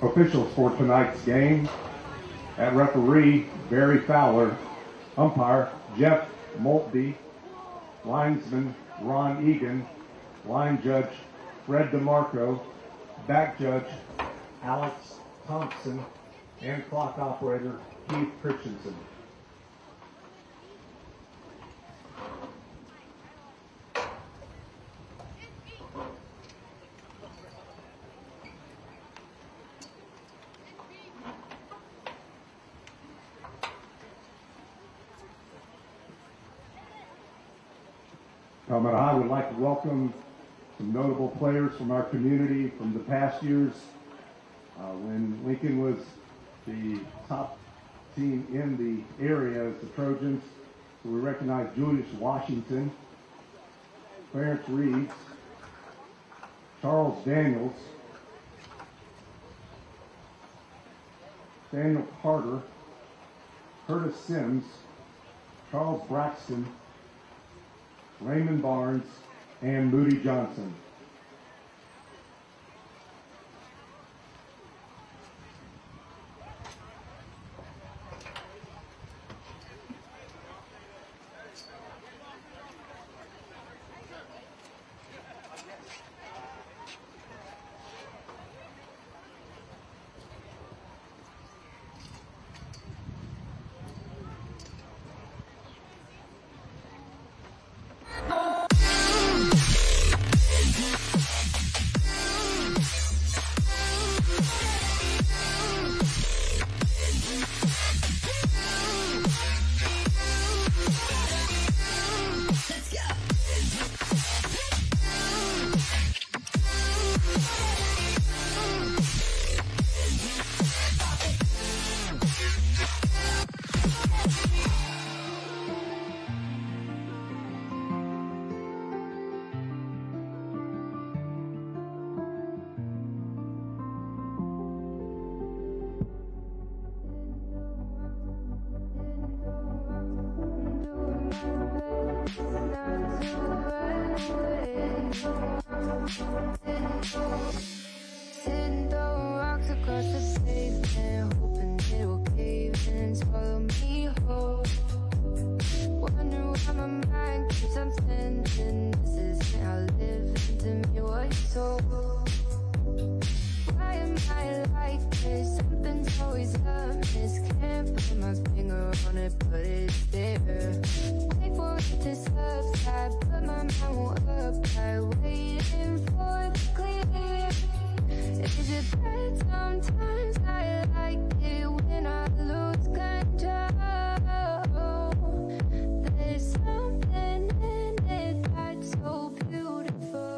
Officials for tonight's game: at referee, Barry Fowler; umpire, Jeff Maltby; linesman, Ron Egan; line judge, Fred DeMarco; back judge, Alex Thompson; and clock operator, Keith Christensen. Palmetto High would like to welcome some notable players from our community from the past years. When Lincoln was the top team in the area as the Trojans, so we recognize Julius Washington, Clarence Reeves, Charles Daniels, Daniel Carter, Curtis Sims, Charles Braxton, Raymond Barnes, and Moody Johnson. Sitting throwing rocks across the pavement, hoping it will cave in and swallow me whole. Wondering why my mind keeps on spinning. This isn't how living to me was told. Why am I like this? Something's always amiss. Can't put my finger on it, but it's there. Wait for it to subside, but my mind won't apply. Waiting for the clear. Is it bad sometimes? I like it when I lose control. There's something in it that's so beautiful.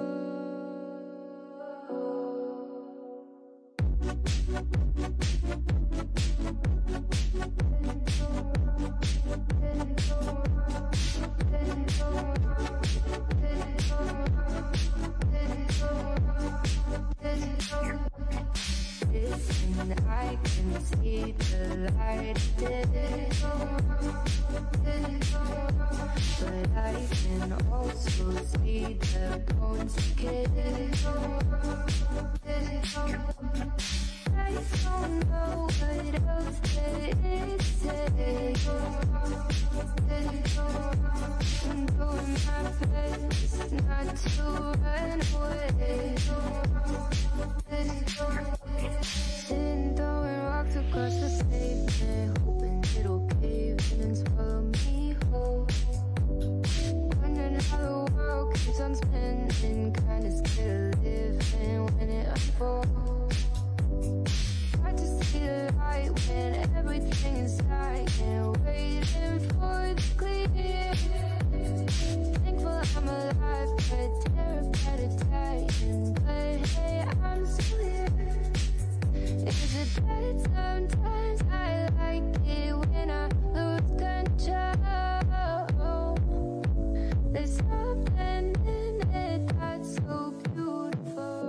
Listen, I can see the light, but I can also see the bones decay. I don't know what else to say. I'm doing my best not to run away. Sitting throwing rocks across the pavement, hoping it'll cave in and swallow me whole. Wondering how the world keeps on spinning, kinda scared of living when it unfolds. Hard to see the light when everything is silent, waiting for the clear. Thankful I'm alive, but terrified of dying. But hey, I'm still here. Is it bad sometimes? I like it when I lose control. There's something in it that's so beautiful.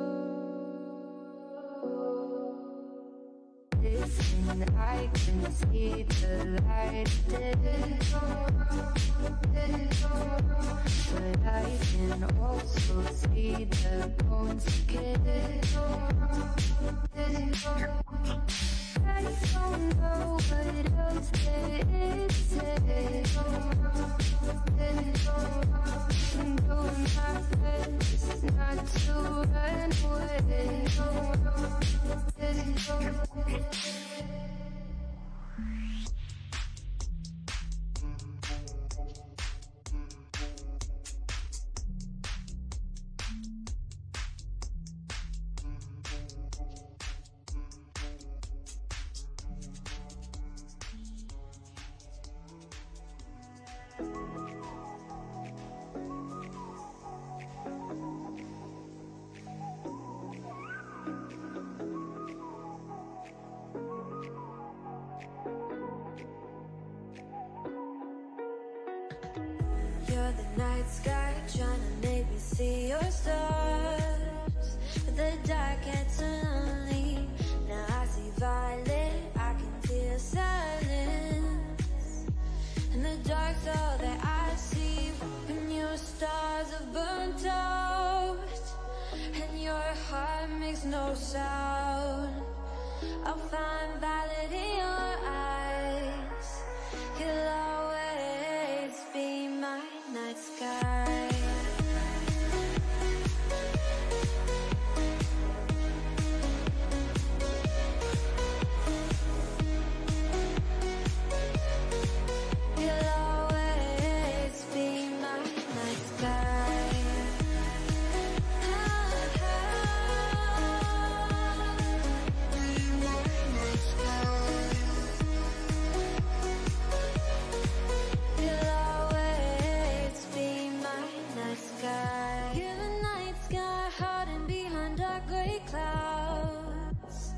Listen, I can see the light, but I can also see the bones decay. You're the night sky trying to make me see your stars, but the dark gets lonely. Now I see violet, I can feel silence, and the dark's all that I see. When your stars are burnt out and your heart makes no sound, I'll find violet in your eyes. You'll always be my night sky. You'll always be my night sky. Be my night sky. You'll always be my night sky. You're the night sky hiding behind dark gray clouds.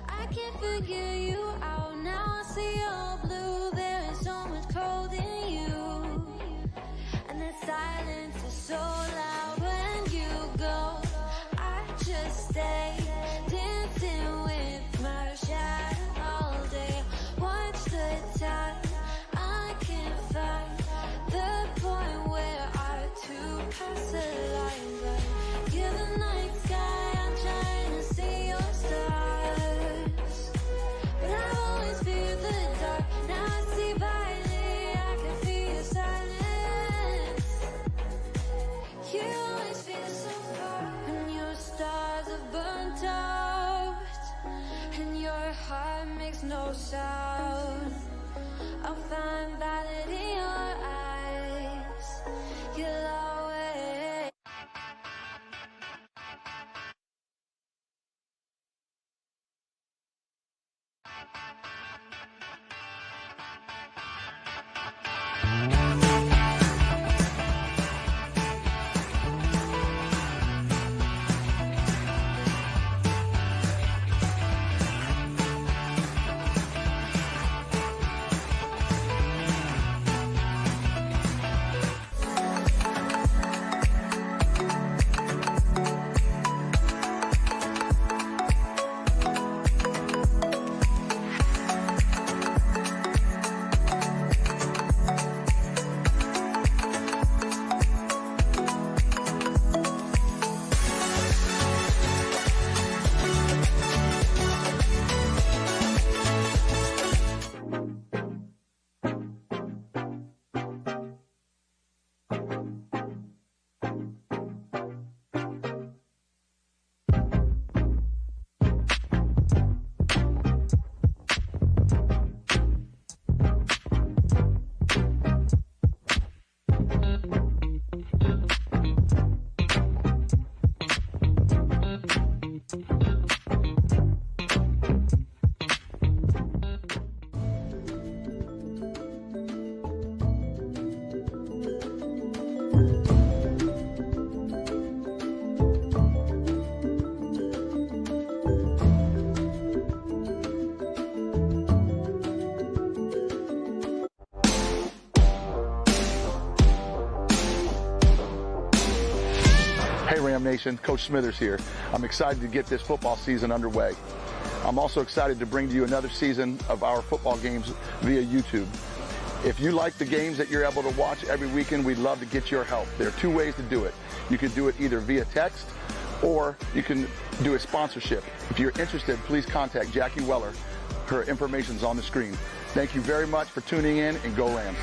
I can't figure you out now. I see all blue. There is so much cold in you, and the silence is so loud when you go. I just stay dancing with my shadow all day. Watch the time. I can't find the point where our two paths align. But you're the night sky, I'm trying to see your stars, but I've always feared the dark. Now I see violet, I can feel your silence. You always feel so far when your stars are burnt out and your heart makes no sound. I'll find violet in your eyes. You'll always. Hey Ram Nation, Coach Smithers here. I'm excited to get this football season underway. I'm also excited to bring to you another season of our football games via YouTube. If you like the games that you're able to watch every weekend, we'd love to get your help. There are two ways to do it. You can do it either via text or you can do a sponsorship. If you're interested, please contact Jackie Weller. Her information's on the screen. Thank you very much for tuning in, and go Rams.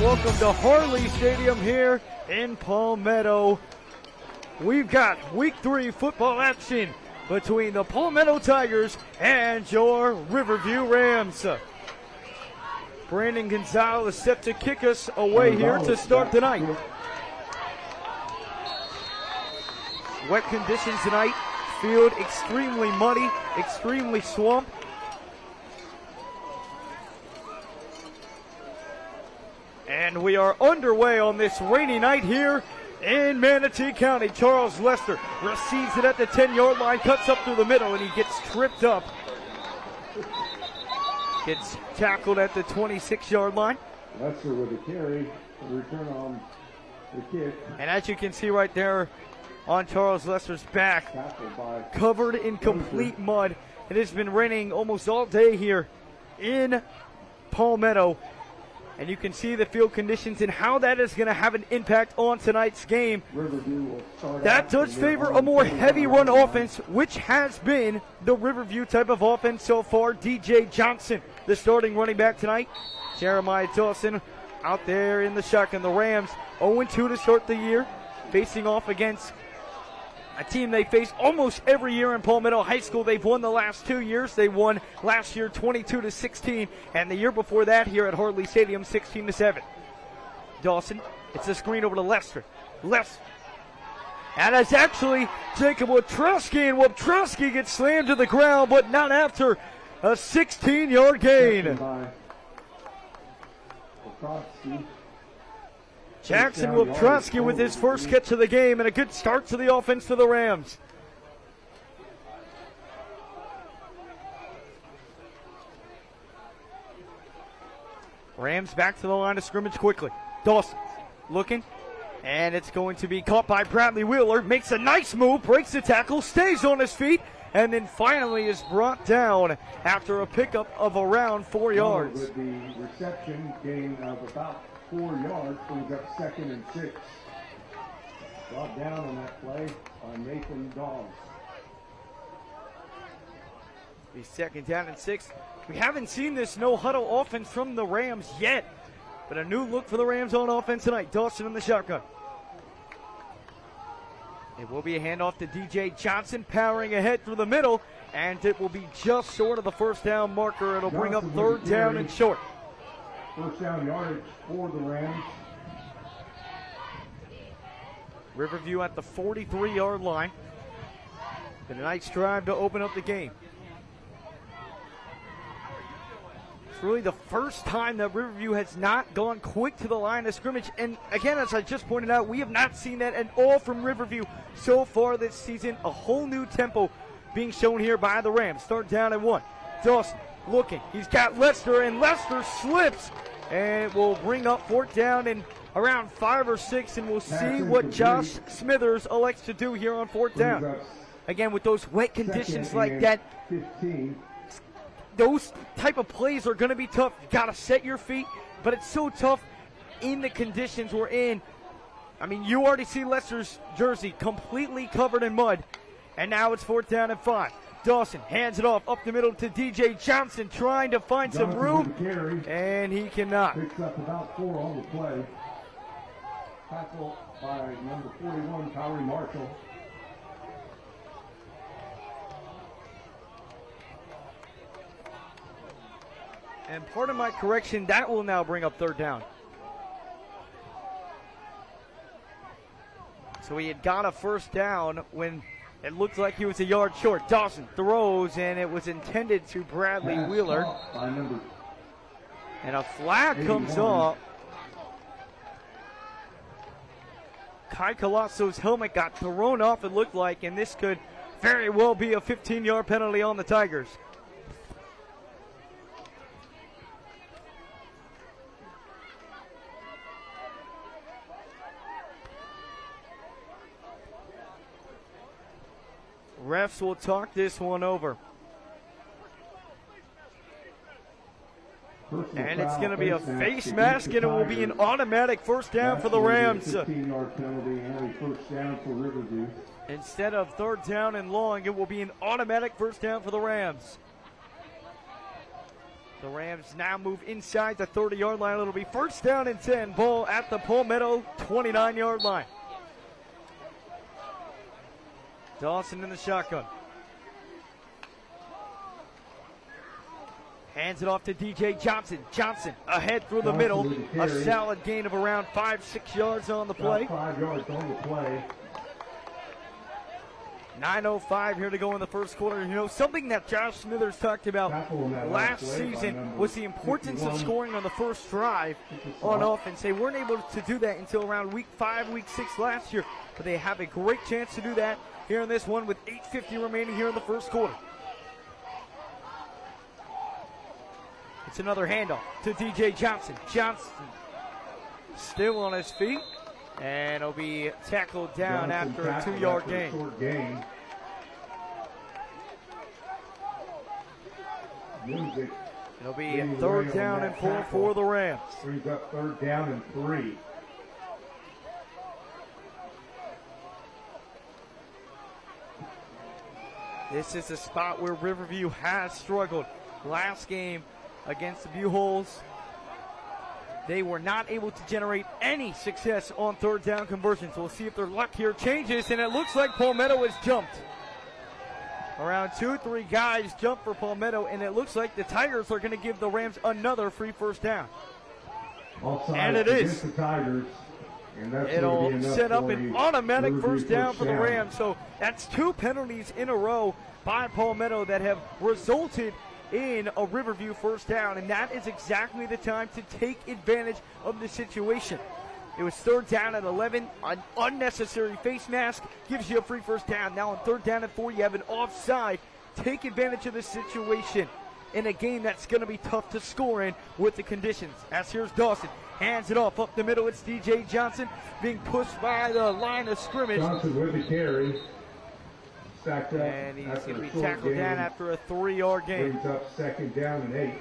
and welcome to Harley Stadium here in Palmetto. We've got week 3 football action between the Palmetto Tigers and your Riverview Rams. Brandon Gonzalez set to kick us away here to start tonight. Wet conditions tonight, field extremely muddy, extremely swamped. And we are underway on this rainy night here in Manatee County. Charles Lester receives it at the 10-yard line, cuts up through the middle, and he gets tripped up. Gets tackled at the 26-yard line. Lester with a carry, return on the kick. And as you can see right there on Charles Lester's back, covered in complete mud. It has been raining almost all day here in Palmetto. And you can see the field conditions and how that is going to have an impact on tonight's game. That does favor a more heavy run offense, which has been the Riverview type of offense so far. DJ Johnson, the starting running back tonight. Jeremiah Dawson out there in the shotgun. The Rams 0-2 to start the year, facing off against a team they face almost every year in Palmetto High School. They've won the last 2 years. They won last year 22-16, and the year before that here at Hartley Stadium 16-7. Dawson, it's a screen over to Lester. Lester. And it's actually Jacob Waptrowski, and Waptrowski gets slammed to the ground, but not after a 16-yard gain. Jackson Waptrowski with his first catch of the game, and a good start to the offense for the Rams. Rams back to the line of scrimmage quickly. Dawson looking, and it's going to be caught by Bradley Wheeler. Makes a nice move, breaks the tackle, stays on his feet, and then finally is brought down after a pickup of around 4 yards. With the reception gain of about 4 yards, brings up 2nd and 6. Brought down on that play by Nathan Dawes. Be 2nd down and 6. We haven't seen this no-huddle offense from the Rams yet, but a new look for the Rams on offense tonight. Dawson in the shotgun. It will be a handoff to DJ Johnson, powering ahead through the middle, and it will be just short of the first down marker. It'll bring up 3rd down and short. First down yardage for the Rams. Riverview at the 43-yard line. And a nice drive to open up the game. It's really the first time that Riverview has not gone quick to the line of scrimmage. And again, as I just pointed out, we have not seen that at all from Riverview so far this season. A whole new tempo being shown here by the Rams. 3rd down and 1. Dawson looking. He's got Lester, and Lester slips. And it will bring up 4th down and around 5 or 6, and we'll see what Josh Smithers elects to do here on 4th down. Again, with those wet conditions like that, 15. Those type of plays are going to be tough. You got to set your feet, but it's so tough in the conditions we're in. I mean, you already see Lester's jersey completely covered in mud, and now it's 4th down and 5. Dawson hands it off up the middle to DJ Johnson, trying to find some room, and he cannot. Picks up about 4 on the play. Tackle by number 41, Kyrie Marshall. And part of my correction, that will now bring up 3rd down. So he had got a first down when it looked like he was a yard short. Dawson throws, and it was intended to Bradley Wheeler. And a flag comes off. Kai Colosso's helmet got thrown off, it looked like, and this could very well be a 15-yard penalty on the Tigers. Refs will talk this one over. And it's going to be a face mask, and it will be an automatic first down for the Rams. 15-yard penalty and a first down for Riverview. Instead of 3rd down and long, it will be an automatic first down for the Rams. The Rams now move inside the 30-yard line. It'll be first down and 10. Ball at the Palmetto 29-yard line. Dawson in the shotgun. Hands it off to DJ Johnson. Johnson ahead through the middle. A solid gain of around 5-6 yards on the play. 5 yards on the play. 9:05 here to go in the first quarter. You know, something that Josh Smithers talked about last season was the importance of scoring on the first drive on offense. They weren't able to do that until around week 5, week 6 last year, but they have a great chance to do that here in this one with 8:50 remaining here in the first quarter. It's another handoff to DJ Johnson. Johnson still on his feet, and he'll be tackled down after a 2-yard gain. It'll be third down and 4 for the Rams. Brings up third down and 3. This is a spot where Riverview has struggled. Last game against the Buchholz, they were not able to generate any success on third down conversions. We'll see if their luck here changes, and it looks like Palmetto has jumped. Around 2-3 guys jump for Palmetto, and it looks like the Tigers are going to give the Rams another free first down. And it is. The Tigers, and that's it'll set up an automatic first down for the Rams. So that's 2 penalties in a row by Palmetto that have resulted in a Riverview first down, and that is exactly the time to take advantage of the situation. It was third down at 11. An unnecessary face mask gives you a free first down. Now on third down and 4, you have an offside. Take advantage of the situation in a game that's going to be tough to score in with the conditions. As here's Dawson. Hands it off up the middle. It's DJ Johnson being pushed by the line of scrimmage. Johnson with the carry. Stacked up, and he's going to be tackled down after a 3-yard gain. Brings up second down and 8.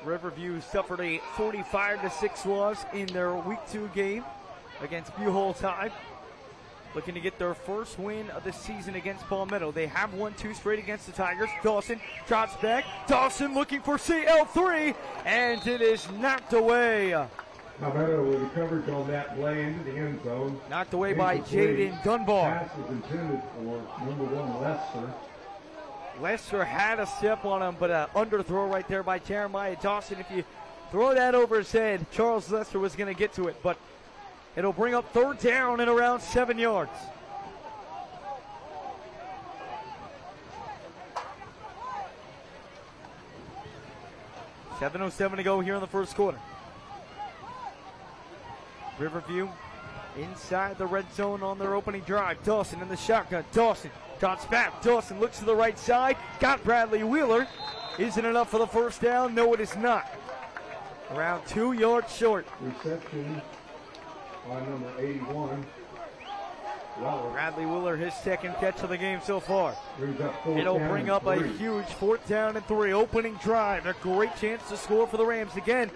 Riverview suffered a 45-6 loss in their Week 2 game against Buchholz High. Looking to get their first win of the season against Palmetto. They have won 2 straight against the Tigers. Dawson drops back. Dawson looking for CL3, and it is knocked away. Palmetto with the coverage on that play into the end zone. Knocked away by Jaden Dunbar. Pass was intended for number 1 Lester. Lester had a step on him, but an underthrow right there by Jeremiah Dawson. If you throw that over his head, Charles Lester was going to get to it, but it'll bring up third down and around 7 yards. $7:07 to go here in the first quarter. Riverview inside the red zone on their opening drive. Dawson in the shotgun. Dawson drops back. Dawson looks to the right side. Got Bradley Wheeler. Is it enough for the first down? No, it is not. Around 2 yards short. Reception by number 81. Wow. Bradley Wheeler, his second catch of the game so far. It'll bring up a huge 4th down and 3. Opening drive. A great chance to score for the Rams. Again,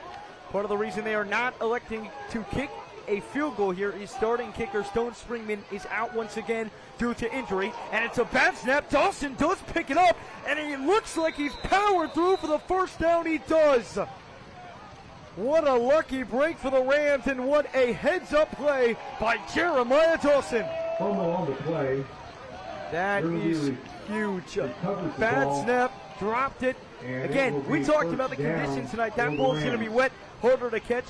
part of the reason they are not electing to kick a field goal here is starting kicker Stone Springman is out once again due to injury. And it's a bad snap. Dawson does pick it up, and he looks like he's powered through for the first down. He does. What a lucky break for the Rams, and what a heads-up play by Jeremiah Dawson. Fumble on the play. That is huge. Bad snap, dropped it. Again, we talked about the conditions tonight. That ball's going to be wet, harder to catch.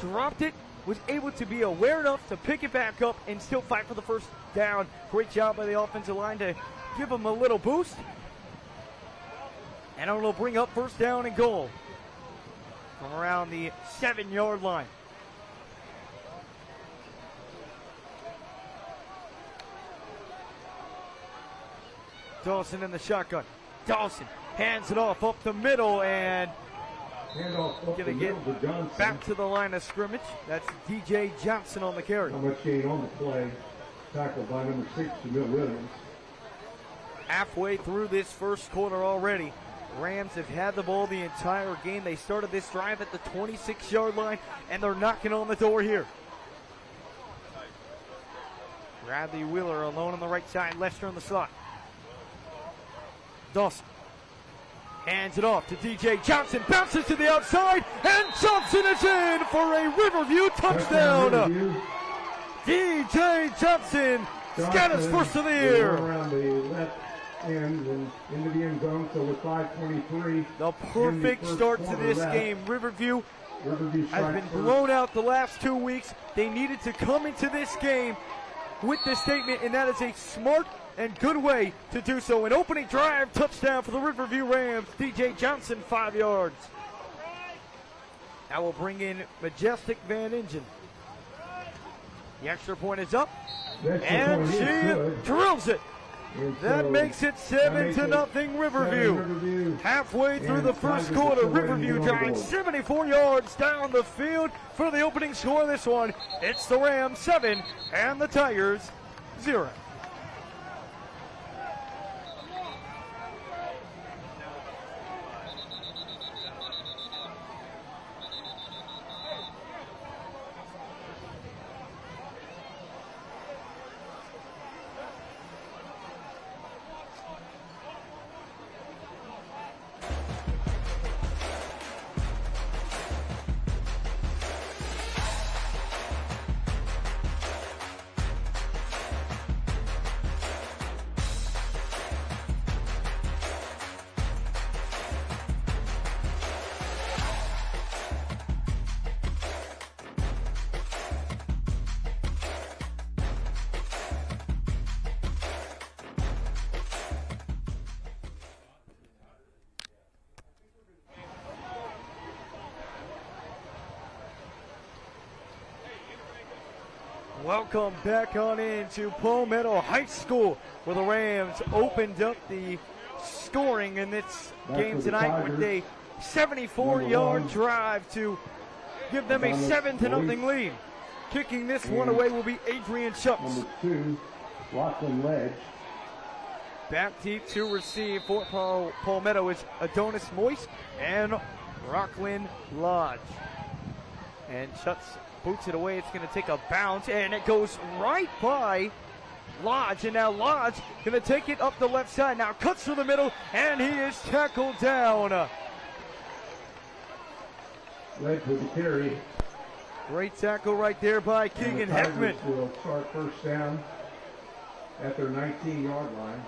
Dropped it, was able to be aware enough to pick it back up and still fight for the first down. Great job by the offensive line to give them a little boost. And it'll bring up first down and goal from around the 7-yard line. Dawson in the shotgun. Dawson hands it off up the middle, and going to get back to the line of scrimmage. That's DJ Johnson on the carry. How much gain on the play? Tackled by number 6, Jamil Williams. Halfway through this first quarter already. Rams have had the ball the entire game. They started this drive at the 26-yard line, and they're knocking on the door here. Bradley Wheeler alone on the right side, Lester in the slot. Dawson hands it off to DJ Johnson, bounces to the outside, and Johnson is in for a Riverview touchdown. DJ Johnson scatters first of the year. Around the left end and into the end zone, so with 5:23. The perfect start to this game. Riverview has been blown out the last 2 weeks. They needed to come into this game with this statement, and that is a smart and good way to do so. An opening drive touchdown for the Riverview Rams. DJ Johnson, 5 yards. Now we'll bring in Majestic Van Ingen. The extra point is up, and she drills it. That makes it 7-0 Riverview. Halfway through the first quarter, Riverview driving 74 yards down the field for the opening score of this one. It's the Rams 7 and the Tigers 0. Welcome back on into Palmetto High School, where the Rams opened up the scoring in this game tonight with a 74-yard drive to give them a 7-0 lead. Kicking this one away will be Adrian Shucks. Number 2, Lachlan Ledge. Back deep to receive for Palmetto is Adonis Moist and Rockland Lodge. And Shucks boots it away. It's going to take a bounce, and it goes right by Lodge. And now Lodge going to take it up the left side. Now cuts through the middle, and he is tackled down. Ledge with the carry. Great tackle right there by Keegan Heckman. Will start first down at their 19-yard line.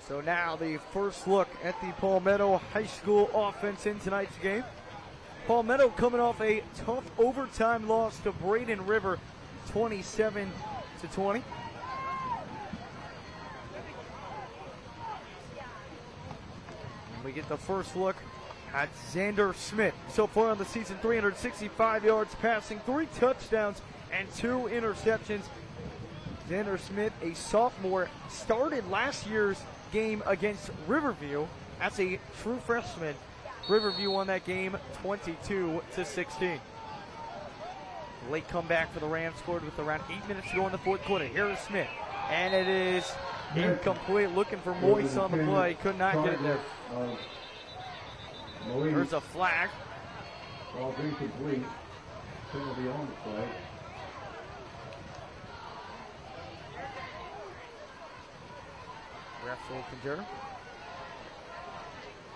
So now the first look at the Palmetto High School offense in tonight's game. Palmetto coming off a tough overtime loss to Braden River, 27-20. And we get the first look at Xander Smith. So far on the season, 365 yards passing, 3 touchdowns, and 2 interceptions. Xander Smith, a sophomore, started last year's game against Riverview as a true freshman. Riverview won that game 22-16. Late comeback for the Rams, scored with around 8 minutes to go in the fourth quarter. Here's Smith, and it is incomplete. Looking for Moise on the play, could not get it there. There's a flag. Ball incomplete. Penalty on the play. Refs will consider.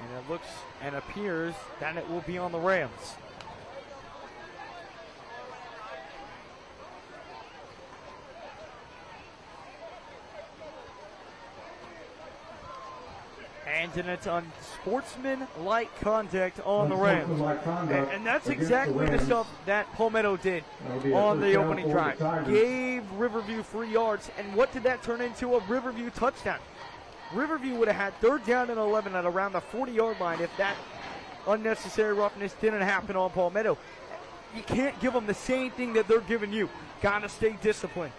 And it looks and appears that it will be on the Rams. And it's on sportsman-like conduct on the Rams. And that's exactly the stuff that Palmetto did on the opening drive. Gave Riverview 3 yards, and what did that turn into? A Riverview touchdown. Riverview would have had 3rd down and 11 at around the 40-yard line if that unnecessary roughness didn't happen on Palmetto. You can't give them the same thing that they're giving you. Gotta stay disciplined.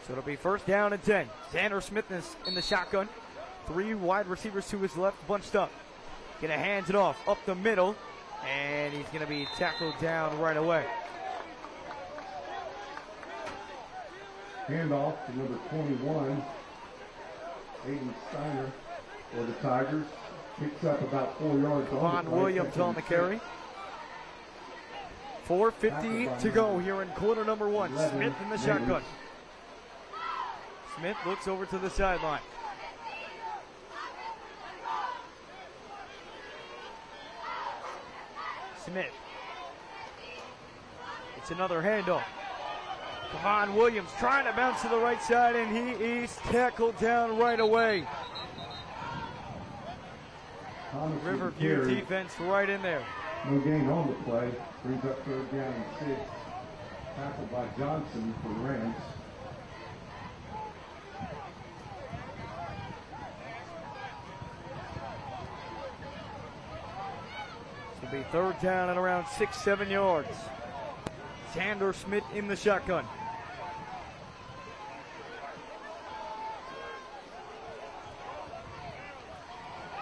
So it'll be 1st down and 10. Xander Smith is in the shotgun. 3 wide receivers to his left, bunched up. Gonna hand it off up the middle, and he's gonna be tackled down right away. Handoff to number 21, Aiden Steiner for the Tigers. Picks up about 4 yards. Devon Williams on the carry. 4:50 to go here in quarter number one. Smith in the shotgun. Smith looks over to the sideline. Smith. It's another handoff. Kevon Williams trying to bounce to the right side, and he is tackled down right away. Riverview defense right in there. No gain on the play. Brings up third down and 6. Tackled by Johnson for the Rams. It'll be third down and around 6-7 yards. Xander Smith in the shotgun.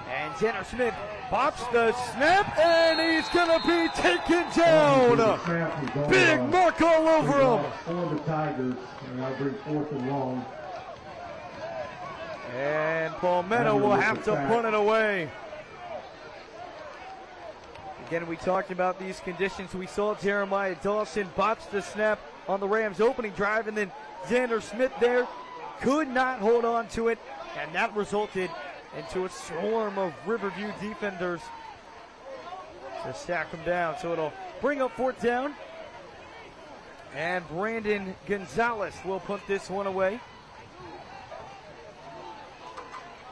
And Xander Smith pops the snap, and he's going to be taken down. Big mark all over him. For the Tigers, and that'll bring 4th and long. And Palmetto will have to punt it away. Again, we talked about these conditions. We saw Jeremiah Dawson botch the snap on the Rams' opening drive, and then Xander Smith there could not hold on to it, and that resulted into a swarm of Riverview defenders to sack him down. So it'll bring up 4th down, and Brandon Gonzalez will punt this one away.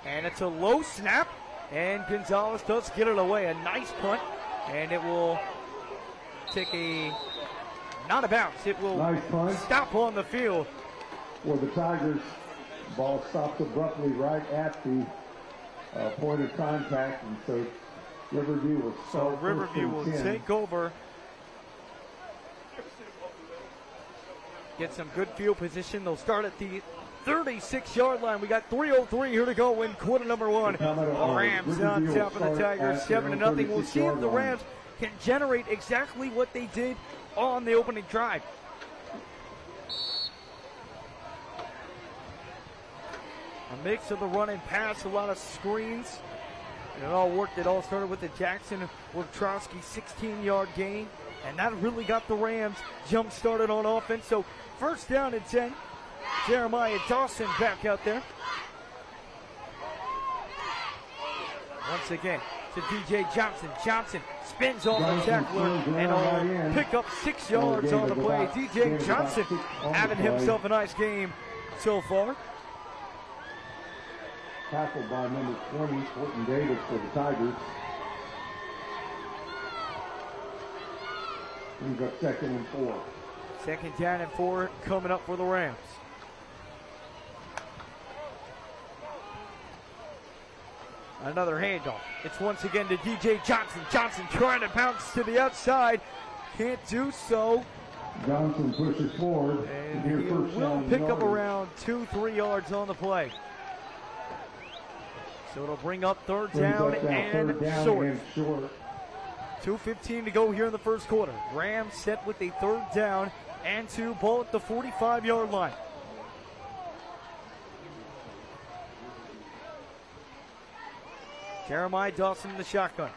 And it's a low snap, and Gonzalez does get it away. A nice punt. And it will take not a bounce. It will stop on the field. Well, the Tigers, ball stopped abruptly right at the point of contact, and so Riverview will start. So Riverview will take over. Get some good field position. They'll start at the 36-yard line. We got 3:03 here to go in quarter number one. Rams on top of the Tigers, 7-0. We'll see if the Rams can generate exactly what they did on the opening drive. A mix of the run and pass, a lot of screens. And it all worked. It all started with the Jackson Wojtrowski 16-yard gain. And that really got the Rams jump-started on offense. So first down and 10. Jeremiah Dawson back out there. Once again to DJ Johnson. Johnson spins on the tackler and will pick up 6 yards on the play. DJ Johnson having himself a nice game so far. Tackled by number 20, Horton Davis for the Tigers. Brings up 2nd and 4. 2nd down and 4 coming up for the Rams. Another handoff. It's once again to DJ Johnson. Johnson trying to bounce to the outside. Can't do so. Johnson pushes forward. And he will pick up around 2-3 yards on the play. So it'll bring up third down and short. 2:15 to go here in the first quarter. Rams set with a 3rd down and 2, ball at the 45-yard line. Jeremiah Dawson in the shotgun.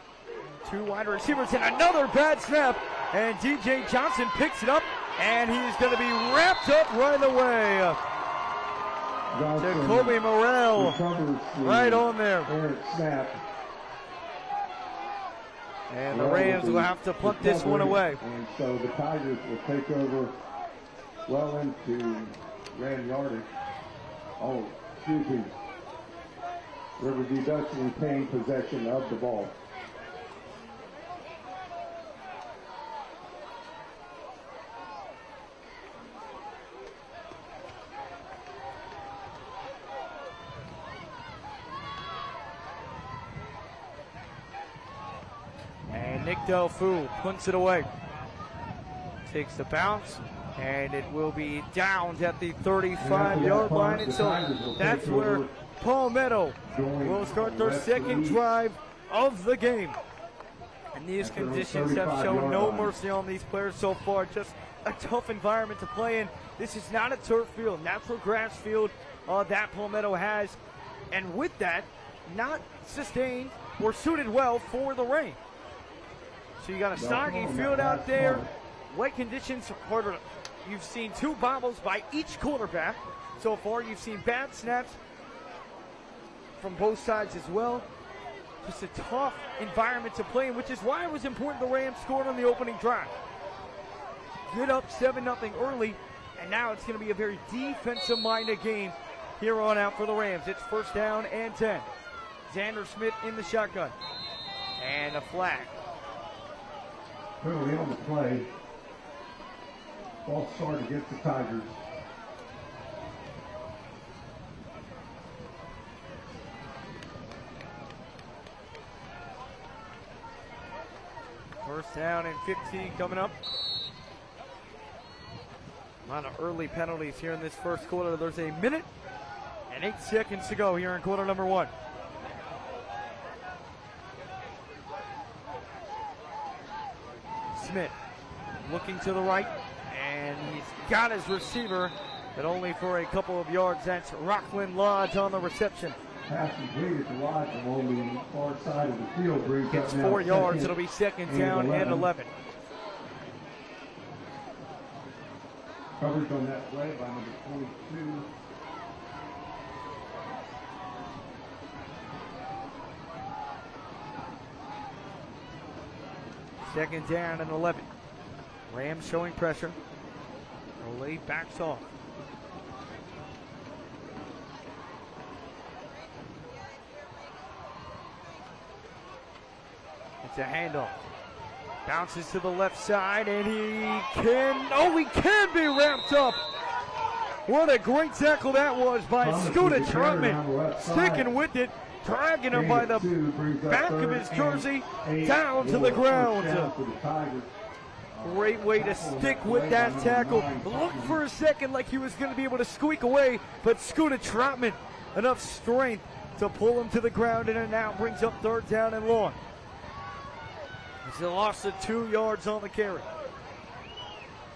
2 wide receivers and another bad snap. And DJ Johnson picks it up, and he's going to be wrapped up right away. Jacoby Morrell right on there. Snap. And the Rams will have to punt this one away. And so the Tigers will take over well into Grand yardage. Oh, excuse me. Riverview does retain possession of the ball. And Nick Delfu punts it away. Takes the bounce, and it will be downed at the 35-yard line. And so that's where Palmetto will start their 2nd drive of the game. And these conditions have shown no mercy on these players so far. Just a tough environment to play in. This is not a turf field, natural grass field that Palmetto has. And with that, not sustained or suited well for the rain. So you got a soggy field out there. wet conditions harder. You've seen 2 bobbles by each quarterback so far. You've seen bad snaps from both sides as well. Just a tough environment to play in, which is why it was important the Rams scored on the opening drive. Get up 7-0 early, and now it's going to be a very defensive-minded game here on out for the Rams. It's 1st down and 10. Xander Smith in the shotgun. And a flag. Penalty on the play. False start against the Tigers. First down and 15 coming up. A lot of early penalties here in this first quarter. There's a minute and 8 seconds to go here in quarter number 1. Smith looking to the right, and he's got his receiver, but only for a couple of yards. That's Rockland Lodge on the reception. Pass completed to Lodge along the far side of the field. Brings Gets up now 4 yards. second It'll be 2nd down and 11. Coverage on that play by number 22. Second down and 11. Rams showing pressure. Ole backs off. It's a handoff. Bounces to the left side, and he can be wrapped up. What a great tackle that was by Scooter Trotman. Sticking with it, dragging him by the back of his jersey down to the ground. Great way to stick with that tackle. Looked for a second like he was going to be able to squeak away, but Scooter Trotman, enough strength to pull him to the ground, and it now brings up 3rd down and long. It's a loss of 2 yards on the carry.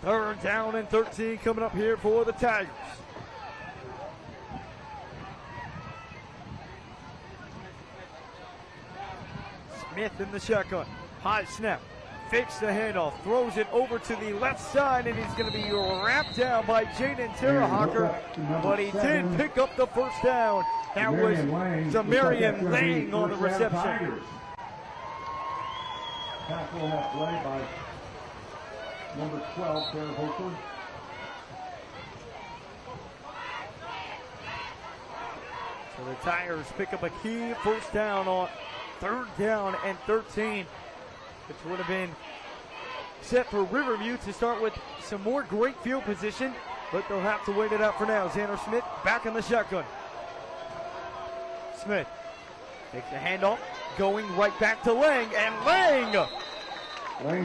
3rd down and 13 coming up here for the Tigers. Smith in the shotgun. High snap. Fakes the handoff. Throws it over to the left side, and he's going to be wrapped down by Jaden Terrahawker. But he did pick up the 1st down. That was Zamarian Lang on the reception. Tackle on that play by number 12, Terrahawker. So the Tigers pick up a key 1st down on 3rd down and 13, which would have been set for Riverview to start with some more great field position, but they'll have to wait it out for now. Xander Smith back in the shotgun. Smith takes the handoff, going right back to Lang, and Lang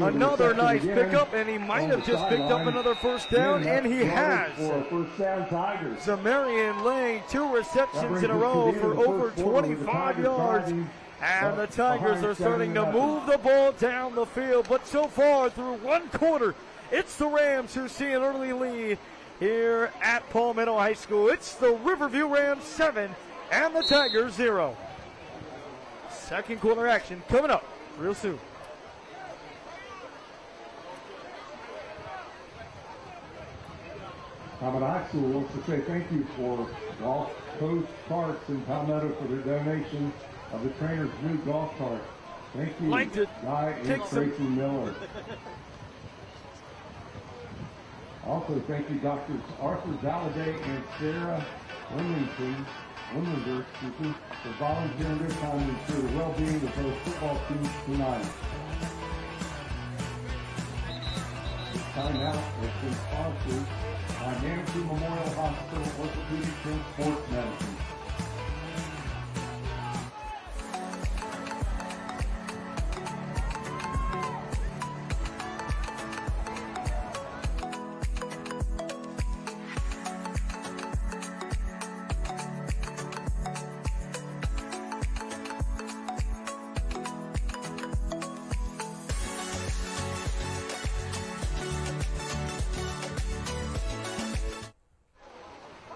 another nice pickup, and he might have just picked up another 1st down, and he has. Zamarian Lang, 2 receptions in a row for over 25 yards. And the Tigers are starting to move the ball down the field. But so far, through 1 quarter, it's the Rams who see an early lead here at Palmetto High School. It's the Riverview Rams 7 and the Tigers 0. 2nd quarter action coming up real soon. Palmetto High School wants to say thank you for Golf Coast Carts in Palmetto for their donation of the trainer's new golf cart. Thank you, Guy and Tracy Miller. Also, thank you, Drs. Arthur Valladay and Sarah Wimlinger, for volunteering their time to ensure the well-being of both football teams tonight. This timeout has been sponsored by Manatee Memorial Hospital Orthopedics and Sports Medicine.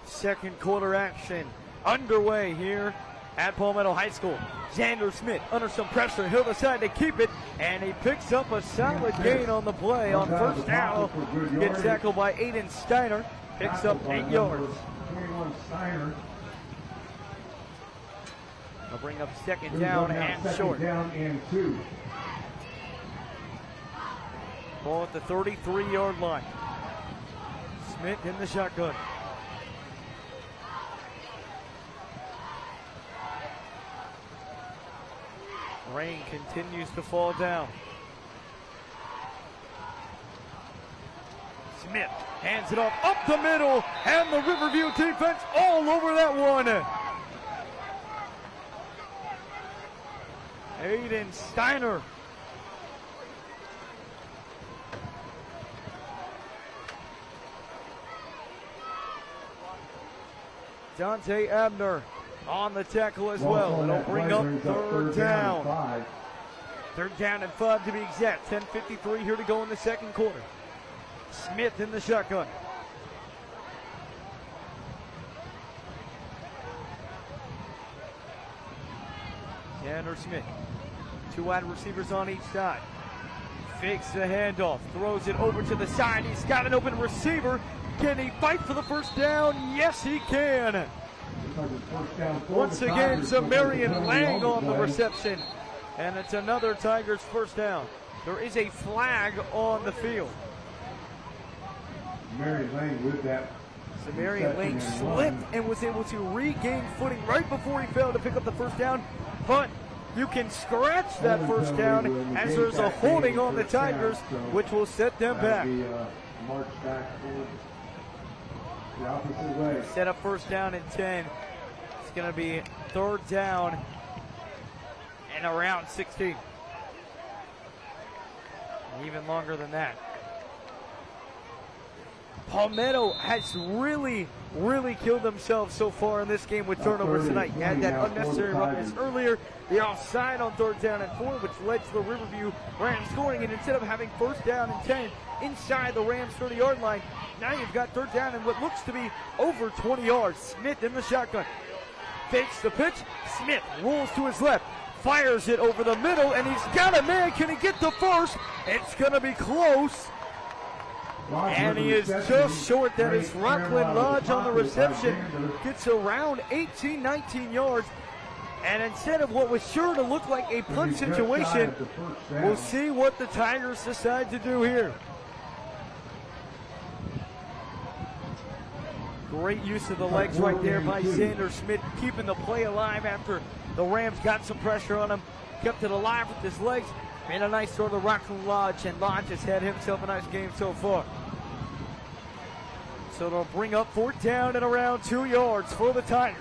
Second quarter action underway here at Palmetto High School. Xander Smith under some pressure. He'll decide to keep it, and he picks up a solid gain on the play on first down. Gets tackled by Aiden Steiner. Picks up 8 yards. 21 Steiner. They'll bring up second down and short. Down and 2. Ball at the 33-yard line. Smith in the shotgun. Rain continues to fall down. Smith hands it off up the middle, and the Riverview defense all over that one. Aiden Steiner. Dante Abner on the tackle as well. It'll bring up third down. Third down and 5 to be exact. 10:53 here to go in the second quarter. Smith in the shotgun. Xander Smith. 2 wide receivers on each side. Fakes the handoff. Throws it over to the side. He's got an open receiver. Can he fight for the first down? Yes, he can. Once again, Samarian Lang on the reception. And it's another Tigers first down. There is a flag on the field. Samarian Lang with that. Samarian Lang slipped and was able to regain footing right before he fell to pick up the first down. But you can scratch that first down as there's a holding on the Tigers, which will set them back. March back the opposite way. Set up first down and 10. It's going to be third down and around 16. Even longer than that. Palmetto has really killed themselves so far in this game with turnovers tonight. You had that unnecessary roughness earlier, the offside on third down and 4, which led to the Riverview Rams scoring. And instead of having first down and 10 inside the Rams 30-yard line, now you've got third down and what looks to be over 20 yards. Smith in the shotgun. Fakes the pitch. Smith rolls to his left. Fires it over the middle, and he's got a man. Can he get the first? It's going to be close. And he is just short. That is Rockland Lodge on the reception. Gets around 18, 19 yards. And instead of what was sure to look like a punt situation, we'll see what the Tigers decide to do here. Great use of the legs right there by Xander Smith, keeping the play alive after the Rams got some pressure on him. Kept it alive with his legs. Made a nice throw to Rockland Lodge, and Lodge has had himself a nice game so far. So they'll bring up fourth down and around 2 yards for the Tigers.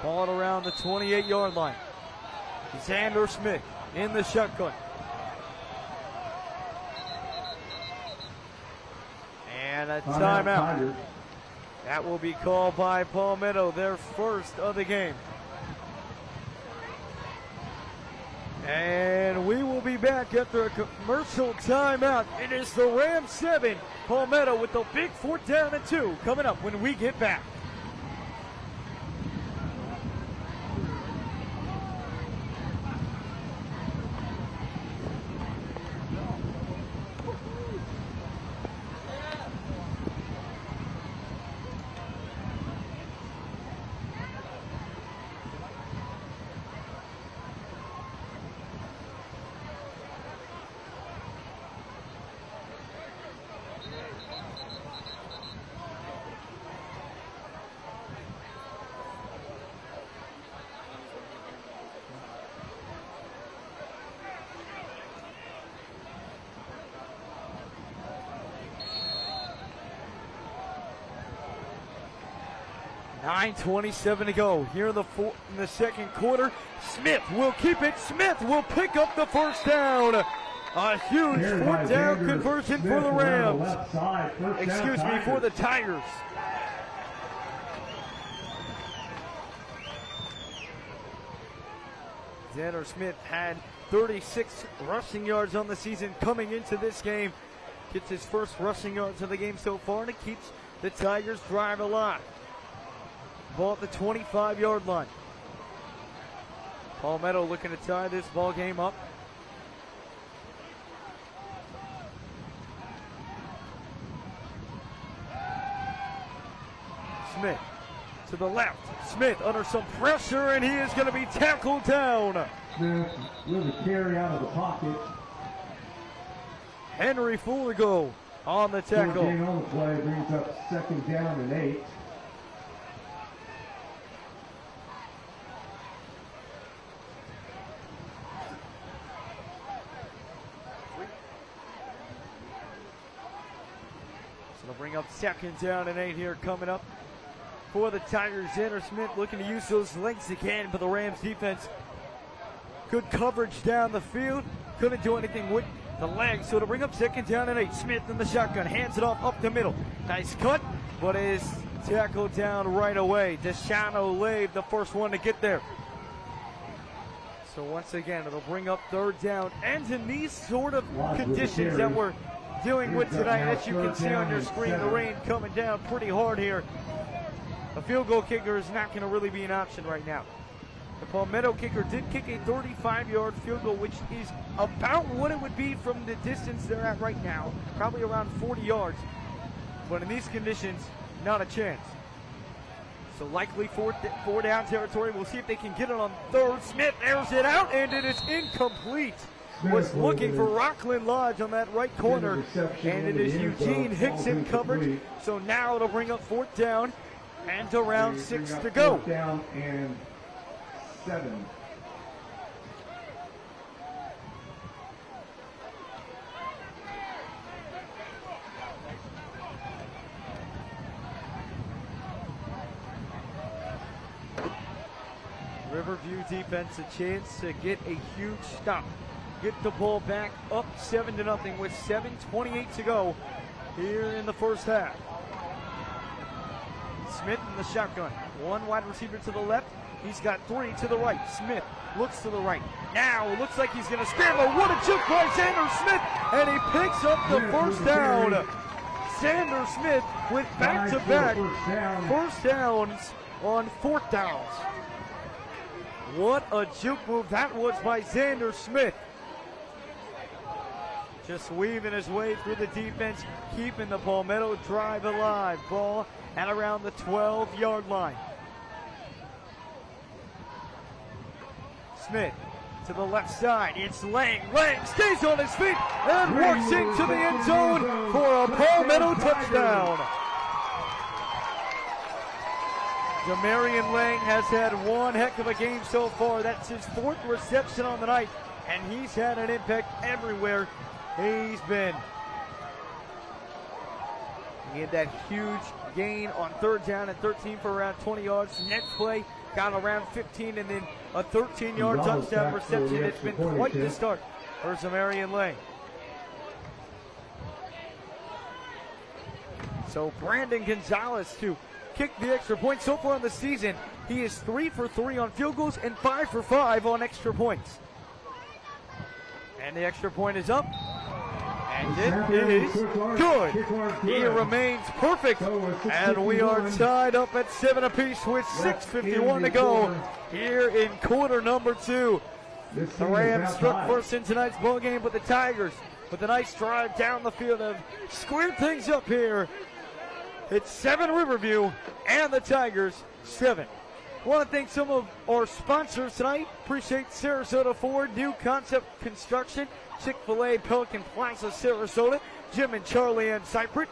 Ball around the 28-yard line. Xander Smith in the shotgun. And a timeout. That will be called by Palmetto, their first of the game. And we will be back after a commercial timeout. It is the Rams 7, Palmetto with the big fourth down and 2 coming up when we get back. .27 to go here in the second quarter. Smith will keep it. Smith will pick up the first down. A huge fourth down conversion for the Rams. Excuse me, for the Tigers. Xander Smith had 36 rushing yards on the season coming into this game. Gets his first rushing yards of the game so far, and it keeps the Tigers' drive alive. Ball at the 25-yard line. Palmetto looking to tie this ball game up. Smith to the left. Smith under some pressure, and he is going to be tackled down. Smith with a carry out of the pocket. Henry Fuligo on the tackle. 14 on the play brings up 2nd down and 8. So they'll bring up 2nd down and 8 here coming up for the Tigers. Xander Smith looking to use those legs again, but the Rams defense, good coverage down the field. Couldn't do anything with the legs, so to bring up 2nd down and 8. Smith in the shotgun, hands it off up the middle. Nice cut, but is tackled down right away. Deshaun Lave, the first one to get there. So once again, it'll bring up 3rd down. And in these sort of conditions that we're dealing with tonight, as you can see on your screen, the rain coming down pretty hard here. A field goal kicker is not going to really be an option right now. The Palmetto kicker did kick a 35-yard field goal, which is about what it would be from the distance they're at right now, probably around 40 yards. But in these conditions, not a chance. So likely four down territory. We'll see if they can get it on 3rd. Smith airs it out, and it is incomplete. Was looking for Rockland Lodge on that right corner, and it is Eugene Hicks in coverage. So now it'll bring up 4th down and around 6 to go. 4th down and 7. Riverview defense a chance to get a huge stop. Get the ball back up 7-0 with 7:28 to go here in the first half. Smith in the shotgun. One wide receiver to the left. He's got 3 to the right. Smith looks to the right. Now it looks like he's going to scramble. What a juke by Xander Smith. And he picks up the first down. Xander Smith with back-to-back first downs on 4th downs. What a juke move that was by Xander Smith. Just weaving his way through the defense, keeping the Palmetto drive alive. Ball at around the 12-yard line. Smith to the left side. It's Lang. Lang stays on his feet and works into the end zone for a Palmetto touchdown. Jamarian Lang has had one heck of a game so far. That's his 4th reception on the night, and he's had an impact everywhere he's been. He had that huge gain on 3rd down and 13 for around 20 yards. Next play got around 15, and then a 13-yard touchdown reception. It's been quite the start for Zamarian Lang. So Brandon Gonzalez to kick the extra point. So far in the season, he is 3 for 3 on field goals and 5 for 5 on extra points. And the extra point is up. And it is good. He remains perfect. And we are tied up at 7 apiece with 6:51 to go here in quarter number 2. The Rams struck first in tonight's ball game, but the Tigers, with a nice drive down the field, have squared things up here. It's 7 Riverview and the Tigers 7. I want to thank some of our sponsors tonight. Appreciate Sarasota Ford, New Concept Construction, Chick-fil-A, Pelican Plaza, Sarasota, Jim and Charlie Ann Cypriot.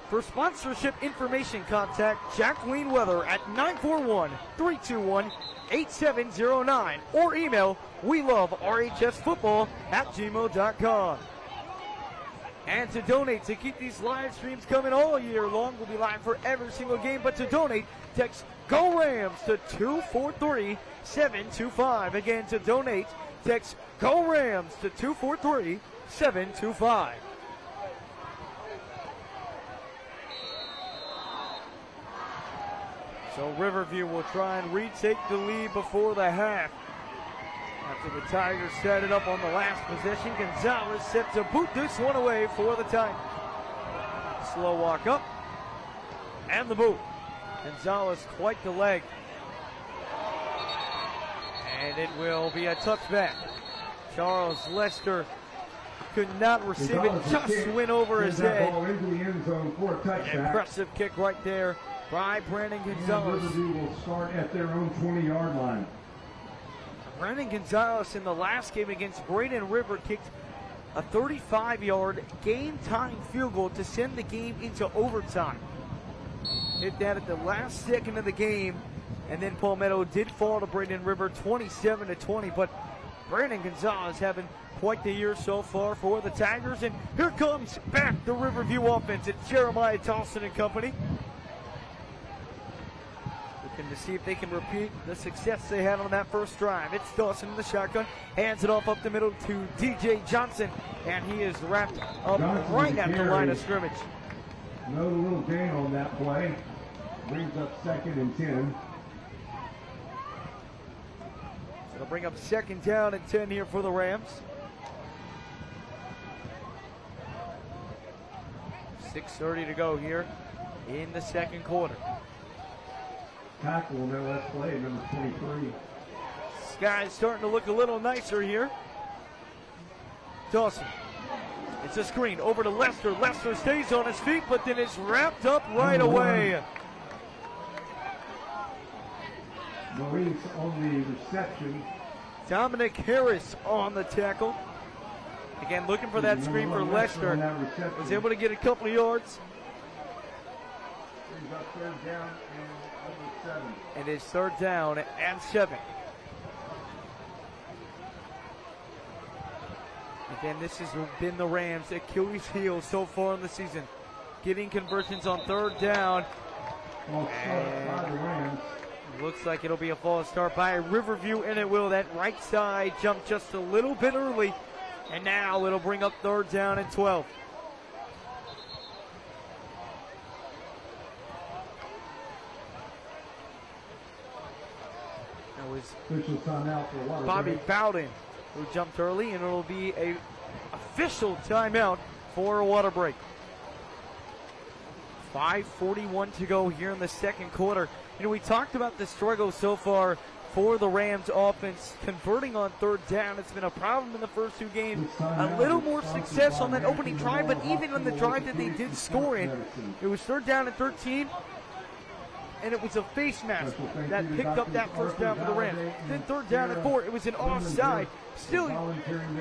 For sponsorship information, contact Jacqueline Weather at 941-321-8709 or email weloverhsfootball@gmail.com. And to donate, to keep these live streams coming all year long, we'll be live for every single game. But to donate, text GO RAMS to 243-725. Again, to donate, text GO RAMS to 243-725. So Riverview will try and retake the lead before the half. After the Tigers set it up on the last possession, Gonzalez set to boot this one away for the Tigers. Slow walk up, and the boot. Gonzalez quite the leg. And it will be a touchback. Charles Lester could not receive it, just went over his head. An impressive kick right there by Brandon Gonzalez. Riverview will start at their own 20-yard line. Brandon Gonzalez in the last game against Braden River kicked a 35-yard game-time field goal to send the game into overtime. Hit that at the last second of the game, and then Palmetto did fall to Braden River 27-20, but Brandon Gonzalez having quite the year so far for the Tigers, and here comes back the Riverview offense. It's Jeremiah Dawson and company. Looking to see if they can repeat the success they had on that first drive. It's Dawson in the shotgun, hands it off up the middle to DJ Johnson, and he is wrapped up right at the line of scrimmage. No little gain on that play. Brings up 2nd and 10. So they'll bring up 2nd down and 10 here for the Rams. 6:30 to go here in the second quarter. Tackle on their last play, number 23. Sky's starting to look a little nicer here. Dawson. It's a screen over to Lester. Lester stays on his feet, but then it's wrapped up right away. Maurice on the reception. Dominic Harris on the tackle. Again, looking for that screen for Lester. Was able to get a couple of yards. Brings up 3rd down and over 7. And it's 3rd down and 7. Again, this has been the Rams' Achilles heel so far in the season. Getting conversions on 3rd down. And looks like it'll be a false start by Riverview, and it will. That right side jumped just a little bit early, and now it'll bring up 3rd down and 12. That was official timeout for water Bobby break. Bowden who jumped early, and it'll be a official timeout for a water break. 5:41 to go here in the second quarter. You know, we talked about the struggle so far for the Rams offense converting on 3rd down. It's been a problem in the first 2 games. A little more success on that opening drive, but even on the drive that they did score in, it was 3rd down and 13, and it was a face mask that picked up that first down for the Rams. Then 3rd down and 4, it was an offside. Still,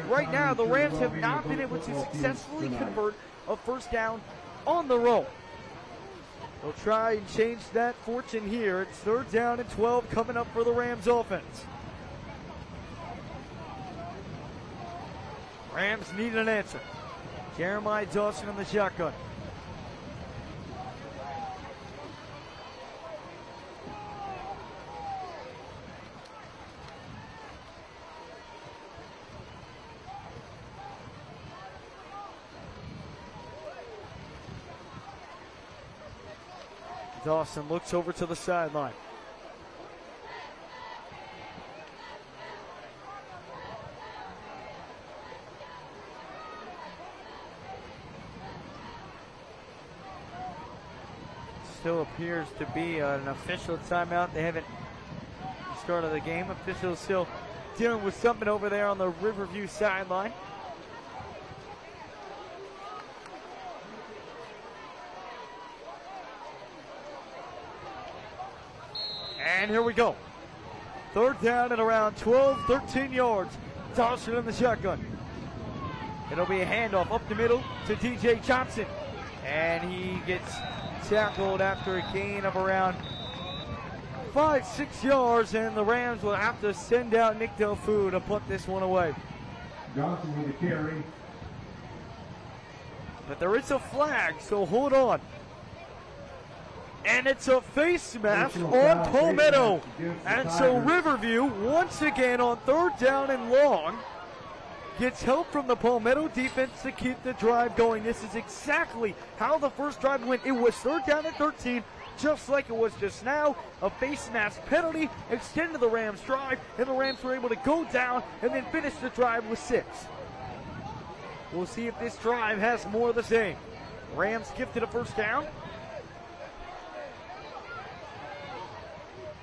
right now, the Rams have not been able to successfully convert a first down on the roll. They'll try and change that fortune here. It's 3rd down and 12 coming up for the Rams offense. Rams need an answer. Jeremiah Dawson on the shotgun. Dawson looks over to the sideline. Still appears to be an official timeout. They haven't started the game. Officials still dealing with something over there on the Riverview sideline. And here we go. 3rd down and around 12, 13 yards. Dawson in the shotgun. It'll be a handoff up the middle to DJ Johnson. And he gets tackled after a gain of around 5-6 yards. And the Rams will have to send out Nick Delfu to put this one away. Johnson with a carry. But there is a flag, so hold on. And it's a face mask on Palmetto. And so Riverview, once again on 3rd down and long, gets help from the Palmetto defense to keep the drive going. This is exactly how the first drive went. It was 3rd down and 13. just like it was just now. A face mask penalty extended the Rams' drive, and the Rams were able to go down and then finish the drive with 6. We'll see if this drive has more of the same. Rams gifted a first down.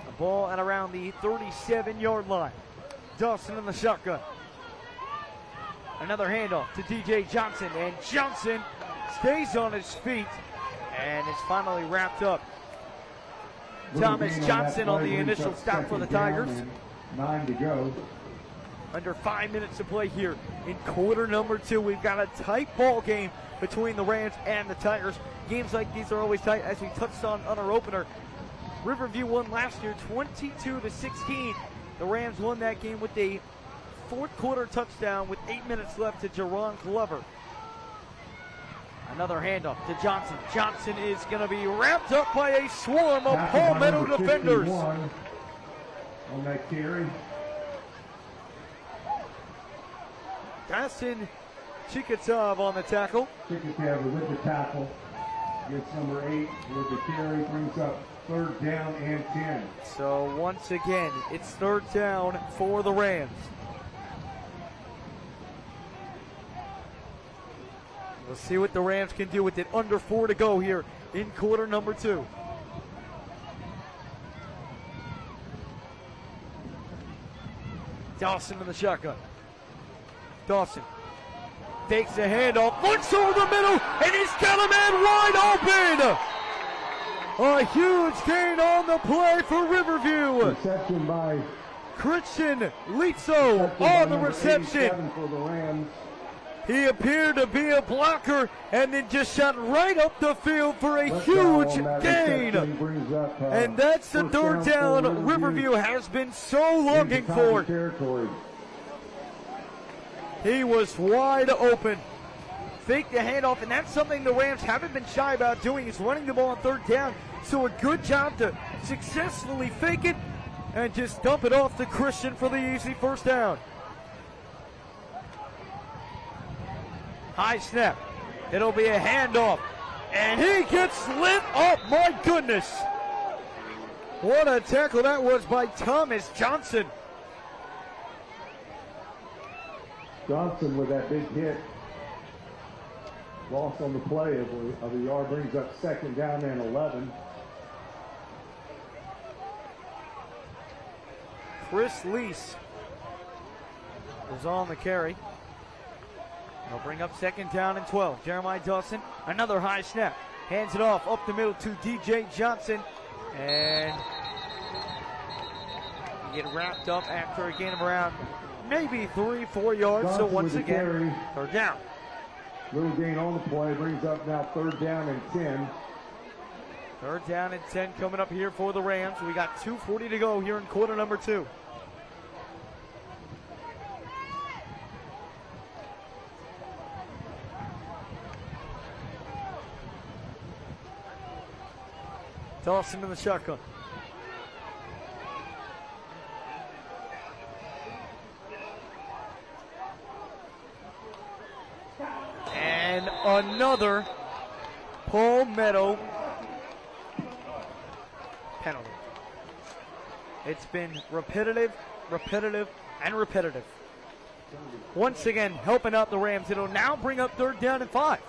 The ball at around the 37-yard line. Dawson in the shotgun. Another handoff to DJ Johnson, and Johnson stays on his feet, and it's finally wrapped up. Thomas Johnson on the initial stop for the Tigers. 9 to go. Under 5 minutes to play here in quarter number 2. We've got a tight ball game between the Rams and the Tigers. Games like these are always tight, as we touched on our opener. Riverview won last year 22-16. The Rams won that game with a fourth quarter touchdown with 8 minutes left to Jerron Glover. Another handoff to Johnson. Johnson is going to be wrapped up by a swarm of Palmetto defenders. On that carry. Dustin Chikatov on the tackle. Chikatov with the tackle. Gets number 8 with the carry. Brings up 3rd down and 10. So once again, it's 3rd down for the Rams. We'll see what the Rams can do with it. Under 4 to go here in quarter number 2. Dawson in the shotgun. Dawson takes the handoff, looks over the middle, and he's got a man wide open. A huge gain on the play for Riverview. Reception by Christian Litzo on the reception. For the Rams. He appeared to be a blocker and then just shot right up the field for a huge gain. And that's the 3rd down Riverview has been so longing for. He was wide open. Fake the handoff, and that's something the Rams haven't been shy about doing, is running the ball on 3rd down. So a good job to successfully fake it and just dump it off to Christian for the easy first down. High snap. It'll be a handoff. And he gets lit up. My goodness. What a tackle that was by Thomas Johnson. Johnson with that big hit. Loss on the play of the yard, brings up 2nd down and 11. Chris Lease was on the carry. They'll bring up 2nd down and 12. Jeremiah Dawson, another high snap. Hands it off up the middle to DJ Johnson. And you get wrapped up after a gain of around maybe 3-4 yards. Johnson so once with the again, carry. 3rd down. Little gain on the play, brings up now 3rd down and 10. 3rd down and 10 coming up here for the Rams. We got 2:40 to go here in quarter number 2. Dawson in the shotgun. And another Palmetto penalty. It's been repetitive, and repetitive. Once again, helping out the Rams. It'll now bring up 3rd down and 5.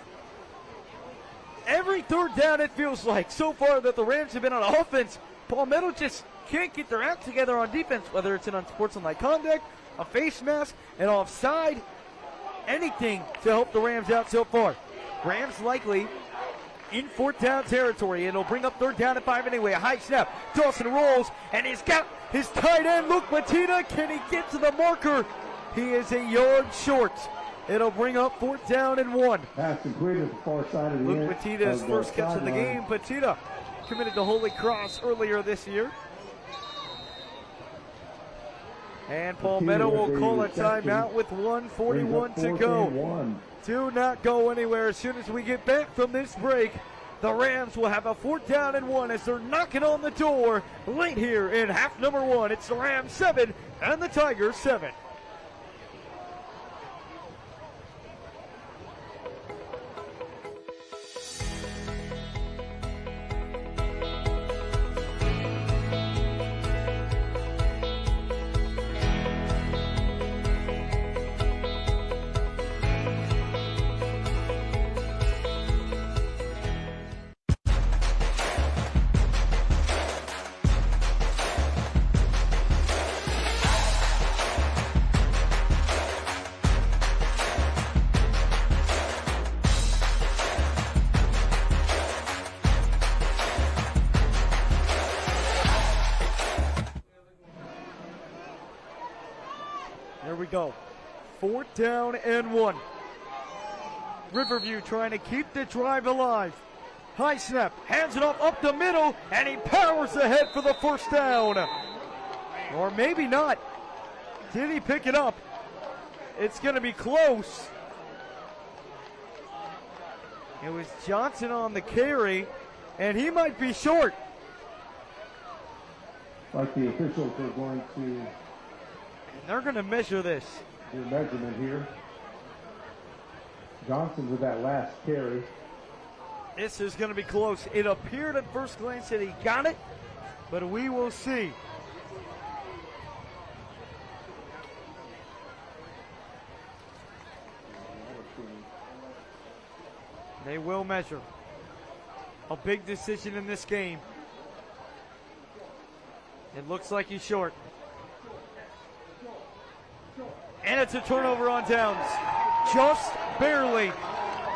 Every 3rd down, it feels like, so far that the Rams have been on offense, Palmetto just can't get their act together on defense, whether it's an unsportsmanlike conduct, a face mask, an offside, anything to help the Rams out so far. Rams likely in 4th down territory. It'll bring up 3rd down and 5 anyway. A high snap. Dawson rolls, and he's got his tight end, Luke Matita. Can he get to the marker? He is a yard short. It'll bring up 4th down and 1. Pass completed at the far side of the Luke Matita's first catch of the game. Matita committed to Holy Cross earlier this year. And Palmetto will call a timeout with 1:41 to go. Do not go anywhere. As soon as we get back from this break, the Rams will have a 4th down and 1 as they're knocking on the door late here in half number 1. It's the Rams 7 and the Tigers 7. There we go. 4th down and 1. Riverview trying to keep the drive alive. High snap, hands it up the middle, and he powers ahead for the 1st down. Or maybe not. Did he pick it up? It's going to be close. It was Johnson on the carry, and he might be short. Like the officials are going to And they're going to measure this. do measurement here. Johnson with that last carry. This is going to be close. It appeared at first glance that he got it, but we will see. They will measure. A big decision in this game. It looks like he's short. And it's a turnover on downs. Just barely.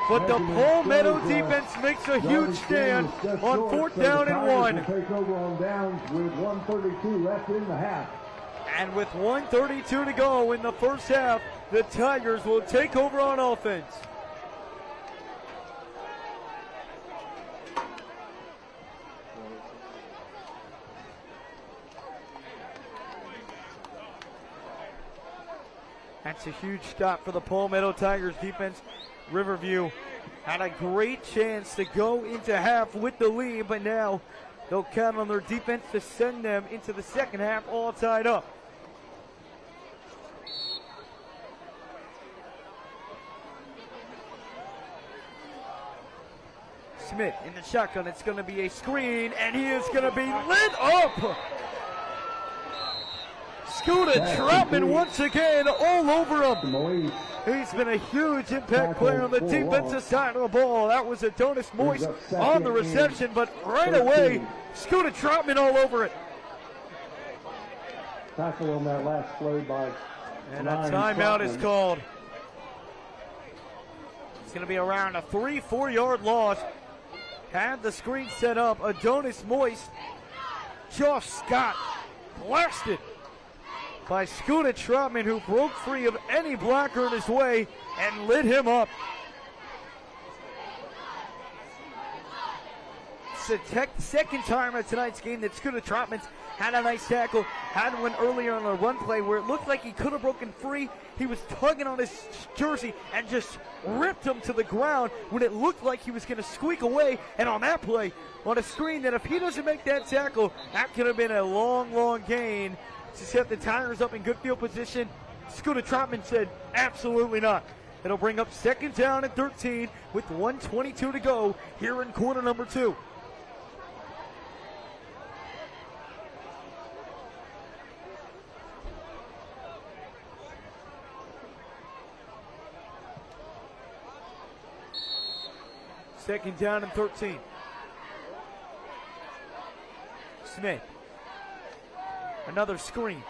But the Palmetto defense makes a huge stand on 4th down and 1. Take over on downs with 1:32 left in the half. And with 1:32 to go in the 1st half, the Tigers will take over on offense. That's a huge stop for the Palmetto Tigers defense. Riverview had a great chance to go into half with the lead, but now they'll count on their defense to send them into the 2nd half all tied up. Smith in the shotgun. It's going to be a screen, and he is going to be lit up. Scooter Troutman once again all over him. He's been a huge impact player on the defensive side of the ball. That was Adonis Moist on the reception, but right away, Scooter Troutman all over it. Tackle on that last play by And a timeout is called. It's going to be around a 3-4 yard loss. Had the screen set up. Adonis Moist just got blasted by Scooter Troutman, who broke free of any blocker in his way and lit him up. It's the second time at tonight's game that Scooter Troutman's had a nice tackle. Had one earlier on a run play where it looked like he could have broken free. He was tugging on his jersey and just ripped him to the ground when it looked like he was going to squeak away. And on that play, on a screen, that if he doesn't make that tackle, that could have been a long, long gain to set the Tigers up in good field position. Scooter Troutman said, absolutely not. It'll bring up 2nd down and 13 with 1:22 to go here in quarter number 2. Second down and 13. Smith. Another screen.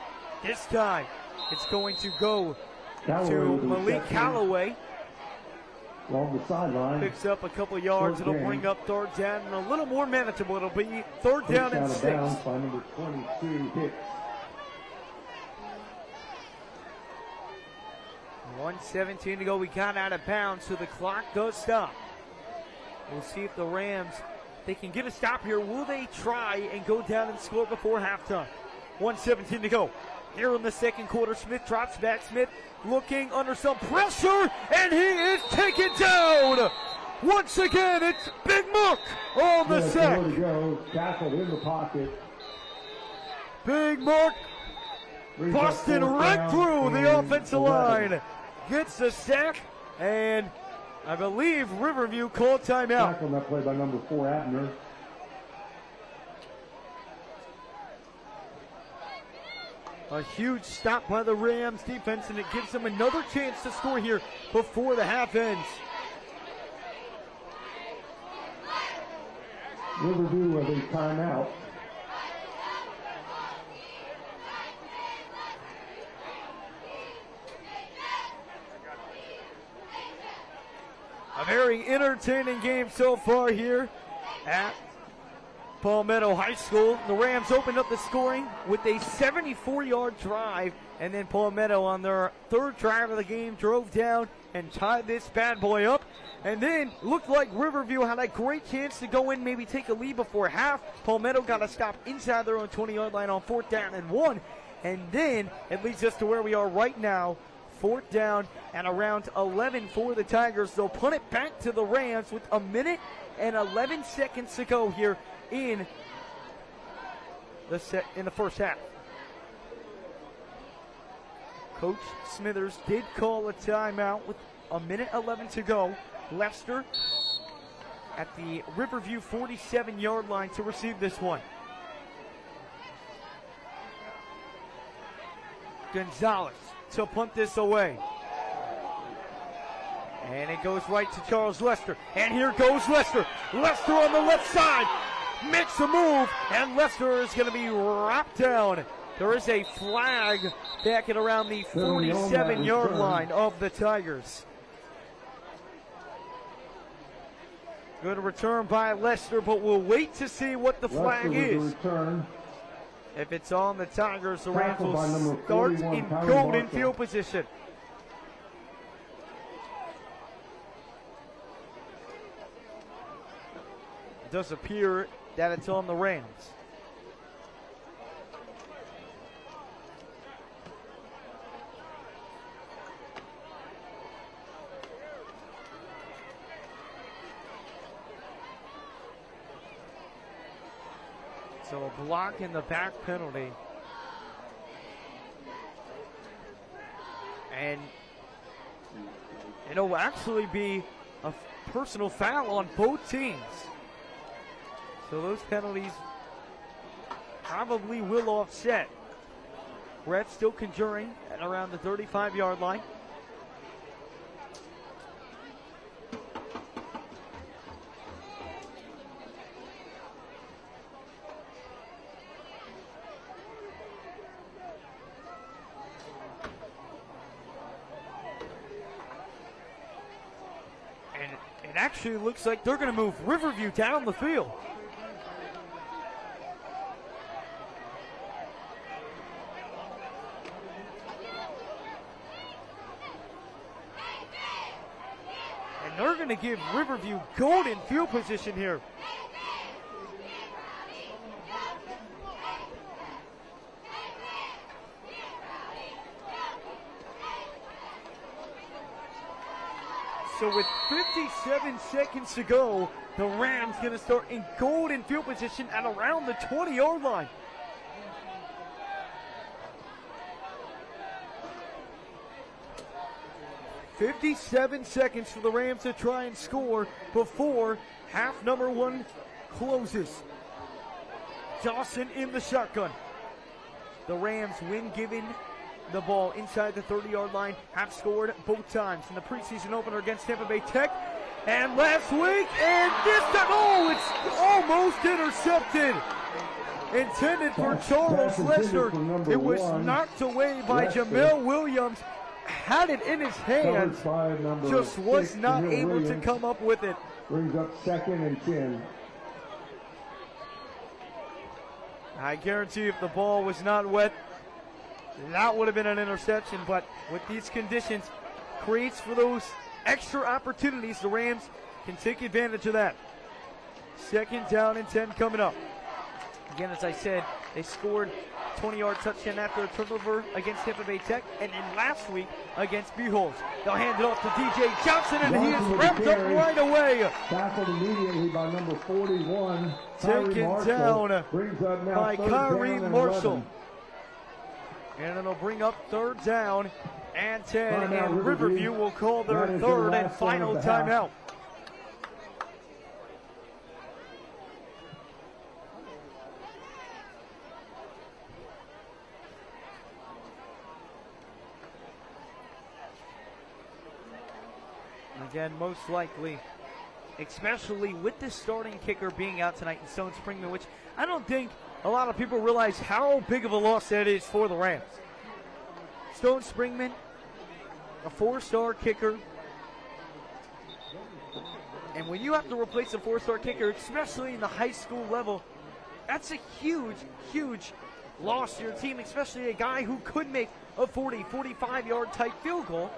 This time, it's going to go to Malik Calloway. Along the sideline. Picks up a couple yards. It'll bring up 3rd down and a little more manageable. It'll be 3rd down and 6. By number 22, Hicks. 1:17 to go. We got out of bounds, so the clock does stop. We'll see if the Rams, they can get a stop here. Will they try and go down and score before halftime? 1:17 to go. Here in the 2nd quarter, Smith drops back. Smith looking under some pressure, and he is taken down. Once again, it's Big Mook on the sack. There to go. Tackled in the pocket. Big Mook busted right through the offensive line. Gets the sack, and I believe Riverview called timeout. Tackle on that play by number 4, Abner. A huge stop by the Rams defense, and it gives them another chance to score here before the half ends. Riverview with a timeout. A very entertaining game so far here at Palmetto High School. The Rams opened up the scoring with a 74-yard drive, and then Palmetto on their third drive of the game drove down and tied this bad boy up. And then looked like Riverview had a great chance to go in, maybe take a lead before half. Palmetto got a stop inside their own 20-yard line on 4th down and 1. And then it leads us to where we are right now, 4th down and around 11 for the Tigers. They'll punt it back to the Rams with a minute and 11 seconds to go here in the first half. Coach Smithers did call a timeout with a minute 11 to go. Lester at the Riverview 47-yard line to receive this one. Gonzalez to punt this away. And it goes right to Charles Lester. And here goes Lester. Lester on the left side. Makes a move. And Lester is going to be wrapped down. There is a flag back at around the 47-yard line of the Tigers. Good return by Lester, but we'll wait to see what the flag is. If it's on the Tigers, the Rams will start in golden field position. It does appear that it's on the Rams. So a block in the back penalty. And it'll actually be a personal foul on both teams. So those penalties probably will offset. Brett still conjuring at around the 35-yard line. It actually looks like they're going to move Riverview down the field. And they're going to give Riverview golden field position here. So with 57 seconds to go, the Rams going to start in golden field position at around the 20-yard line. "57 seconds for the Rams to try and score before half number one closes. Dawson in the shotgun. The Rams, when given the ball inside the 30-yard line, have scored both times in the preseason opener against Tampa Bay Tech and last week, and this time, oh, it's almost intercepted. Intended for Charles Lester. It was knocked away by Jamel Williams. Had it in his hands, just was not able to come up with it. Brings up 2nd and 10. I guarantee if the ball was not wet, that would have been an interception, but with these conditions, creates for those extra opportunities. The Rams can take advantage of that. 2nd down and 10 coming up. Again, as I said, they scored 20-yard touchdown after a turnover against Tampa Bay Tech, and then last week against Buchholz. They'll hand it off to DJ Johnson, and he is wrapped up right away. Tackled immediately by number 41. Taken down by Kyrie Marshall. And it'll bring up 3rd down and 10, and Riverview will call their 3rd and final timeout. Again, most likely, especially with the starting kicker being out tonight in Stone Springman, which I don't think a lot of people realize how big of a loss that is for the Rams. Stone Springman, a 4-star kicker. And when you have to replace a 4-star kicker, especially in the high school level, That's a huge, huge loss to your team, especially a guy who could make a 40, 45-yard type field goal.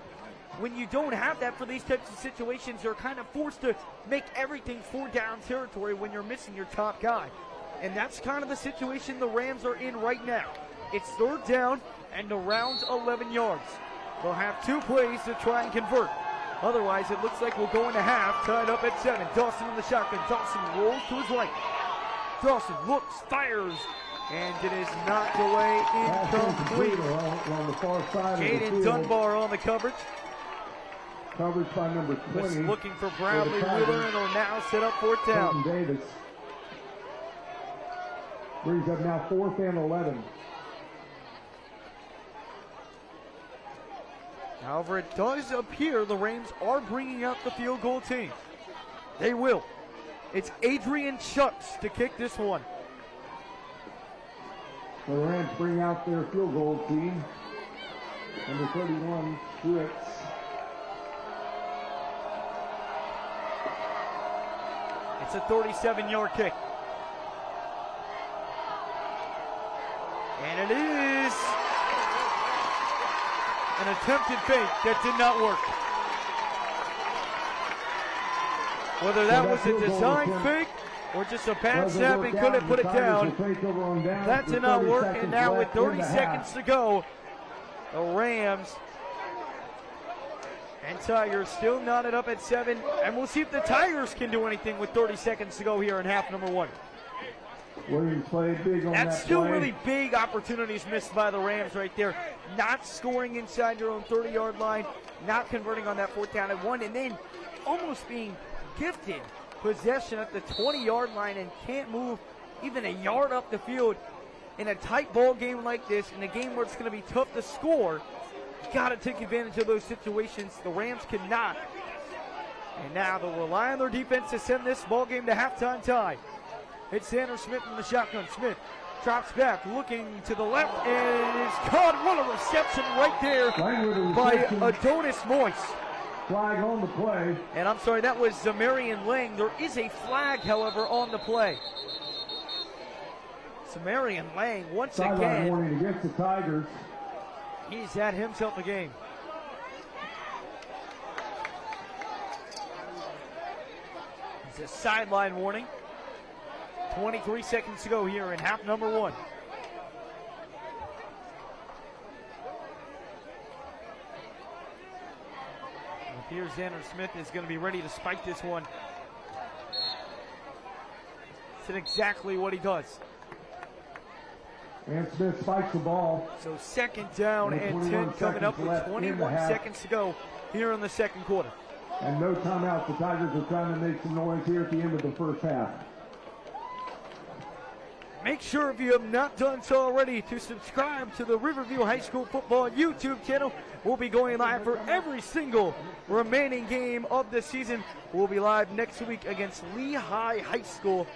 When you don't have that for these types of situations, you're kind of forced to make everything 4-down territory when you're missing your top guy. And that's kind of the situation the Rams are in right now. It's 3rd down and around 11 yards. They'll have 2 plays to try and convert. Otherwise, it looks like we'll go into half, tied up at 7. Dawson in the shotgun. Dawson rolls to his right. Dawson looks, fires, and it is knocked away, incomplete. On the far side Caden Dunbar on the coverage. Coverage by number 20. Was looking for Bradley Wheeler, and will now set up 4th down. Davis brings up now 4th and 11. However, it does appear the Rams are bringing out the field goal team. They will. It's Adrian Shucks to kick this one. The Rams bring out their field goal team. Number 31, Fritz. It's a 37-yard kick. And it is an attempted fake that did not work. Whether that was a design fake or just a bad snap and couldn't put it down, that did not work. And now with 30 seconds to go, the Rams and Tigers still knotted up at 7. And we'll see if the Tigers can do anything with 30 seconds to go here in half number 1. Williams played big on That's that 2 play. really big opportunities missed by the Rams right there. Not scoring inside your own 30-yard line, not converting on that 4th down and 1, and then almost being gifted possession at the 20-yard line and can't move even a yard up the field in a tight ball game like this, in a game where it's going to be tough to score. You got to take advantage of those situations. The Rams cannot. And now they'll rely on their defense to send this ball game to halftime tie. It's Xander Smith in the shotgun. Smith drops back, looking to the left, and is caught. What a reception right there by Adonis Moyce. Flag on the play. And I'm sorry, that was Zamarian Lang. There is a flag, however, on the play. Zamarian Lang, once Sideline warning again, against the Tigers. he's had himself a game. It's a sideline warning. 23 seconds to go here in half number 1. Here's Xander Smith is going to be ready to spike this one. It's exactly what he does. And Smith spikes the ball. So 2nd down and 10 coming up with 21 seconds to go here in the 2nd quarter. And no timeouts. The Tigers are trying to make some noise here at the end of the first half. Make sure, if you have not done so already, to subscribe to the Riverview High School Football YouTube channel. We'll be going live for every single remaining game of the season. We'll be live next week against Lehigh High School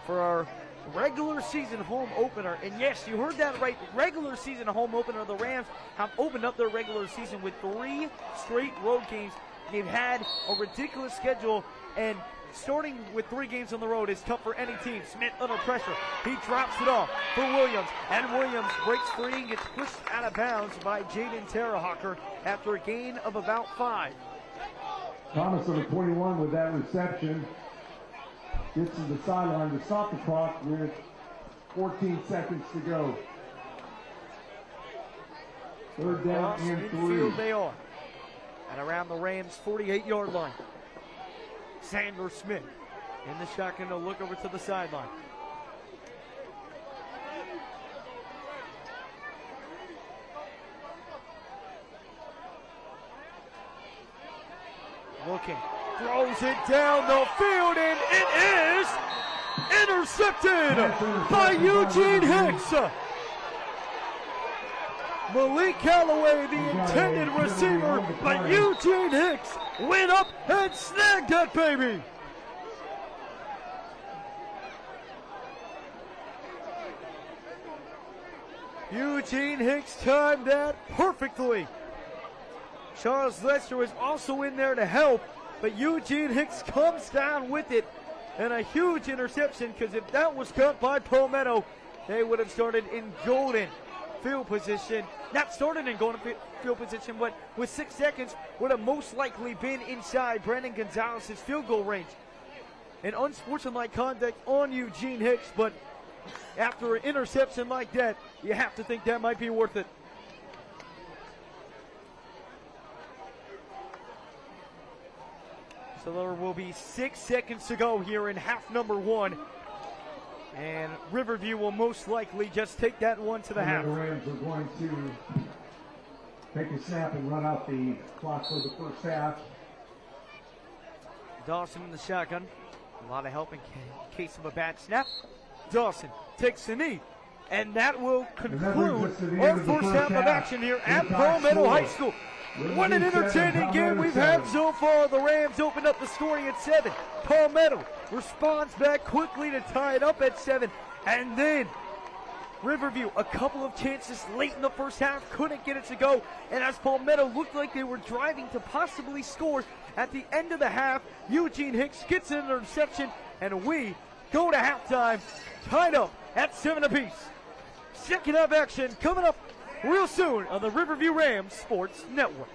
for our regular season home opener. And yes, you heard that right, regular season home opener. The Rams have opened up their regular season with 3 straight road games. They've had a ridiculous schedule, and starting with 3 games on the road is tough for any team. Smith under pressure. He drops it off for Williams, and Williams breaks free and gets pushed out of bounds by Jaden Terrahawker after a gain of about 5. Thomas on the 21 with that reception. Gets to the sideline to stop the clock with 14 seconds to go. 3rd down Across and 3. midfield they are. And around the Rams' 48-yard line. Xander Smith in the shotgun to look over to the sideline. Looking, throws it down the field, and it is intercepted by Eugene Hicks. Malik Callaway, the intended receiver, but Eugene Hicks went up and snagged that baby. Eugene Hicks timed that perfectly. Charles Lester was also in there to help, but Eugene Hicks comes down with it and a huge interception, because if that was caught by Palmetto, they would have started in golden field position. Not started in golden field position, but with 6 seconds would have most likely been inside Brandon Gonzalez's field goal range. An unsportsmanlike conduct on Eugene Hicks, but after an interception like that, you have to think that might be worth it. So there will be 6 seconds to go here in half number 1. And Riverview will most likely just take that one to the half. The Rams are going to take a snap and run out the clock for the first half. Dawson in the shotgun. A lot of help in case of a bad snap. Dawson takes the knee. And that will conclude our first half of action here at Palmetto High School. What an entertaining game we've had so far. The Rams opened up the scoring at 7. Palmetto responds back quickly to tie it up at 7. And then Riverview, a couple of chances late in the first half, couldn't get it to go. And as Palmetto looked like they were driving to possibly score at the end of the half, Eugene Hicks gets an interception, and we go to halftime tied up at 7 apiece. Second half action coming up real soon on the Riverview Rams Sports Network.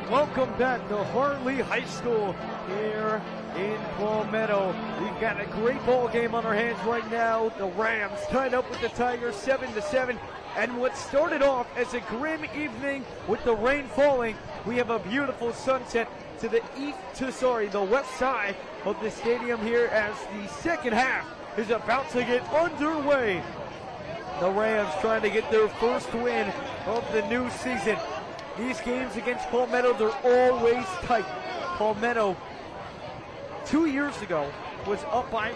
welcome back to Harley High School here in Palmetto. We've got a great ball game on our hands right now. The Rams tied up with the Tigers 7-7. And what started off as a grim evening with the rain falling, we have a beautiful sunset to the the west side of the stadium here as the second half is about to get underway. The Rams trying to get their first win of the new season. These games against Palmetto, they're always tight. Palmetto, 2 years ago, was up by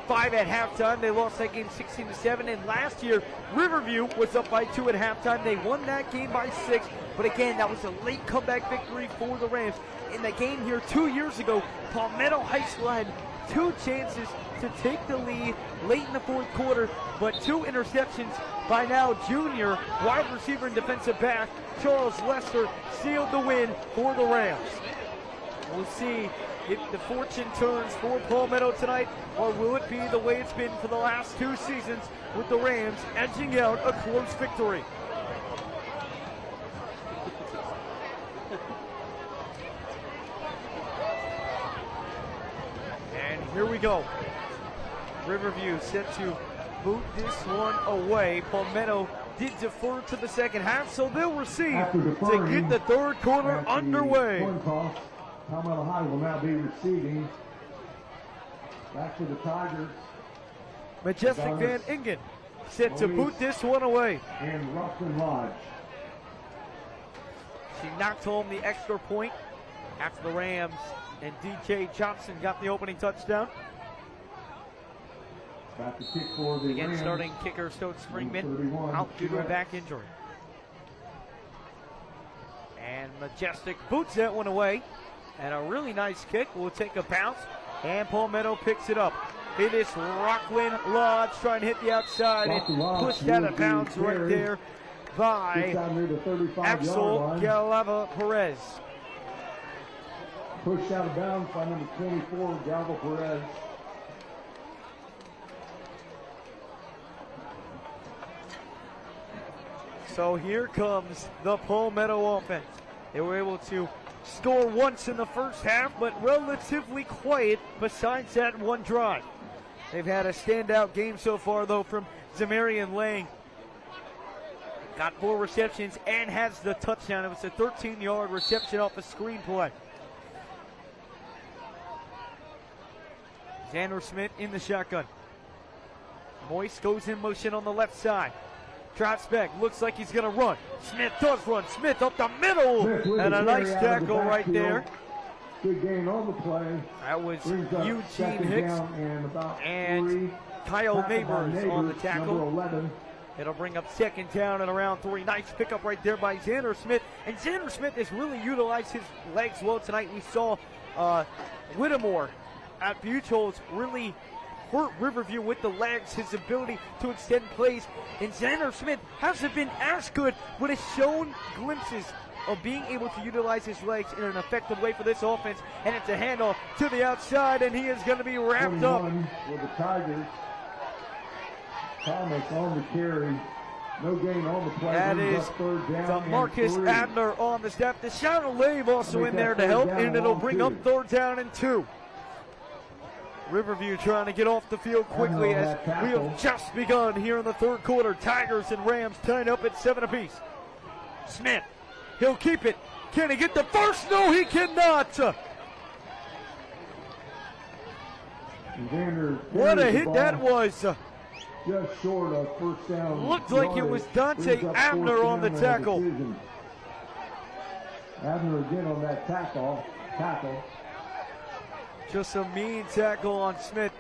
5 at halftime. They lost that game 16-7. And last year, Riverview was up by 2 at halftime. They won that game by 6. But again, that was a late comeback victory for the Rams. In the game here 2 years ago, Palmetto High School had 2 chances to take the lead late in the fourth quarter, but 2 interceptions by now junior wide receiver and defensive back Charles Lester sealed the win for the Rams. We'll see if the fortune turns for Palmetto tonight, or will it be the way it's been for the last 2 seasons with the Rams edging out a close victory. And here we go. Riverview set to boot this one away. Palmetto did defer to the second half, so they'll receive to get the third quarter underway. Palmetto High will now be receiving. Back to the Tigers. Majestic Van Ingen set to boot this one away. And Ruffin Lodge. She knocked home the extra point after the Rams and DJ Johnson got the opening touchdown. Back to kick for the Again, Rams. starting kicker Stone Springman out due to a back injury. And Majestic boots that one away. And a really nice kick will take a bounce. And Palmetto picks it up. It is Rocklin Lodge trying to hit the outside and pushed out of bounds right there by Axel Galava Perez. Pushed out of bounds by number 24, Galva Perez. So here comes the Palmetto offense. They were able to score once in the first half, but relatively quiet besides that one drive. They've had a standout game so far, though, from Zamarian Lang. Got 4 receptions and has the touchdown. It was a 13-yard reception off a screenplay. Xander Smith in the shotgun. Moise goes in motion on the left side. Drops back, looks like he's going to run. Smith does run. Smith up the middle. And a nice tackle right there. Good gain on the play. That was Eugene Hicks and Kyle Neighbors on the tackle. It'll bring up second down and around 3. Nice pickup right there by Xander Smith. And Xander Smith has really utilized his legs well tonight. We saw Whittemore at Buchholz really hurt Riverview with the legs, his ability to extend plays. And Xander Smith hasn't been as good, but has shown glimpses of being able to utilize his legs in an effective way for this offense. And it's a handoff to the outside, and he is going to be wrapped up. With the Tigers. Thomas on the carry. No gain on the play. That is DeMarcus Adler on the step. Deshaun Lave also in there to help, and it'll bring up 3rd down and 2. Riverview trying to get off the field quickly as we have just begun here in the 3rd quarter. Tigers and Rams tied up at 7 apiece. Smith, he'll keep it. Can he get the first? No, he cannot. What a hit that was. Just short of first down. Looked like it was Dante Abner on the tackle. Abner again on that tackle. Just a mean tackle on Smith.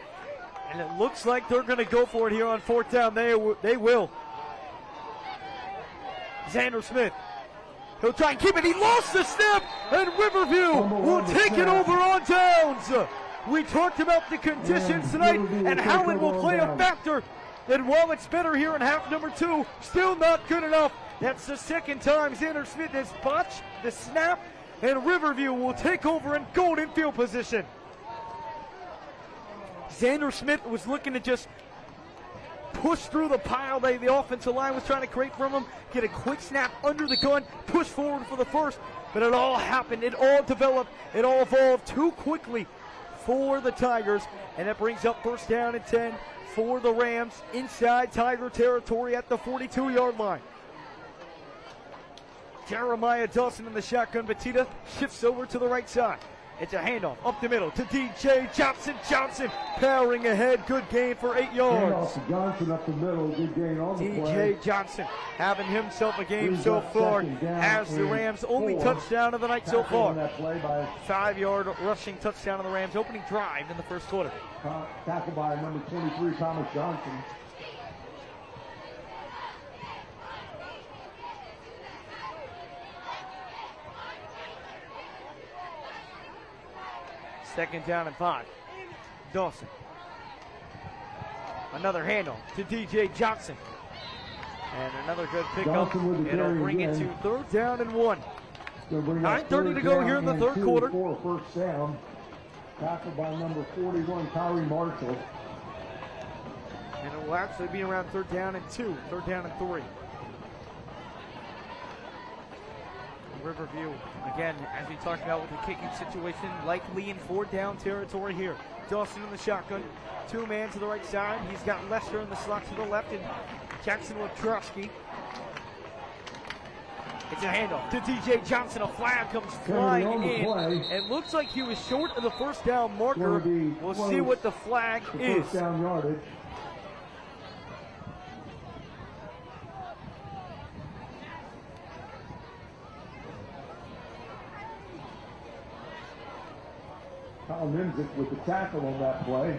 And it looks like they're going to go for it here on 4th down. They will. Xander Smith. He'll try and keep it. He lost the snap. And Riverview will take it over on downs. We talked about the conditions tonight and how it will play a factor. And while it's better here in half number 2, still not good enough. That's the second time Xander Smith has botched the snap. And Riverview will take over in golden field position. Xander Smith was looking to just push through the pile the offensive line was trying to create from him, get a quick snap under the gun, push forward for the first, but it all happened, it all developed, it all evolved too quickly for the Tigers, and that brings up first down and 10 for the Rams inside Tiger territory at the 42-yard line. Jeremiah Dawson in the shotgun. Batita shifts over to the right side. It's a handoff up the middle to DJ Johnson. Johnson powering ahead. Good gain for 8 yards. Handoff to Johnson up the middle. Good gain on the play. DJ Johnson having himself a game so far. Has the Rams' only touchdown of the night so far. 5-yard rushing touchdown of the Rams' opening drive in the first quarter. Tackled by number 23, Thomas Johnson. Second down and 5. Dawson. Another handoff to DJ Johnson. And another good pickup. It'll bring it to third down and 1. 9:30 to go here in the third quarter. For a first down. Tackled by number 41, Tyree Marshall. And it will actually be around third down and 2. Third down and 3. Riverview, again, as we talked about with the kicking situation, likely in 4-down territory here. Dawson in the shotgun, 2-man to the right side. He's got Lester in the slot to the left and Jackson Watrowski. It's a handoff to DJ Johnson. A flag comes flying in. It looks like he was short of the first down marker. We'll see what the flag is. First down yardage. Kyle Nimzik with the tackle on that play.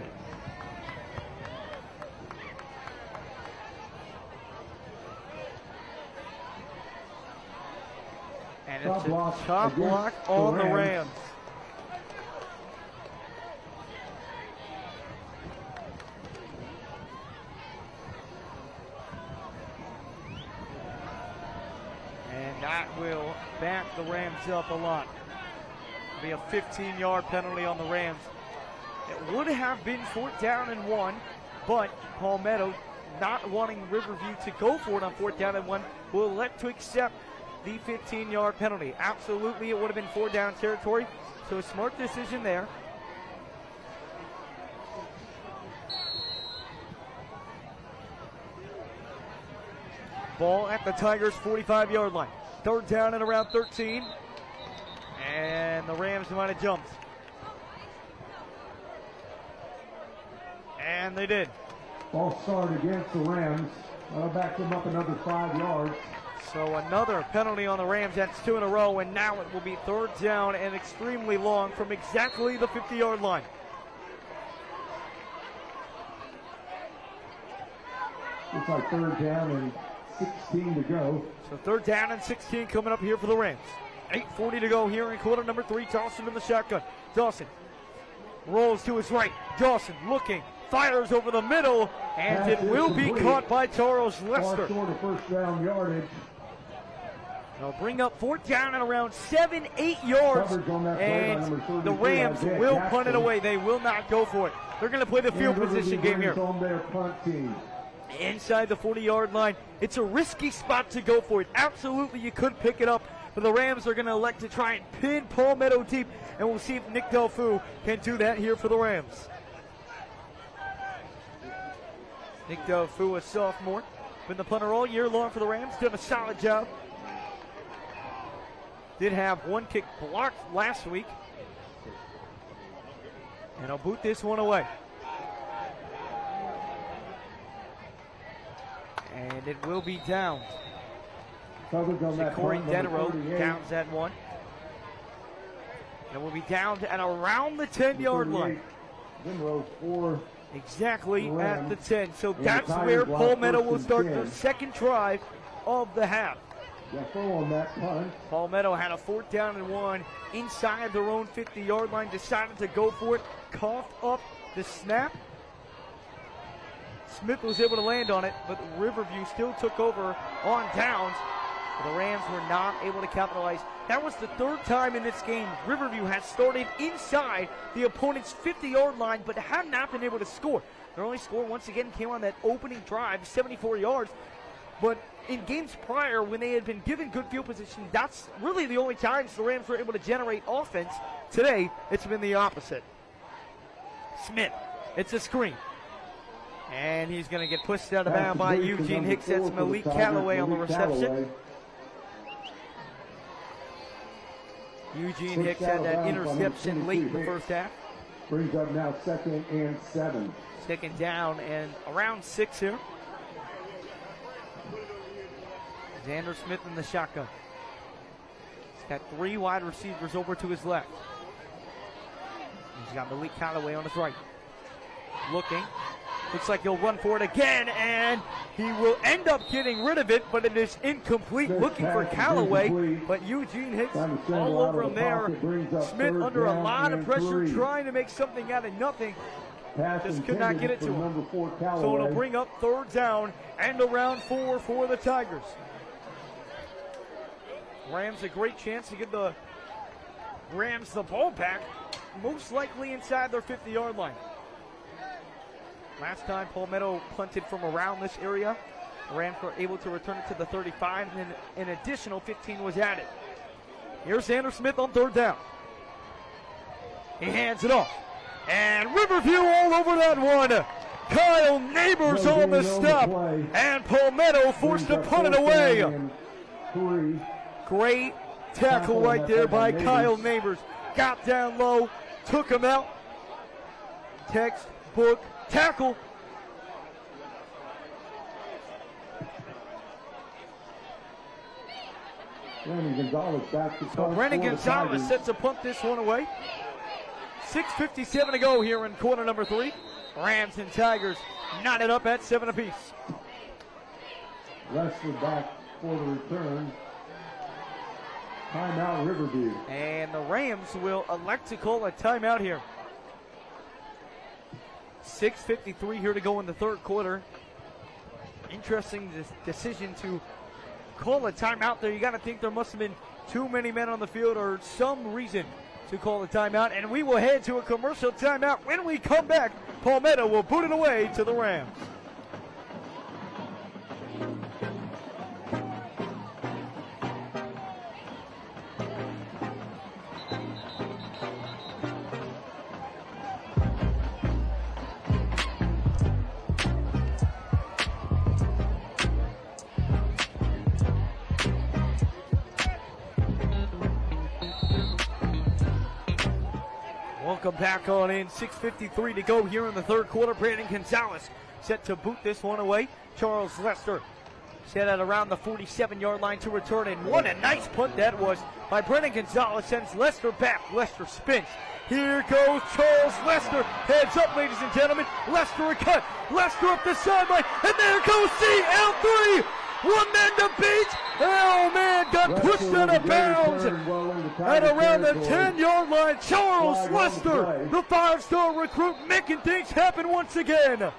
And it's a top block on the Rams. And that will back the Rams up a lot. Be a 15-yard penalty on the Rams. It would have been 4th down and 1, but Palmetto, not wanting Riverview to go for it on 4th down and 1, will elect to accept the 15-yard penalty. Absolutely, it would have been 4-down territory, so a smart decision there. Ball at the Tigers' 45-yard line. 3rd down and around 13. And the Rams might have jumped. And they did. Ball started against the Rams. That'll back them up another 5 yards. So another penalty on the Rams. That's 2 in a row. And now it will be 3rd down and extremely long from exactly the 50-yard line. Looks like 3rd down and 16 to go. So 3rd down and 16 coming up here for the Rams. 8:40 to go here in quarter number 3. Dawson in the shotgun. Dawson rolls to his right. Dawson looking, fires over the middle, and it will be caught by Charles Lester. Short of first down yardage. They'll bring up 4th down and around 7-8 yards, and the Rams will punt it away. They will not go for it. They're going to play the field position game here. On their punt team. Inside the 40-yard line. It's a risky spot to go for it. Absolutely, you could pick it up. But the Rams are going to elect to try and pin Palmetto deep, and we'll see if Nick Delfou can do that here for the Rams. Nick Delfou, a sophomore, been the punter all year long for the Rams, done a solid job. Did have 1 kick blocked last week. And I'll boot this one away. And it will be down. Corey Denero downs that one. And we'll be down at around the 10-yard line. Exactly at the 10. So that's where Palmetto will start their second drive of the half. On that punt. Palmetto had a 4th down and 1 inside their own 50-yard line, decided to go for it, coughed up the snap. Smith was able to land on it, but Riverview still took over on downs. The Rams were not able to capitalize. That was the 3rd time in this game Riverview has started inside the opponent's 50-yard line, but have not been able to score. Their only score, once again, came on that opening drive, 74 yards. But in games prior, when they had been given good field position, that's really the only times the Rams were able to generate offense. Today, it's been the opposite. Smith, it's a screen. And he's going to get pushed out of bounds by Eugene Hicks. That's Malik Callaway on the reception. Eugene Hicks had that interception late in the first half. Brings up now 2nd and 7. 2nd down and around 6 here. Xander Smith in the shotgun. He's got 3 wide receivers over to his left. He's got Malik Callaway on his right. Looking. Looks like he'll run for it again, and he will end up getting rid of it, but it is incomplete. Looking for Callaway, but Eugene Hicks all over him there. Smith under a lot of pressure, trying to make something out of nothing. Just could not get it to him. So it'll bring up 3rd down and around 4 for the Tigers. Rams a great chance to give the Rams the ball back, most likely inside their 50-yard line. Last time Palmetto punted from around this area. The Rams were able to return it to the 35, and then an additional 15 was added. Here's Xander Smith on 3rd down. He hands it off. And Riverview all over that one. Kyle Neighbors on the stop. And Palmetto forced to punt it away. Great tackle right there by Kyle Neighbors. Got down low, took him out. Textbook tackle. So Brennan Gonzalez sets to punt this one away. 6:57 to go here in quarter number 3. Rams and Tigers knotted up at 7 apiece. Lester back for the return. Timeout Riverview. And the Rams will elect to call a timeout here. 6:53 here to go in the 3rd quarter. Interesting decision to call a timeout there. You got to think there must have been too many men on the field or some reason to call a timeout. And we will head to a commercial timeout. When we come back, Palmetto will put it away to the Rams. Welcome back on in. 6:53 to go here in the 3rd quarter. Brandon Gonzalez set to boot this one away. Charles Lester set at around the 47-yard line to return. And what a nice punt that was by Brandon Gonzalez. Sends Lester back. Lester spins. Here goes Charles Lester. Heads up, ladies and gentlemen. Lester a cut. Lester up the sideline. And there goes CL3. 1 man to beat. Oh, man, got pushed out of bounds at around the 10-yard line. Charles Lester, the 5-star recruit, making things happen once again.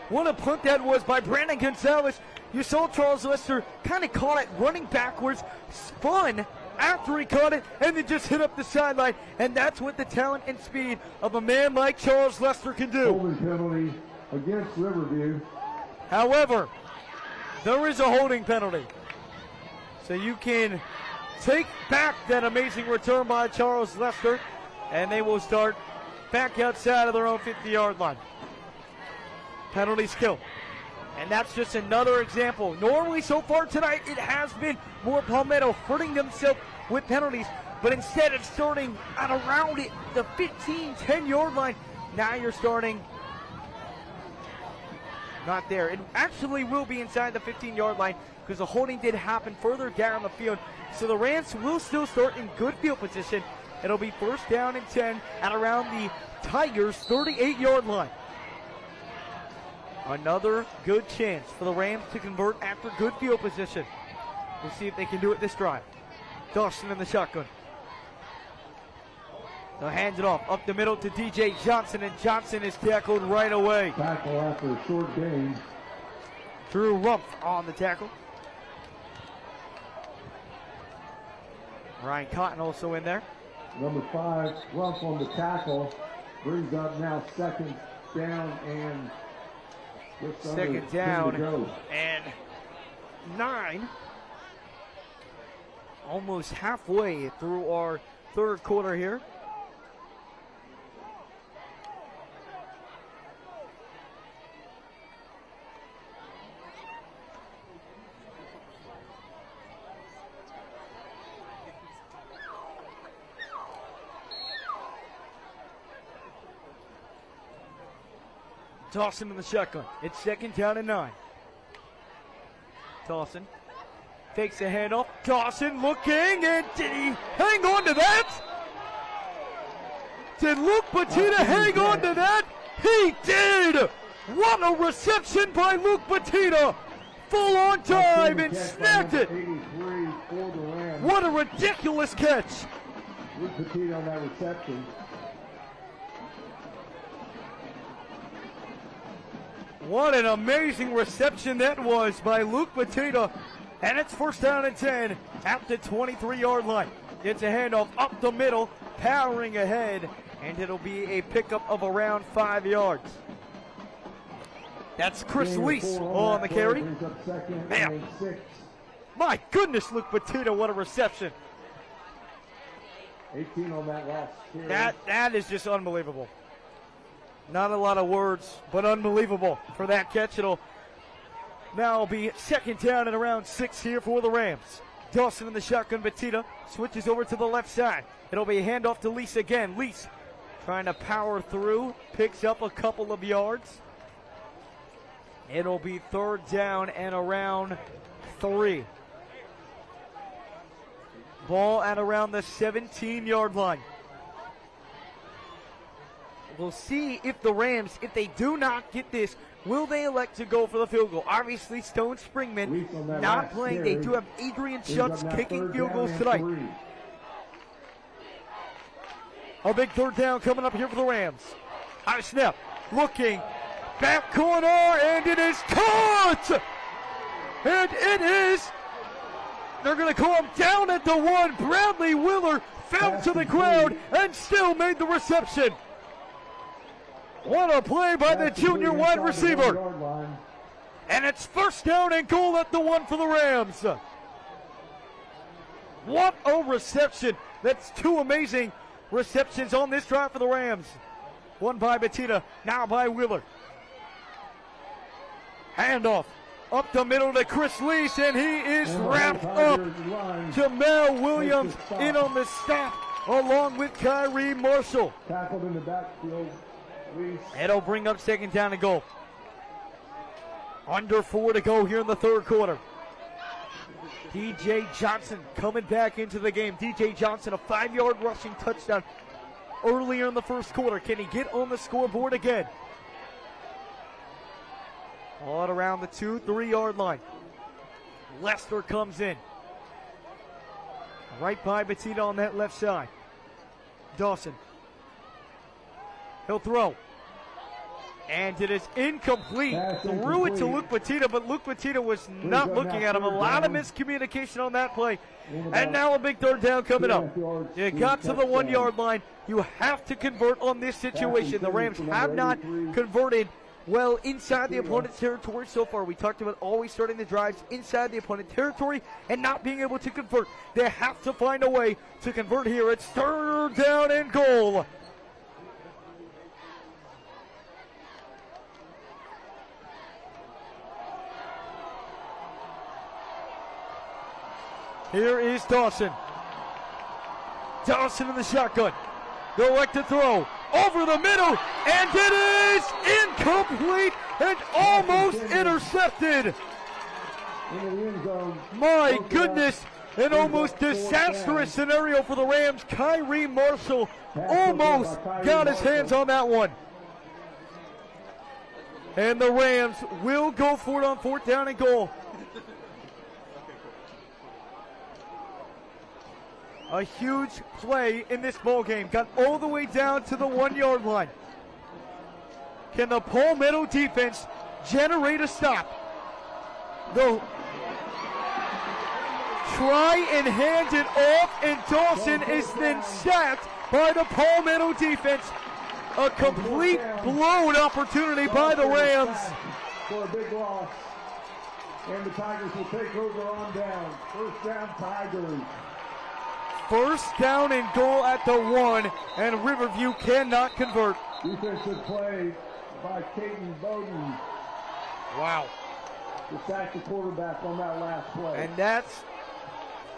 What a punt that was by Brandon Gonzalez. You saw Charles Lester kind of caught it running backwards, spun after he caught it, and then just hit up the sideline. And that's what the talent and speed of a man like Charles Lester can do. Holding penalty against Riverview. However, there is a holding penalty. So you can take back that amazing return by Charles Lester, and they will start back outside of their own 50-yard line. Penalties kill. And that's just another example. Normally, so far tonight, it has been more Palmetto hurting themselves with penalties, but instead of starting at around the 15, 10-yard line, now you're starting not there. It actually will be inside the 15-yard line because the holding did happen further down the field. So the Rams will still start in good field position. It'll be 1st down and 10 at around the Tigers' 38-yard line. Another good chance for the Rams to convert after good field position. We'll see if they can do it this drive. Dawson in the shotgun. They'll hand it off up the middle to DJ Johnson, and Johnson is tackled right away. Tackle after a short gain. Drew Rumpf on the tackle. Ryan Cotton also in there. Number 5, Rumpf on the tackle. Brings up now 2nd down and Second down and 9. Almost halfway through our third quarter here. Dawson in the shotgun. It's second down and 9. Dawson takes a handoff. Dawson looking, and did he hang on to that? Did Luke Batita hang on to that? He did! What a reception by Luke Batita! Full on time and snapped it! What a ridiculous catch! Luke Batita on that reception. What an amazing reception that was by Luke Batita. And it's first down and 10 at the 23-yard line. It's a handoff up the middle, powering ahead, and it'll be a pickup of around 5 yards. That's Chris Lease on the carry. Man, my goodness, Luke Batita, what a reception. 18 on that last carry. That is just unbelievable. Not a lot of words, but unbelievable for that catch. It'll now be second down and around 6 here for the Rams. Dawson in the shotgun. Batita switches over to the left side. It'll be a handoff to Lease again. Lease trying to power through, picks up a couple of yards. It'll be third down and around 3. Ball at around the 17-yard line. We'll see if the Rams, if they do not get this, will they elect to go for the field goal? Obviously, Stone Springman not playing. They do have Adrian Schutz kicking field goals tonight. A big third down coming up here for the Rams. High snap, looking, back corner, and it is caught! And it is, they're going to call him down at the 1. Bradley Willer fell to the ground and still made the reception. What a play by the junior wide receiver. And it's first down and goal at the 1 for the Rams. What a reception. That's 2 amazing receptions on this drive for the Rams. One by Batita, now by Wheeler. Handoff up the middle to Chris Lease, and he is wrapped up. Jamal Williams in on the stop, along with Kyrie Marshall. Tackled in the backfield. It'll bring up second down and goal. Under 4 to go here in the third quarter. DJ Johnson coming back into the game. DJ Johnson, a 5-yard rushing touchdown earlier in the first quarter. Can he get on the scoreboard again? All around the 2-3 yard line. Lester comes in. Right by Batita on that left side. Dawson. He'll throw. And it is incomplete. Threw it to Luke Batita, but Luke Batita was not looking at him. A lot of miscommunication on that play. And now a big third down coming up. You got to the 1 yard line. You have to convert on this situation. The Rams have not converted well inside the opponent's territory so far. We talked about always starting the drives inside the opponent territory and not being able to convert. They have to find a way to convert here. It's third down and goal. Here is Dawson. Dawson in the shotgun. They'll like to throw over the middle, and it is incomplete and almost intercepted. My goodness, an almost disastrous scenario for the Rams. Kyrie Marshall almost got his hands on that one. And the Rams will go for it on fourth down and goal. A huge play in this ball game. Got all the way down to the 1 yard line. Can the Palmetto defense generate a stop? They'll try and hand it off, and Dawson is then sacked by the Palmetto defense. A complete blown opportunity by the Rams. for a big loss. And the Tigers will take over on down. First down, Tigers. First down and goal at the 1, and Riverview cannot convert. Defensive play by Caden Bowden Wow. to sack the quarterback on that last play. And that's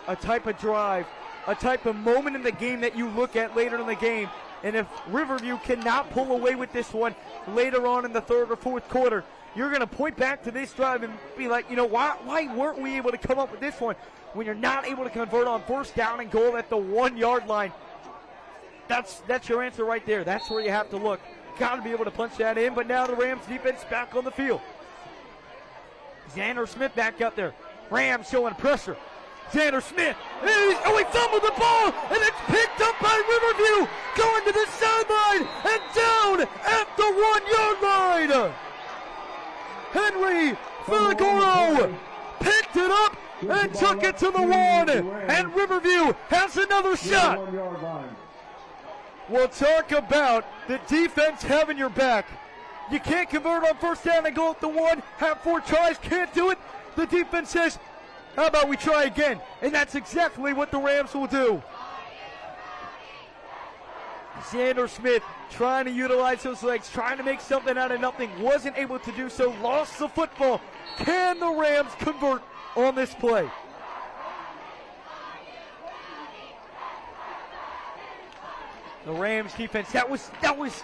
a type of drive, a type of moment in the game that you look at later in the game. And if Riverview cannot pull away with this one later on in the third or fourth quarter, you're going to point back to this drive and be like, you know, why weren't we able to come up with this one when you're not able to convert on first down and goal at the 1 yard line? That's your answer right there. That's where you have to look. Got to be able to punch that in, but now the Rams defense back on the field. Xander Smith back up there. Rams showing pressure. Xander Smith, he fumbled the ball, and it's picked up by Riverview, going to the sideline, and down at the 1 yard line. Henry Filagoro picked it up and took it to the 1, and Riverview has another shot. We'll talk about the defense having your back. You can't convert on first down and go at the 1, have 4 tries, can't do it. The defense says, how about we try again? And that's exactly what the Rams will do. Xander Smith trying to utilize those legs, trying to make something out of nothing, wasn't able to do so, lost the football. Can the Rams convert on this play? The Rams defense, that was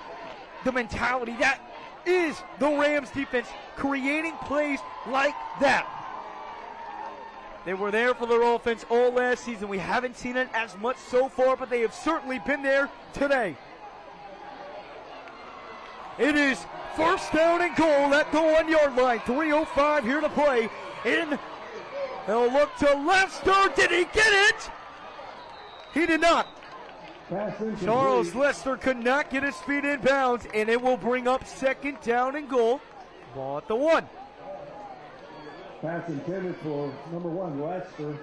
the mentality. That is the Rams defense, creating plays like that. They were there for their offense all last season. We haven't seen it as much so far, but they have certainly been there today. It is first down and goal at the 1 yard line. 3:05 here to play. They'll look to Lester. Did he get it? He did not. Charles Lester could not get his feet in bounds, and it will bring up second down and goal. Ball at the 1. Pass intended for number 1, Lester.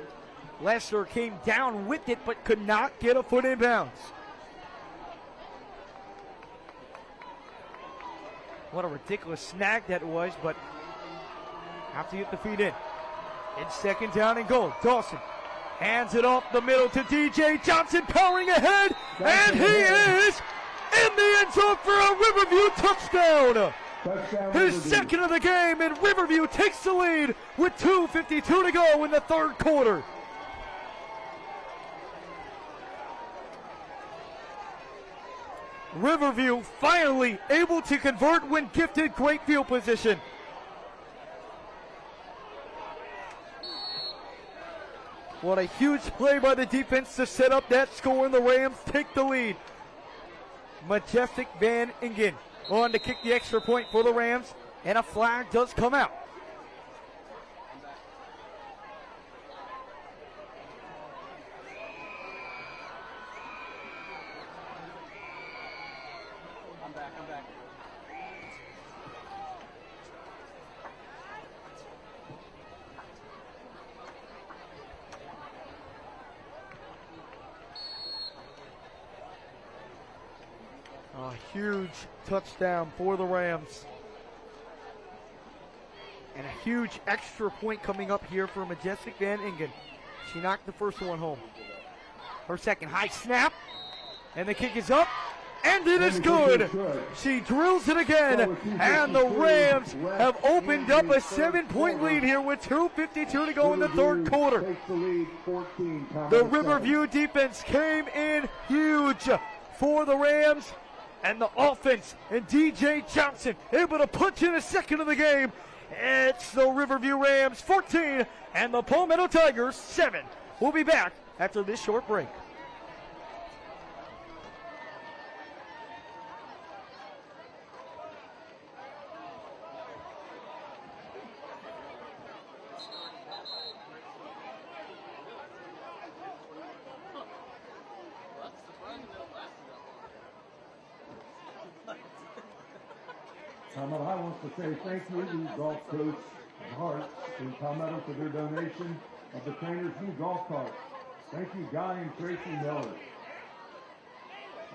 Lester came down with it, but could not get a foot in bounds. What a ridiculous snag that was, but have to get the feet in. It's second down and goal. Dawson hands it off the middle to DJ Johnson, powering ahead, and he is in the end zone for a Riverview touchdown. His second of the game, and Riverview takes the lead with 2:52 to go in the third quarter. Riverview finally able to convert when gifted great field position. What a huge play by the defense to set up that score, and the Rams take the lead. Majestic Van Ingen on to kick the extra point for the Rams, and a flag does come out. I'm back. A huge touchdown for the Rams. And a huge extra point coming up here for Majestic Van Ingen. She knocked the first one home. Her second high snap. And the kick is up. And it is good. She drills it again. And the Rams have opened up a 7-point lead here with 2:52 to go in the third quarter. The Riverview defense came in huge for the Rams. And the offense and DJ Johnson able to punch in a second of the game. It's the Riverview Rams 14 and the Palmetto Tigers 7. We'll be back after this short break. Palmetto High wants to say thank you to golf coach Hart in Palmetto for their donation of the trainer's new golf cart. Thank you, Guy and Tracy Miller.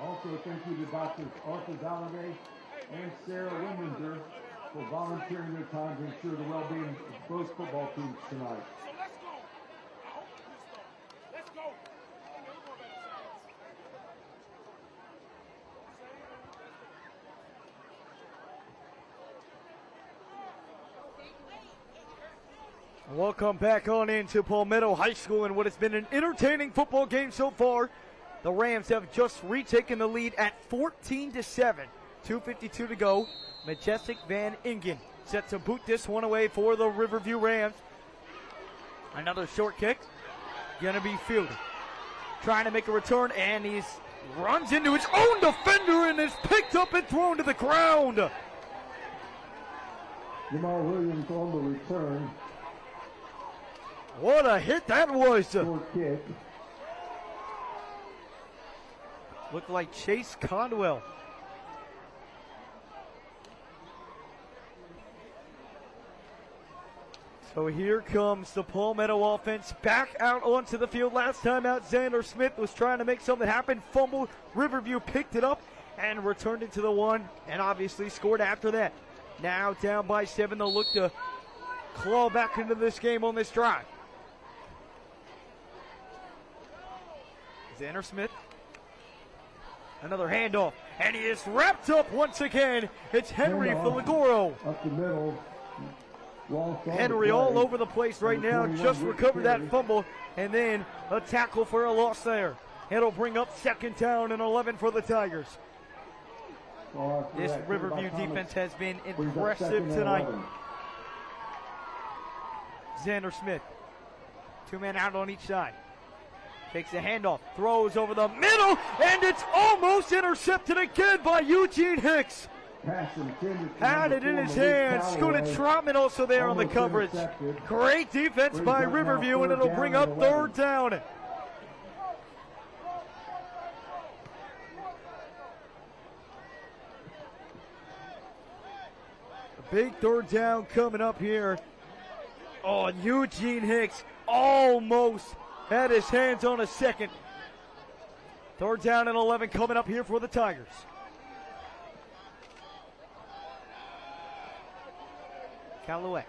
Also, thank you to Drs. Arthur Galladay and Sarah Windenzer for volunteering their time to ensure the well-being of both football teams tonight. So let's go. I hope this stuff. Let's go. Welcome back on into Palmetto High School and what has been an entertaining football game so far. The Rams have just retaken the lead at 14-7. 2:52 to go. Majestic Van Ingen set to boot this one away for the Riverview Rams. Another short kick. Gonna be fielded. Trying to make a return, and he runs into his own defender and is picked up and thrown to the ground. Jamal Williams on the return. What a hit that was. Short kick. Looked like Chase Conwell. So here comes the Palmetto offense back out onto the field. Last time out, Xander Smith was trying to make something happen. Fumbled. Riverview picked it up and returned it to the one, and obviously scored after that. Now down by 7. They'll look to claw back into this game on this drive. Xander Smith. Another handoff, and he is wrapped up once again. It's Henry Filagoro. Up the middle. Henry all over the place right now. Just recovered that fumble, and then a tackle for a loss there. It'll bring up 2nd down and 11 for the Tigers. This Riverview defense has been impressive tonight. Xander Smith, 2 men out on each side. Takes the handoff, throws over the middle, and it's almost intercepted again by Eugene Hicks. Had it in his hands. Scooted Trotman also there on the coverage. Great defense by Riverview, and it'll bring up 3rd down. A big 3rd down coming up here. Oh, and Eugene Hicks almost had his hands on a 2nd. 3rd down and 11 coming up here for the Tigers. Callaway.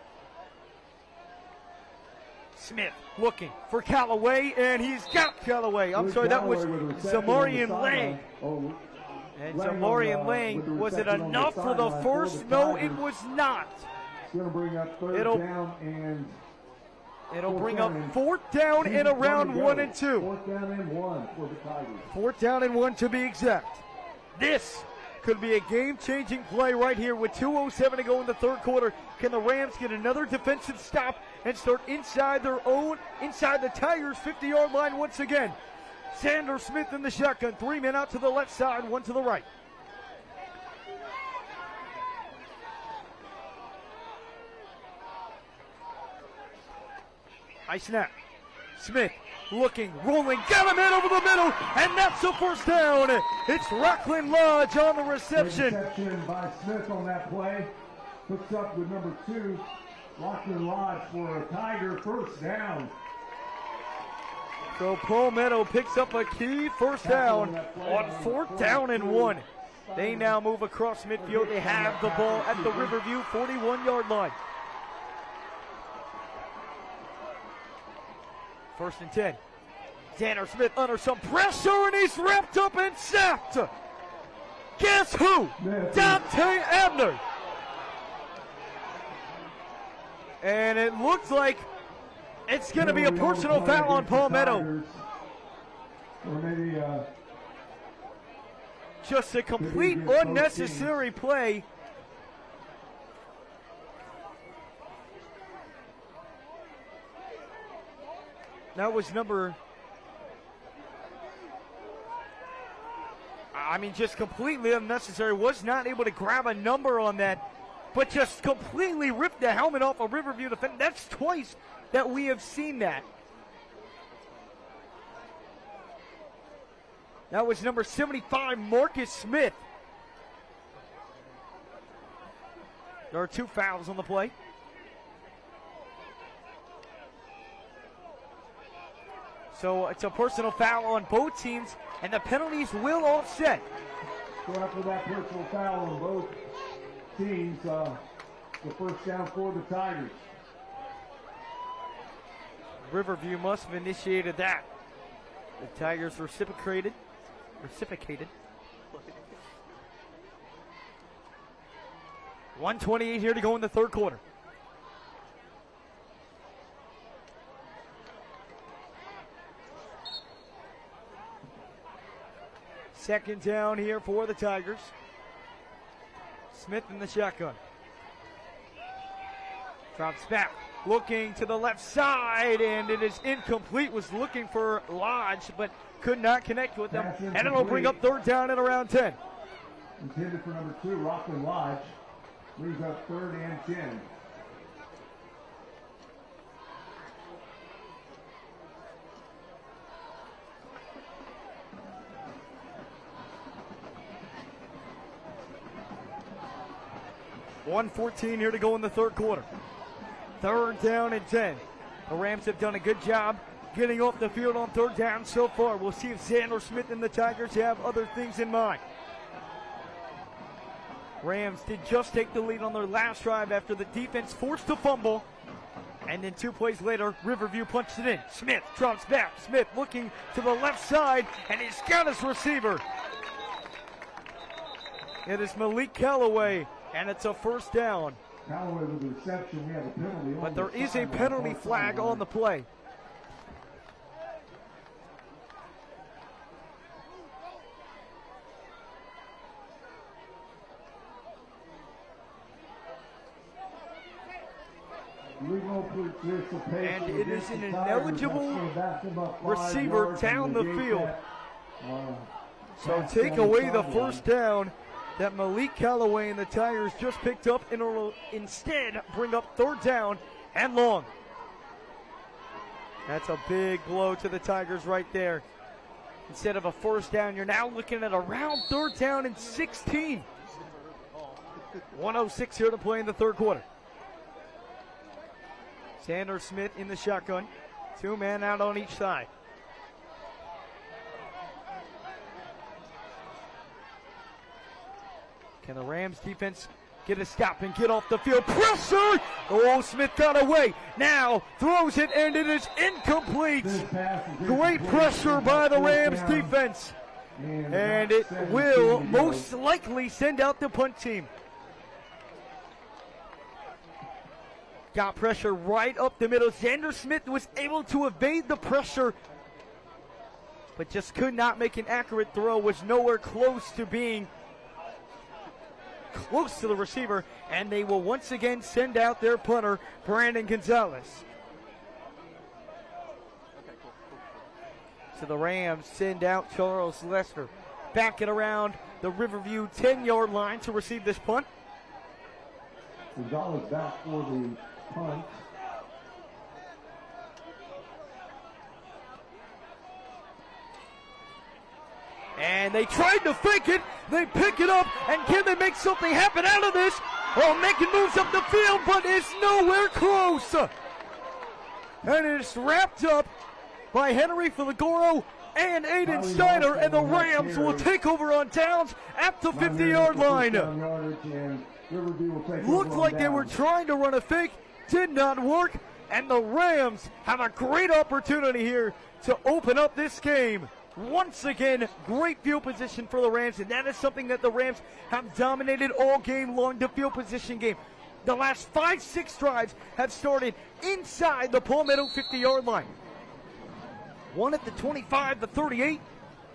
Smith looking for Callaway, and he's got Callaway. I'm sorry, that was Zamarian Lang. And Zamarian Lang, was it enough for the first? No, it was not. It'll bring up 3rd down and it'll bring up 4th down and around 1 and 2. 4th down and 1 for the Tigers. 4th down and 1 to be exact. This could be a game-changing play right here with 2:07 to go in the 3rd quarter. Can the Rams get another defensive stop and start inside the Tigers' 50-yard line once again? Xander Smith in the shotgun. 3 men out to the left side, 1 to the right. High snap. Smith looking, rolling, got him in over the middle, and that's the 1st down. It's Rockland Lodge on the reception. Reception by Smith on that play. Hooks up with number 2, Rockland Lodge for a Tiger 1st down. So Palmetto picks up a key 1st down on 4th down and 1. They now move across midfield. They have the ball at the Riverview 41-yard line. 1st and 10. Xander Smith under some pressure, and he's wrapped up and sacked. Guess who? Dante Abner. And it looks like it's going to be a personal foul on Palmetto. Or maybe just a complete unnecessary play. That was just completely unnecessary. Was not able to grab a number on that, but just completely ripped the helmet off a Riverview defender. That's twice that we have seen that. That was number 75, Marcus Smith. There are 2 fouls on the play. So it's a personal foul on both teams, and the penalties will offset. So after that personal foul on both teams, the first down for the Tigers. Riverview must have initiated that. The Tigers reciprocated. 1:28 here to go in the third quarter. Second down here for the Tigers. Smith in the shotgun. Drops back, looking to the left side, and it is incomplete. Was looking for Lodge, but could not connect with them. And it'll bring up third down at around 10. Intended for number 2, Rockland Lodge. Leaves up 3rd and 10. $1:14 here to go in the third quarter. Third down and 10. The Rams have done a good job getting off the field on third down so far. We'll see if Xander Smith and the Tigers have other things in mind. Rams did just take the lead on their last drive after the defense forced a fumble. And then 2 plays later, Riverview punched it in. Smith drops back. Smith looking to the left side, and he's got his receiver. It is Malik Callaway, and it's a first down. Callaway with the reception. We have a penalty. But there is a penalty flag on the play. And it is an ineligible receiver down the field. So take away the first down that Malik Callaway and the Tigers just picked up, and will instead bring up third down and long. That's a big blow to the Tigers right there. Instead of a first down, you're now looking at around third down and 16. 1:06 here to play in the third quarter. Xander Smith in the shotgun. 2 men out on each side. Can the Rams defense get a stop and get off the field? Pressure! Oh, Smith got away. Now throws it, and it is incomplete. Great pressure by the Rams defense. And it will most likely send out the punt team. Got pressure right up the middle. Xander Smith was able to evade the pressure, but just could not make an accurate throw. Was nowhere close to being close to the receiver, and they will once again send out their punter, Brandon Gonzalez. So the Rams send out Charles Lester. Back it around the Riverview 10-yard line to receive this punt. Gonzalez back for the punt. And they tried to fake it. They pick it up, and can they make something happen out of this? Oh, making moves up the field, but it's nowhere close. And it's wrapped up by Henry Filigoro and Aiden Steiner, and the Rams will take over on downs at the 50-yard line. Looked like they were trying to run a fake, did not work, and the Rams have a great opportunity here to open up this game. Once again, great field position for the Rams, and that is something that the Rams have dominated all game long, the field position game. The last 5-6 drives have started inside the Palmetto 50-yard line. One at the 25, the 38.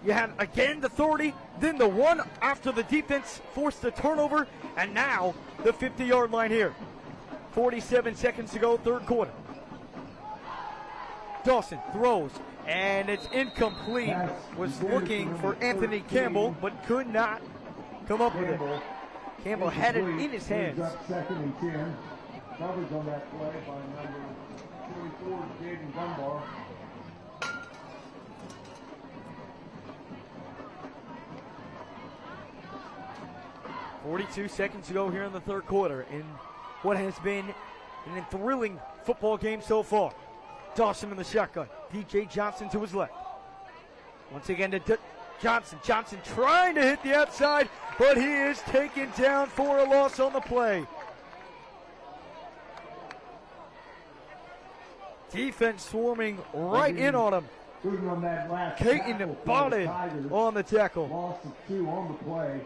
You had again the 30, then the one after the defense forced a turnover, and now the 50-yard line here. 47 seconds to go, third quarter. Dawson throws, and it's incomplete. Was looking for Anthony Campbell, but could not come up with it. Campbell had it in his hands. Second and 10. Coverage on that play by number 24, Jaden Dunbar. .42 seconds to go here in the third quarter in what has been an enthralling football game so far. Dawson in the shotgun. DJ Johnson to his left. Once again to Johnson. Johnson trying to hit the outside, but he is taken down for a loss on the play. Defense swarming right in on him. Shooting on that last Caton tackle for Bonnet the Tigers. on the tackle. Loss of 2 on the play.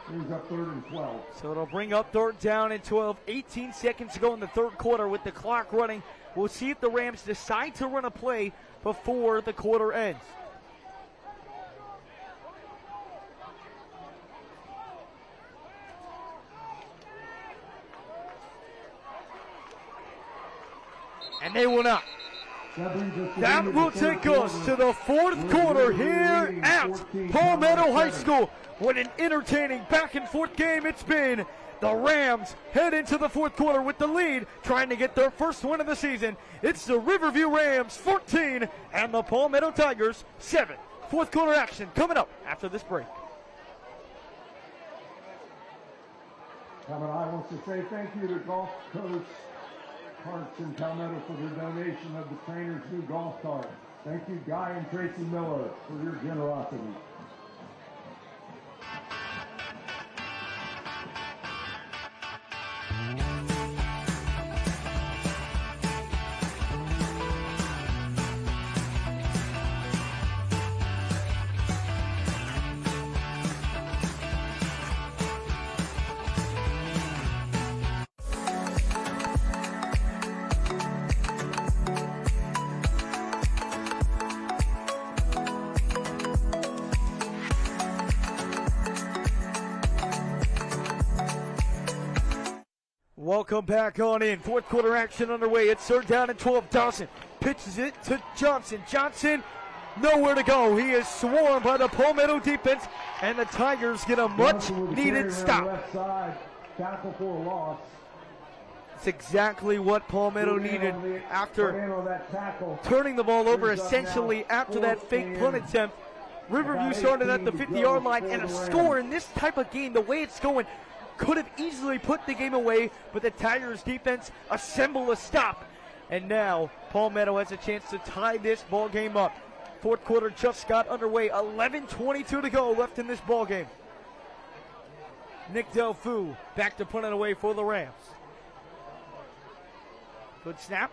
Brings up 3rd and 12. So it'll bring up 3rd down and 12. 18 seconds to go in the 3rd quarter with the clock running. We'll see if the Rams decide to run a play before the quarter ends. And they will not. That will take us to the 4th quarter here at Palmetto High School. What an entertaining back and forth game it's been. The Rams head into the 4th quarter with the lead, trying to get their first win of the season. It's the Riverview Rams 14 and the Palmetto Tigers 7. 4th quarter action coming up after this break. Palmetto High wants to say thank you to golf coach Parks and Palmetto for their donation of the trainer's new golf cart. Thank you, Guy and Tracy Miller, for your generosity. Welcome back on in. 4th quarter action underway. It's 3rd down and 12. Dawson pitches it to Johnson. Johnson, nowhere to go. He is swarmed by the Palmetto defense, and the Tigers get a much-needed stop. Left side, tackle for a loss. It's exactly what Palmetto needed after turning the ball over essentially after that fake punt attempt. Riverview started at the 50-yard line, and a score in this type of game, the way it's going, could have easily put the game away, but the Tigers defense assemble a stop. And now Palmetto has a chance to tie this ball game up. 4th quarter just got underway. 11:22 to go left in this ball game. Nick Delfu back to punt it away for the Rams. Good snap.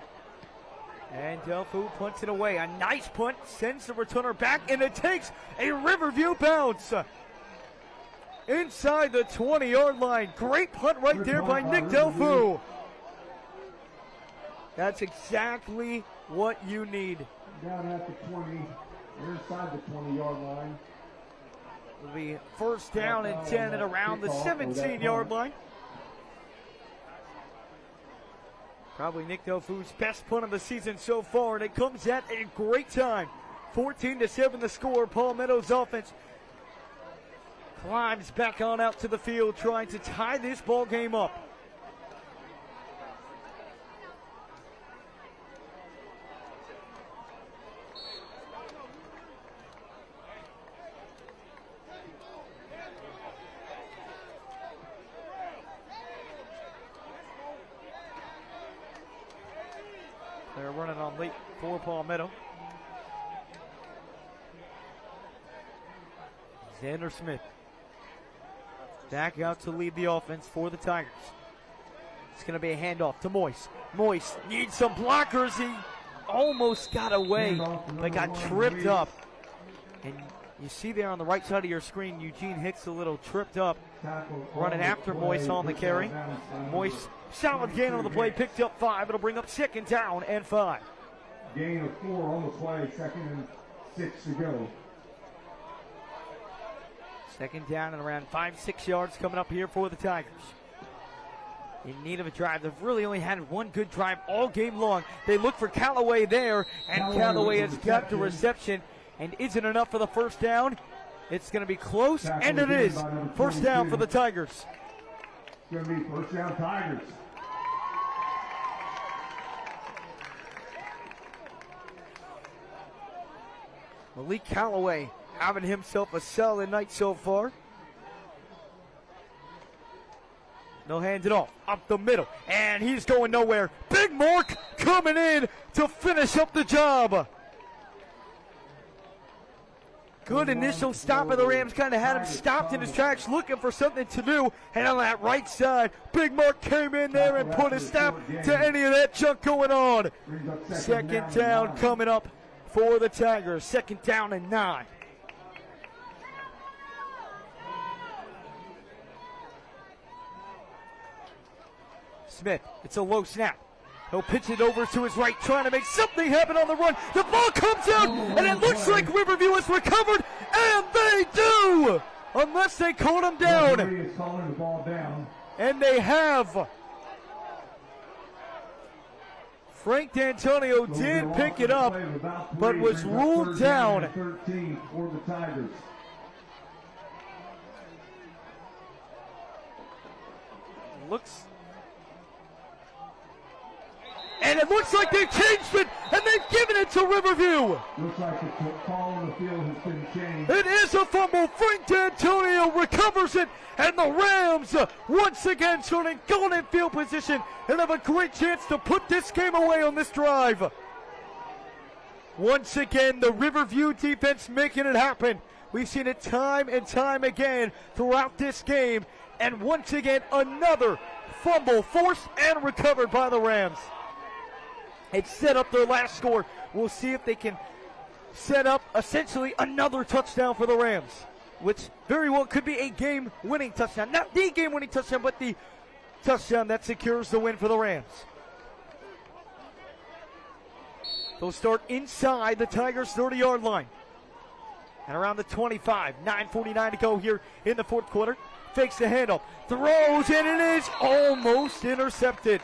And Delfu punts it away. A nice punt, sends the returner back, and it takes a Riverview bounce. Inside the 20-yard line. Great punt right there by Nick Delfu. That's exactly what you need. Down at the 20, inside the 20-yard line. It'll be 1st down and 10 at around the 17-yard line. Probably Nick Delfu's best punt of the season so far, and it comes at a great time. 14-7 the score. Palmetto's offense climbs back on out to the field, trying to tie this ball game up. They're running on late for Palmetto. Xander Smith back out to lead the offense for the Tigers. It's going to be a handoff to Moise. Moise needs some blockers. He almost got away, but got tripped up. And you see there on the right side of your screen, Eugene Hicks a little tripped up, running after Moise on the carry. Moise, solid gain on the play, picked up 5. It'll bring up 2nd down and 5. Gain of 4 on the play, 2nd and 6 to go. 2nd down and around 5-6 yards coming up here for the Tigers. In need of a drive. They've really only had one good drive all game long. They look for Callaway there, and Callaway has got the reception. And isn't enough for the 1st down. It's going to be close, and it is. 1st down for the Tigers. It's going to be 1st down Tigers. Malik Callaway having himself a solid night so far. They'll hand it off up the middle, and he's going nowhere. Big Mark coming in to finish up the job. Good initial stop of the Rams, kind of had him stopped in his tracks looking for something to do. And on that right side, Big Mark came in there and put a stop to any of that junk going on. Second down coming up for the Tigers. 2nd down and 9. Smith, it's a low snap. He'll pitch it over to his right, trying to make something happen on the run. The ball comes out, and it looks like Riverview has recovered, and they do! Unless they caught him down. And they have. Frank D'Antonio did pick it up, but was ruled down. And it looks like they've changed it, and they've given it to Riverview. Looks like the call on the field has been changed. It is a fumble. Frank D'Antonio recovers it, and the Rams once again turning golden field position and have a great chance to put this game away on this drive. Once again, the Riverview defense making it happen. We've seen it time and time again throughout this game, and once again, another fumble forced and recovered by the Rams. It set up their last score. We'll see if they can set up essentially another touchdown for the Rams, which very well could be a game-winning touchdown. Not the game-winning touchdown, but the touchdown that secures the win for the Rams. They'll start inside the Tigers' 30-yard line. And around the 25, 9:49 to go here in the 4th quarter. Fakes the handoff, throws, and it is almost intercepted.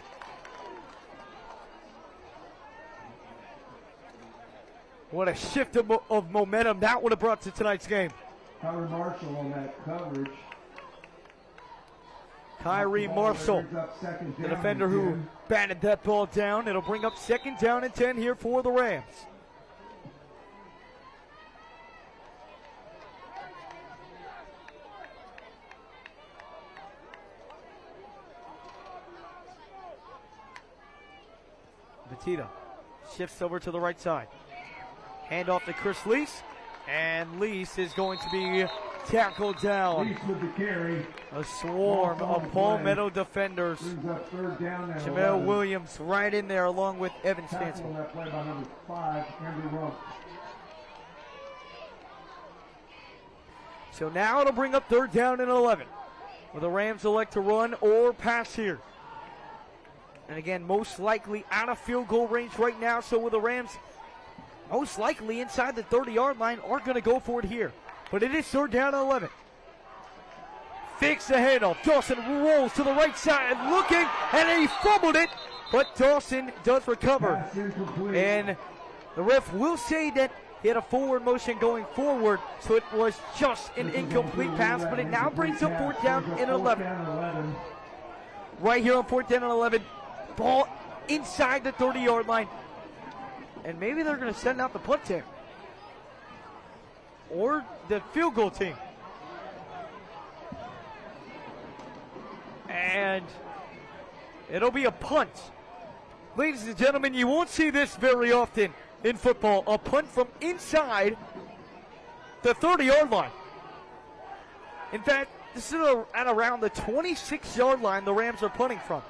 What a shift of momentum that would have brought to tonight's game. Kyrie Marshall on that coverage. Kyrie Marshall, the defender who batted that ball down. It'll bring up 2nd down and 10 here for the Rams. Batista shifts over to the right side. Hand off to Chris Lease, and Lease is going to be tackled down. Lease with the carry. A swarm of Palmetto defenders. Jamel Williams right in there along with Evan Stansel. That play by number 5, Andrew Rump. So now it'll bring up 3rd down and 11. Will the Rams elect to run or pass here? And again, most likely out of field goal range right now, so will the Rams most likely inside the 30-yard line are going to go for it here. But it is 3rd down and 11. Fakes the handoff. Dawson rolls to the right side looking, and he fumbled it. But Dawson does recover. And the ref will say that he had a forward motion going forward, so it was just an incomplete pass. But it now brings up 4th down and 11. Right here on 4th down and 11. Ball inside the 30-yard line. And maybe they're going to send out the punt team. Or the field goal team. And it'll be a punt. Ladies and gentlemen, you won't see this very often in football. A punt from inside the 30-yard line. In fact, this is at around the 26-yard line the Rams are punting from.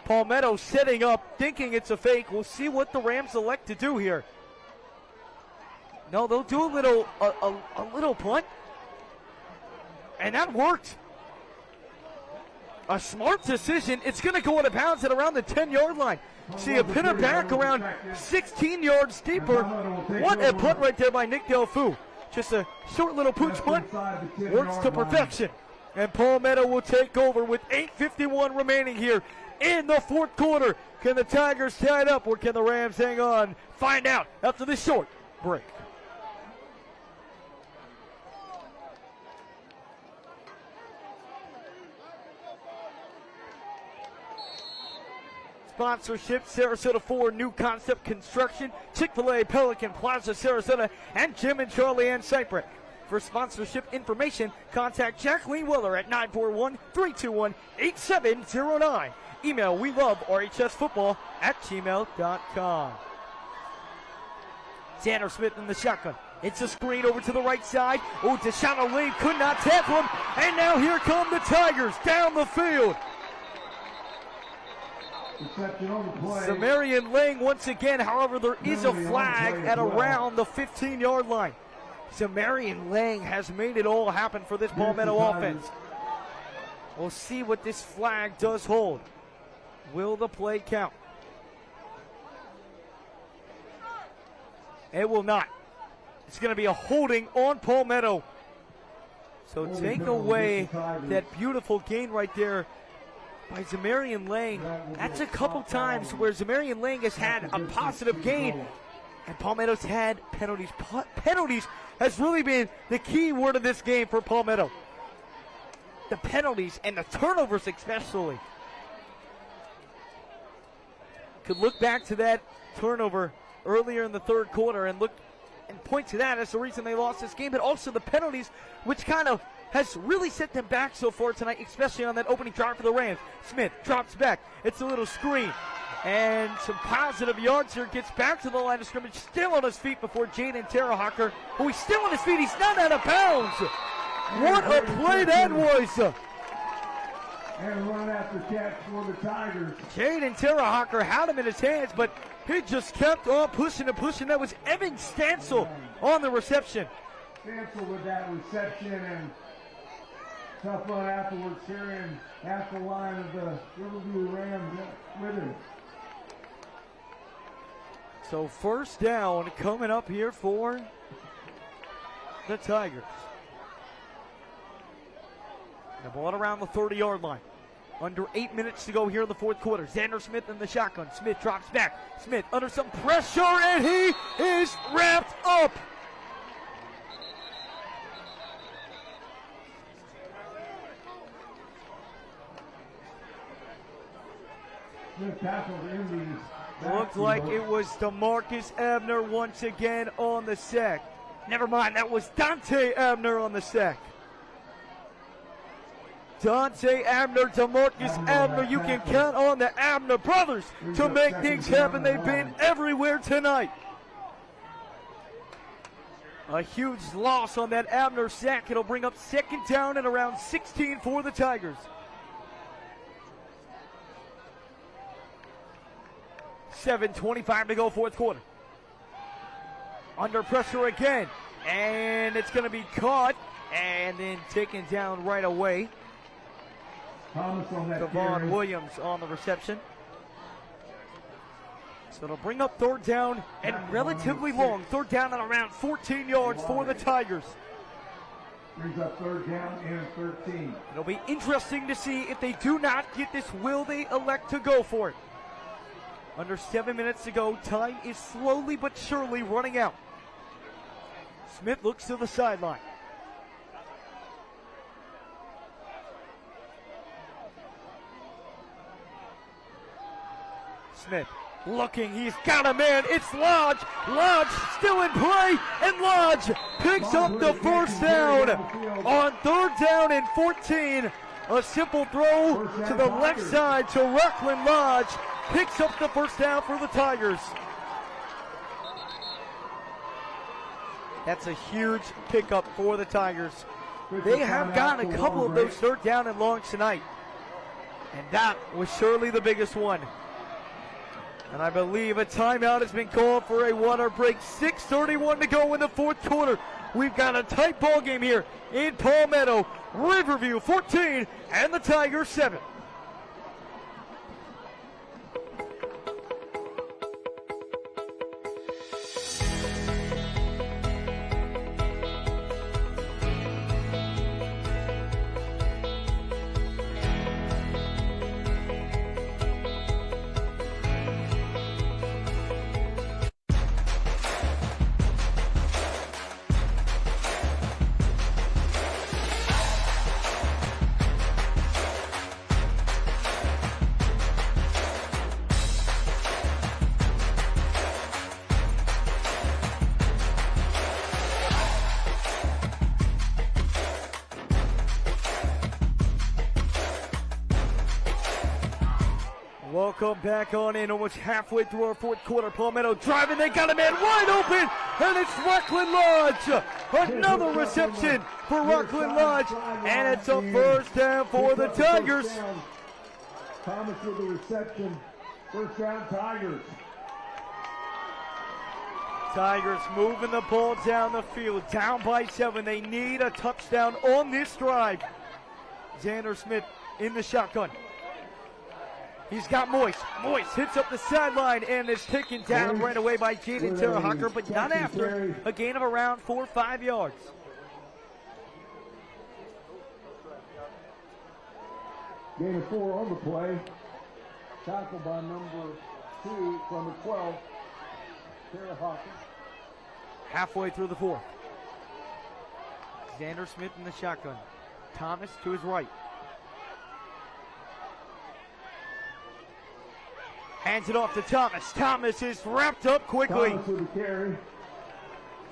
Palmetto setting up, thinking it's a fake. We'll see what the Rams elect to do here. No, they'll do a little punt. And that worked. A smart decision. It's going to go out of bounds at around the 10-yard line. See a pin it back around 16 yards deeper. What a punt right there by Nick Delfou. Just a short little pooch punt. Works to perfection. And Palmetto will take over with 8:51 remaining here in the 4th quarter. Can the Tigers tie it up or can the Rams hang on? Find out after this short break. Sponsorship, Sarasota 4 New Concept Construction, Chick-fil-A, Pelican Plaza, Sarasota, and Jim and Charlie Ann Cypress. For sponsorship information, contact Jacqueline Weller at 941-321-8709. Email weloverhsfootball@gmail.com. Tanner Smith in the shotgun. It's a screen over to the right side. Oh, Deshaun Lane could not tackle him. And now here come the Tigers down the field. Reception on the play. Samarian Lang once again. However, there is a flag at around the 15-yard line. Samarian Lang has made it all happen for this Palmetto offense. We'll see what this flag does hold. Will the play count? It will not. It's going to be a holding on Palmetto. So take away that beautiful gain right there by Zamarian Lang. That's a couple times where Zamarian Lang has had a positive gain, and Palmetto's had penalties. Penalties has really been the key word of this game for Palmetto. The penalties and the turnovers especially. Could look back to that turnover earlier in the third quarter and point to that as the reason they lost this game, but also the penalties, which kind of has really set them back so far tonight, especially on that opening drive for the Rams. Smith drops back. It's a little screen. And some positive yards here. Gets back to the line of scrimmage. Still on his feet before Jaden Terrahawker. Oh, he's still on his feet. He's not out of bounds. What a play that was. And run after catch for the Tigers. Jaden Terrahawker had him in his hands, but he just kept on pushing and pushing. That was Evan Stansel on the reception. Stansel with that reception, and tough run afterwards, carrying half the line of the Riverview Rams with him. So first down coming up here for the Tigers. The ball around the 30-yard line. Under 8 minutes to go here in the fourth quarter. Xander Smith in the shotgun. Smith drops back. Smith under some pressure, and he is wrapped up. Smith tackled in these. Looked like it was DeMarcus Abner once again on the sack. Never mind, that was Dante Abner on the sack. Dante Abner, DeMarcus Abner, you can count on the Abner brothers to make things happen. They've been everywhere tonight. A huge loss on that Abner sack. It'll bring up second down and around 16 for the Tigers. 7:25 to go, fourth quarter. Under pressure again, and it's going to be caught and then taken down right away. Kevon Williams on the reception. So it'll bring up third down and relatively long. Third down at around 14 yards for the Tigers. Brings up third down and 13. It'll be interesting to see if they do not get this, will they elect to go for it? Under 7 minutes to go. Time is slowly but surely running out. Smith looks to the sideline. Smith looking, he's got a man, it's Lodge. Lodge still in play, and Lodge picks up the first down on third down and 14. A simple throw to the left side to Rockland. Lodge picks up the first down for the Tigers. That's a huge pickup for the Tigers. They have gotten a couple of those third down and longs tonight, and that was surely the biggest one. And I believe a timeout has been called for a water break. 6:31 to go in the fourth quarter. We've got a tight ball game here in Palmetto. Riverview 14 and the Tigers 7. come back on in almost halfway through our fourth quarter. Palmetto driving, they got a man wide open, and it's Rockland Lodge. Another reception for Rockland Lodge, and it's a first down for the Tigers. Thomas with the reception. First down, Tigers. Tigers moving the ball down the field, down by 7. They need a touchdown on this drive. Xander Smith in the shotgun. He's got Moise. Moise hits up the sideline and is taken down right away by Jaden Terrahocker, but not after a gain of around 4 or 5 yards. Gain of 4 on the play. Tackle by number 2 from the 12. Terrahocker. Halfway through the fourth. Xander Smith in the shotgun. Thomas to his right. Hands it off to Thomas. Thomas is wrapped up quickly. Thomas with the carry.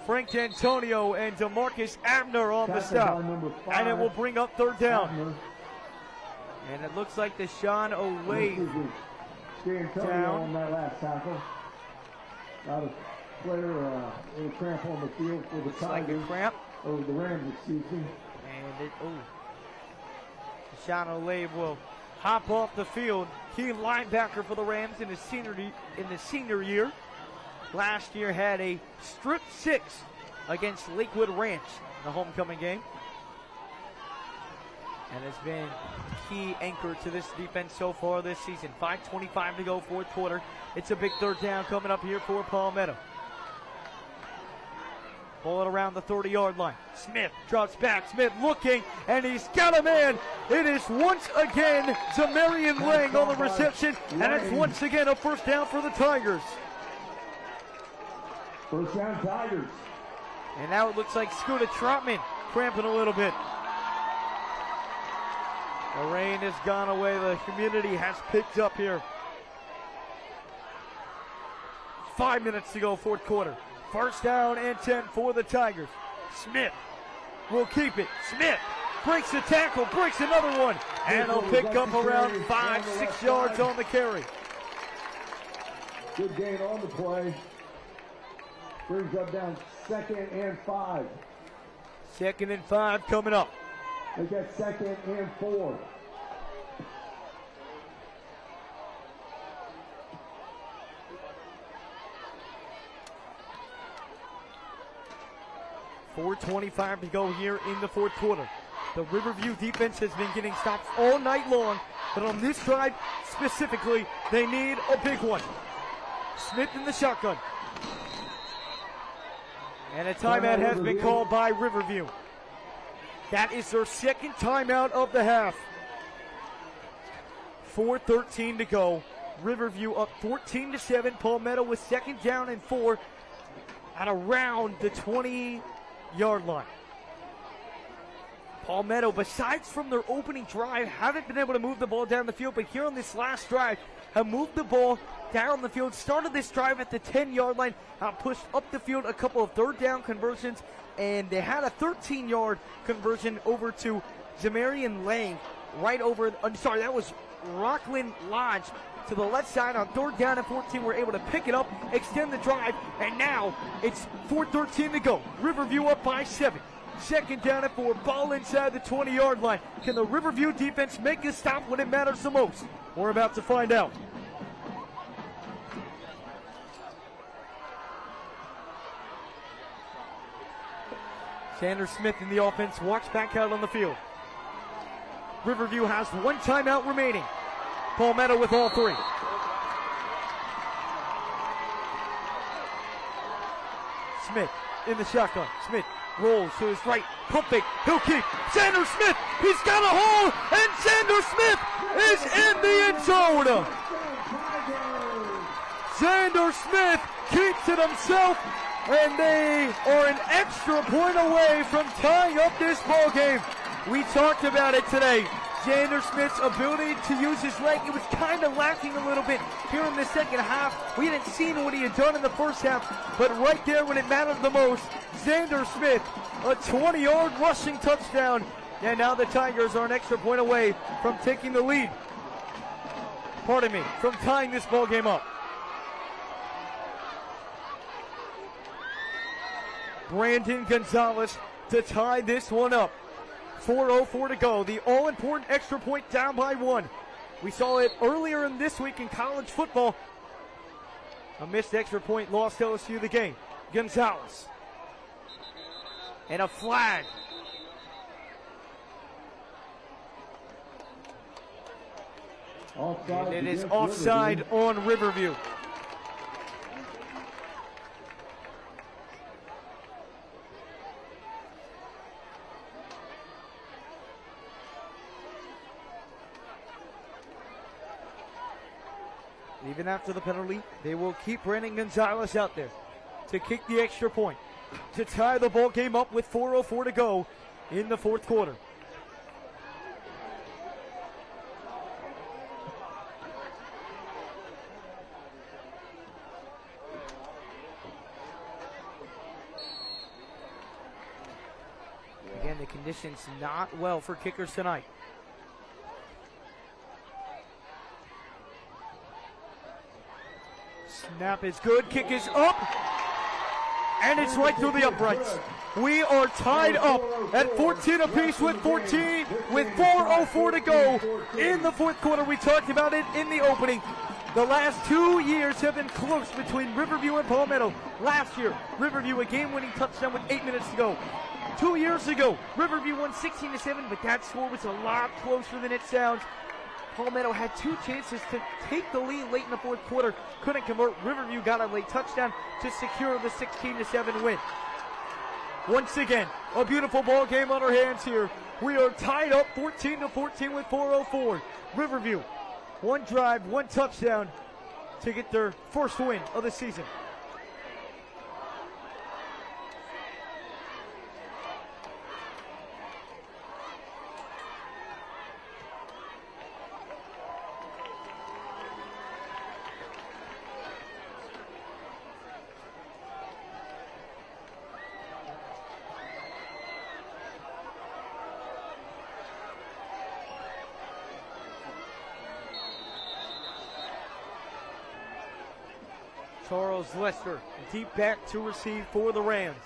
Frank D'Antonio and DeMarcus Abner on the stop. And it will bring up third down. Abner. And it looks like Deshaun Olave D'Antonio on that last tackle. Got a player, a cramp on the field for the like a Tigers. cramp. Over the Rams, excuse me. And it, Deshaun Olave will hop off the field. Key linebacker for the Rams in the senior year. Last year had a strip 6 against Lakewood Ranch in the homecoming game. And has been a key anchor to this defense so far this season. 5:25 to go, fourth quarter. It's a big third down coming up here for Palmetto. Ball around the 30-yard line. Smith drops back. Smith looking, and he's got a man. It is once again Zamarian Lang on the reception, and it's once again a first down for the Tigers. First down, Tigers. And now it looks like Scooter Trotman cramping a little bit. The rain has gone away. The humidity has picked up here. 5 minutes to go, fourth quarter. First down and 10 for the Tigers. Smith will keep it. Smith breaks the tackle, breaks another one, and he'll pick up around 5-6 yards on the carry. Good gain on the play. Brings up down 2nd and 5. 2nd and 5 coming up. They got 2nd and 4. .425 to go here in the fourth quarter. The Riverview defense has been getting stops all night long, but on this drive specifically, they need a big one. Smith in the shotgun. And a timeout has been called by Riverview. That is their second timeout of the half. 4:13 to go. Riverview up 14-7. Palmetto with 2nd down and 4 at around the 20-yard line. Palmetto, besides from their opening drive, haven't been able to move the ball down the field, but here on this last drive, have moved the ball down the field, started this drive at the 10-yard line, pushed up the field a couple of third down conversions, and they had a 13-yard conversion over to Zamarian Lang, right over, that was Rockland Lodge to the left side on 3rd down and 14. We're able to pick it up, extend the drive, and now it's 4:13 to go. Riverview up by 7. 2nd down and 4, ball inside the 20-yard line. Can the Riverview defense make a stop when it matters the most? We're about to find out. Xander Smith in the offense walks back out on the field. Riverview has 1 timeout remaining. Palmetto with all 3. Smith in the shotgun. Smith rolls to his right, pumping, he'll keep. Xander Smith, he's got a hole, and Xander Smith is in the end zone. Xander Smith keeps it himself, and they are an extra point away from tying up this ball game. We talked about it today. Xander Smith's ability to use his leg, it was kind of lacking a little bit here in the second half. We hadn't seen what he had done in the first half, but right there when it mattered the most, Xander Smith, a 20-yard rushing touchdown. And now the Tigers are an extra point away from taking the lead. from tying this ball game up. Brandon Gonzalez to tie this one up. 4:04 to go. The all-important extra point down by 1. We saw it earlier in this week in college football. A missed extra point lost LSU the game. Gonzalez. And a flag. And it is offside on Riverview. Even after the penalty, they will keep Brandon Gonzalez out there to kick the extra point, to tie the ball game up with 4:04 to go in the fourth quarter. Again, the conditions not well for kickers tonight. Snap is good, kick is up, and it's right through the uprights. We are tied up at 14 apiece with 4:04 to go in the fourth quarter. We talked about it in the opening. The last 2 years have been close between Riverview and Palmetto. Last year, Riverview a game-winning touchdown with 8 minutes to go. 2 years ago, Riverview won 16-7, but that score was a lot closer than it sounds. Palmetto had 2 chances to take the lead late in the fourth quarter. Couldn't convert. Riverview got a late touchdown to secure the 16-7 win. Once again, a beautiful ball game on our hands here. We are tied up 14-14 with 4:04. Riverview, 1 drive, 1 touchdown to get their first win of the season. Charles Lester deep back to receive for the Rams.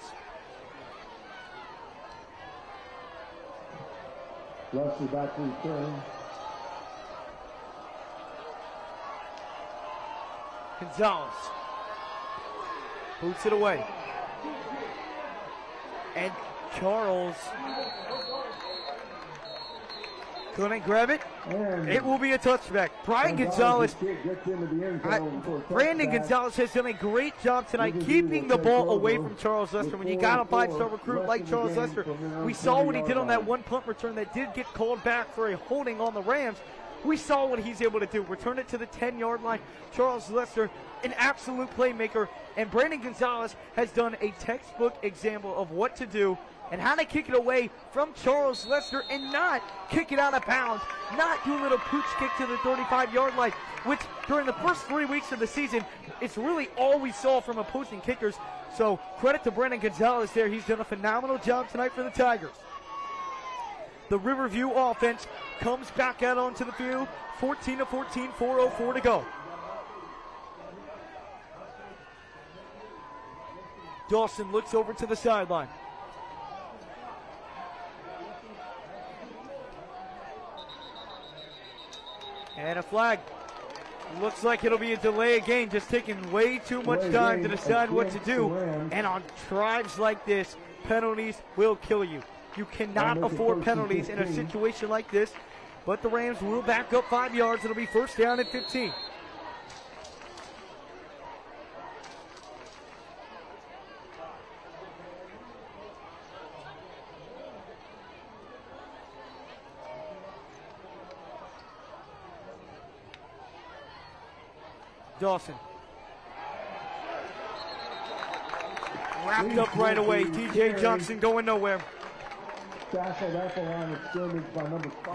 Lester back to return. Gonzalez boots it away. And Charles couldn't grab it. It will be a touchback. Brandon Gonzalez has done a great job tonight keeping the ball away from Charles Lester. When you got a 5-star recruit like Charles Lester, we saw what he did on that 1 punt return that did get called back for a holding on the Rams. We saw what he's able to do. Return it to the 10-yard line. Charles Lester, an absolute playmaker. And Brandon Gonzalez has done a textbook example of what to do and how to kick it away from Charles Lester and not kick it out of bounds, not do a little pooch kick to the 35-yard line, which during the first 3 weeks of the season, it's really all we saw from opposing kickers. So credit to Brandon Gonzalez there. He's done a phenomenal job tonight for the Tigers. The Riverview offense comes back out onto the field, 14-14, 4:04 to go. Dawson looks over to the sideline. And a flag. Looks like it'll be a delay of game, just taking way too much time to decide what to do. And on drives like this, penalties will kill you. You cannot afford penalties in a situation like this. But the Rams will back up 5 yards. It'll be first down at 15. Dawson. Wrapped up right away. TJ Johnson going nowhere.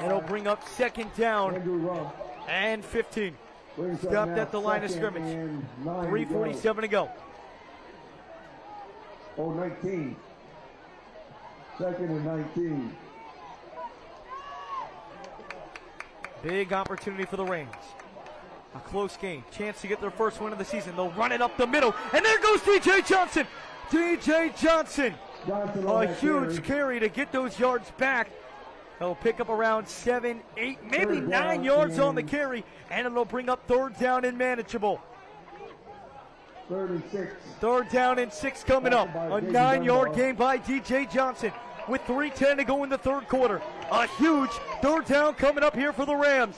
It'll bring up second down and 15. Stopped at the line of scrimmage. 3:47 to go. 19. Second and 19. Big opportunity for the Rams. A close game. Chance to get their first win of the season. They'll run it up the middle. And there goes DJ Johnson. DJ Johnson. A huge carry to get those yards back. They'll pick up around 7, 8, maybe 9 yards on the carry. And it'll bring up third down and manageable. 36. Third down and 6 coming up. A 9-yard gain by DJ Johnson with 3:10 to go in the third quarter. A huge third down coming up here for the Rams.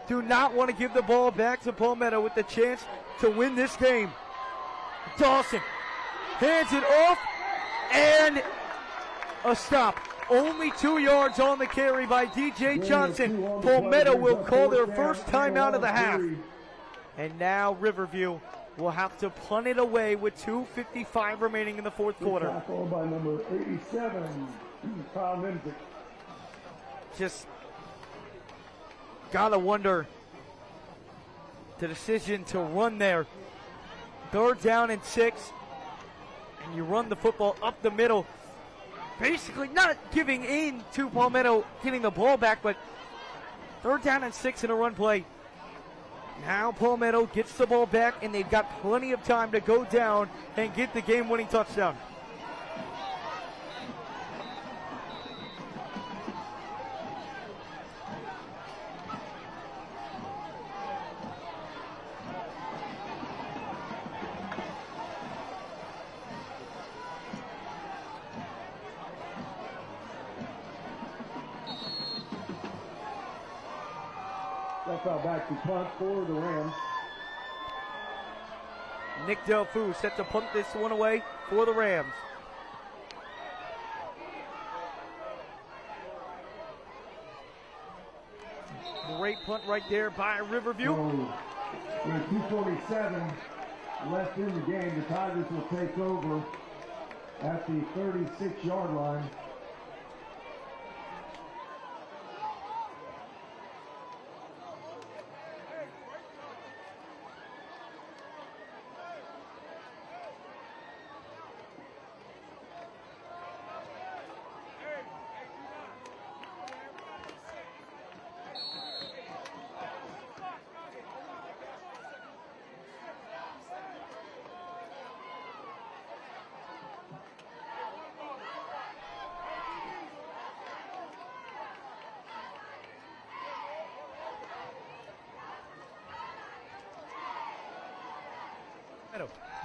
Do not want to give the ball back to Palmetto with the chance to win this game. Dawson hands it off and a stop. Only 2 yards on the carry by DJ Johnson. Palmetto will call their first timeout of the half. And now Riverview will have to punt it away with 2:55 remaining in the fourth quarter. Tackle by number 87, Kyle Nimzik. Just gotta wonder the decision to run there. Third down and 6, and you run the football up the middle. Basically not giving in to Palmetto getting the ball back, but third down and 6 in a run play. Now Palmetto gets the ball back, and they've got plenty of time to go down and get the game-winning touchdown. That's out back to punt for the Rams. Nick Delfou set to punt this one away for the Rams. Great punt right there by Riverview. So, with 2:47 left in the game, the Tigers will take over at the 36-yard line.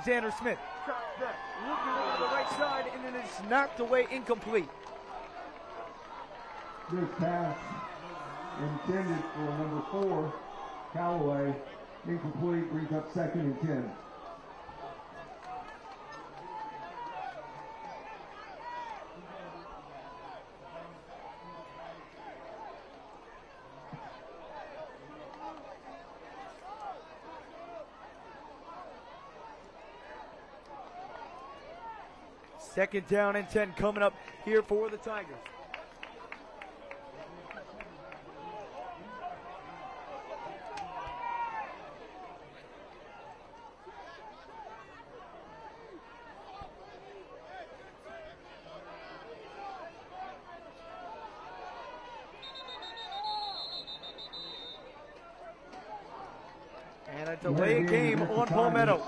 Xander Smith drops back, looking over the right side, and it is knocked away, incomplete. This pass intended for number 4, Callaway, incomplete, brings up 2nd and 10. Second down and 10 coming up here for the Tigers. And a delay game on Palmetto.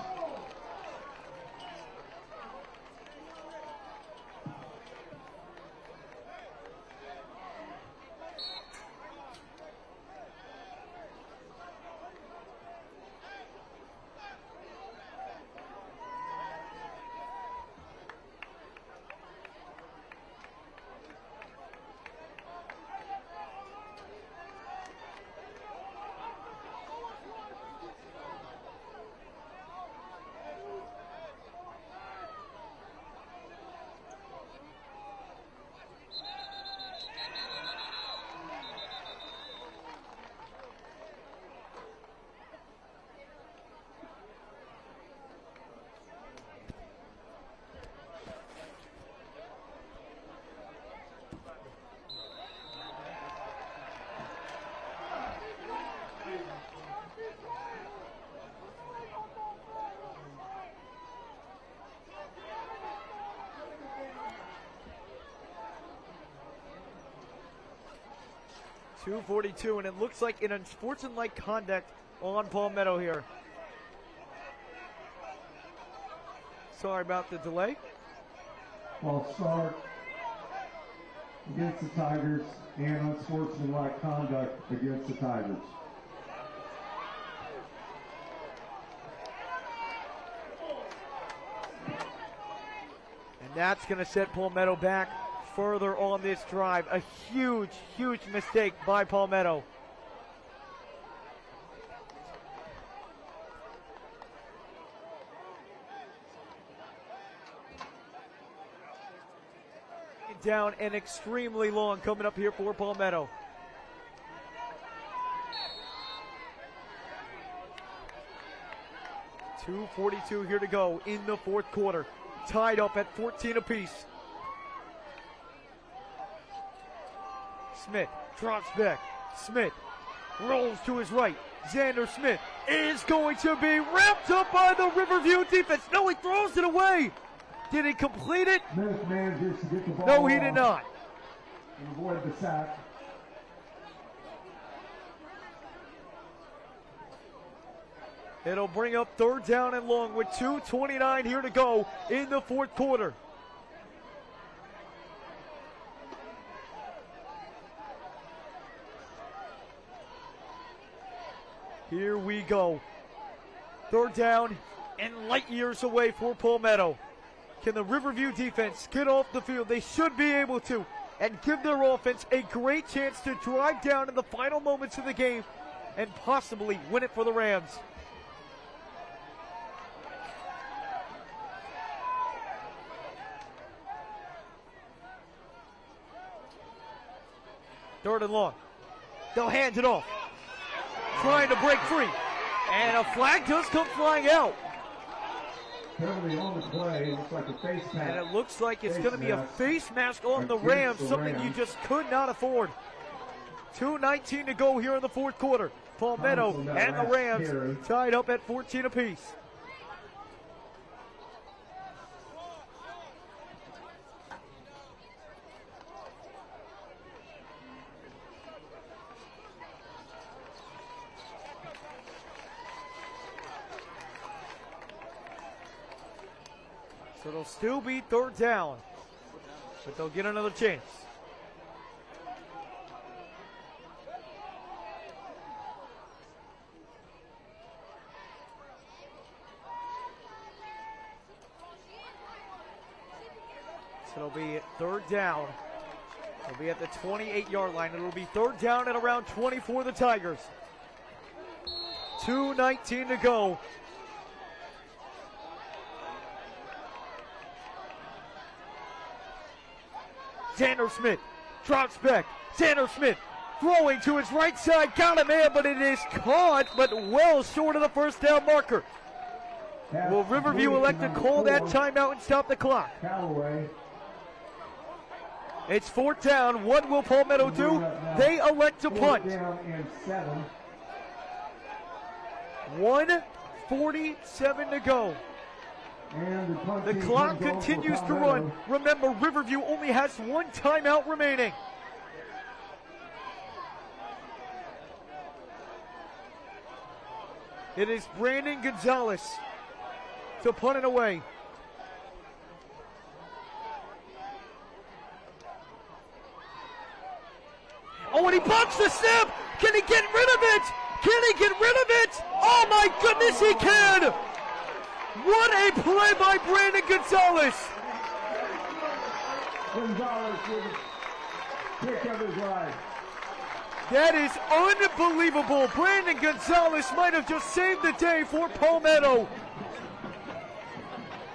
.242, and it looks like an unsportsmanlike conduct on Palmetto here. Sorry about the delay. False start against the Tigers and unsportsmanlike conduct against the Tigers. And that's going to set Palmetto back further on this drive. A huge, huge mistake by Palmetto. Down and extremely long coming up here for Palmetto. .242 here to go in the fourth quarter. Tied up at 14 apiece. Smith drops back. Smith rolls to his right. Xander Smith is going to be wrapped up by the Riverview defense. No, he throws it away. Did he complete it? Smith manages to get the ball. No, he did not. And avoid the sack. It'll bring up third down and long with 2:29 here to go in the fourth quarter. Here we go. Third down and light years away for Palmetto. Can the Riverview defense get off the field? They should be able to, and give their offense a great chance to drive down in the final moments of the game and possibly win it for the Rams. Third and long. They'll hand it off. Trying to break free. And a flag does come flying out. Penalty on the play. Looks like a face mask. And it looks like it's going to be a face mask on the Rams, something you just could not afford. 2:19 to go here in the fourth quarter. Palmetto and the Rams tied up at 14 apiece. So it'll still be third down, but they'll get another chance. So it'll be third down. It'll be at the 28-yard line. It'll be third down at around 20 for the Tigers. 2:19 to go. Xander Smith drops back. Xander Smith throwing to his right side. Got a man, but it is caught, but well short of the first down marker. Will Riverview elect to call that timeout and stop the clock? Callaway. It's fourth down. What will Palmetto do? They elect to punt. Down and 7. 1:47 to go. And The clock continues to run. Remember, Riverview only has one timeout remaining. It is Brandon Gonzalez to punt it away. Oh, and he blocks the snap. Can he get rid of it? Can he get rid of it? Oh my goodness, he can! What a play by Brandon Gonzalez! Gonzalez with a pick of his life. That is unbelievable. Brandon Gonzalez might have just saved the day for Palmetto.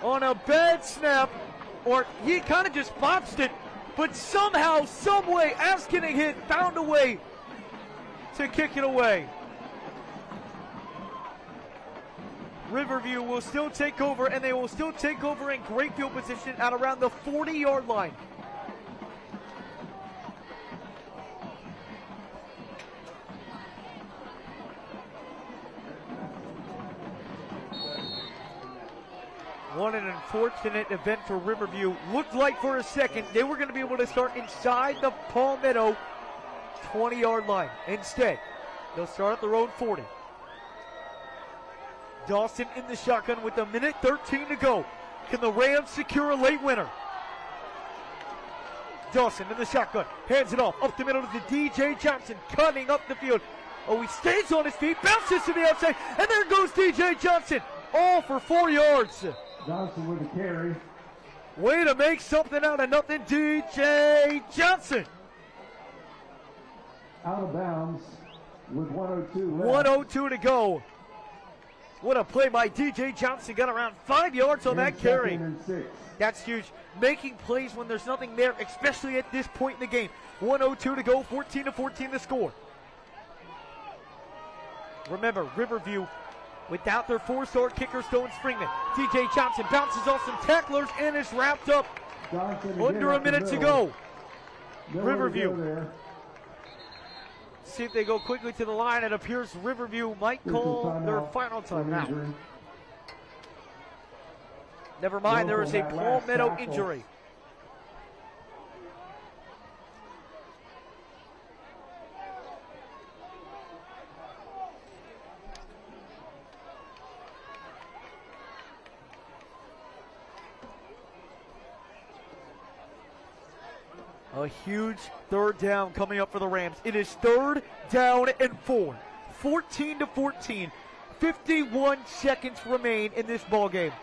On a bad snap, or he kind of just botched it, but somehow, some way, as getting hit, found a way to kick it away. Riverview will still take over, and they will still take over in great field position at around the 40-yard line. What an unfortunate event for Riverview. Looked like for a second they were going to be able to start inside the Palmetto 20-yard line. Instead, they'll start at their own 40. Dawson in the shotgun with 1:13 to go. Can the Rams secure a late winner? Dawson in the shotgun, hands it off, up the middle to DJ Johnson, cutting up the field. Oh, he stays on his feet, bounces to the outside, and there goes DJ Johnson, all for 4 yards. Johnson with the carry. Way to make something out of nothing, DJ Johnson. Out of bounds with 1:02 left. 1:02 to go. What a play by DJ Johnson, got around 5 yards on that carry. 2nd and 6. That's huge. Making plays when there's nothing there, especially at this point in the game. 1:02 to go, 14-14 to score. Remember, Riverview without their 4-star kicker, Stone Springman. DJ Johnson bounces off some tacklers and is wrapped up. Johnson Under a minute to go. Nowhere to Riverview. go there. See if they go quickly to the line. It appears Riverview might call their final timeout. Injury. Never mind, there is a Local, that last Palmetto tackle. injury. A huge 3rd down coming up for the Rams. It is 3rd down and 4. 14-14. 51 seconds remain in this ball game.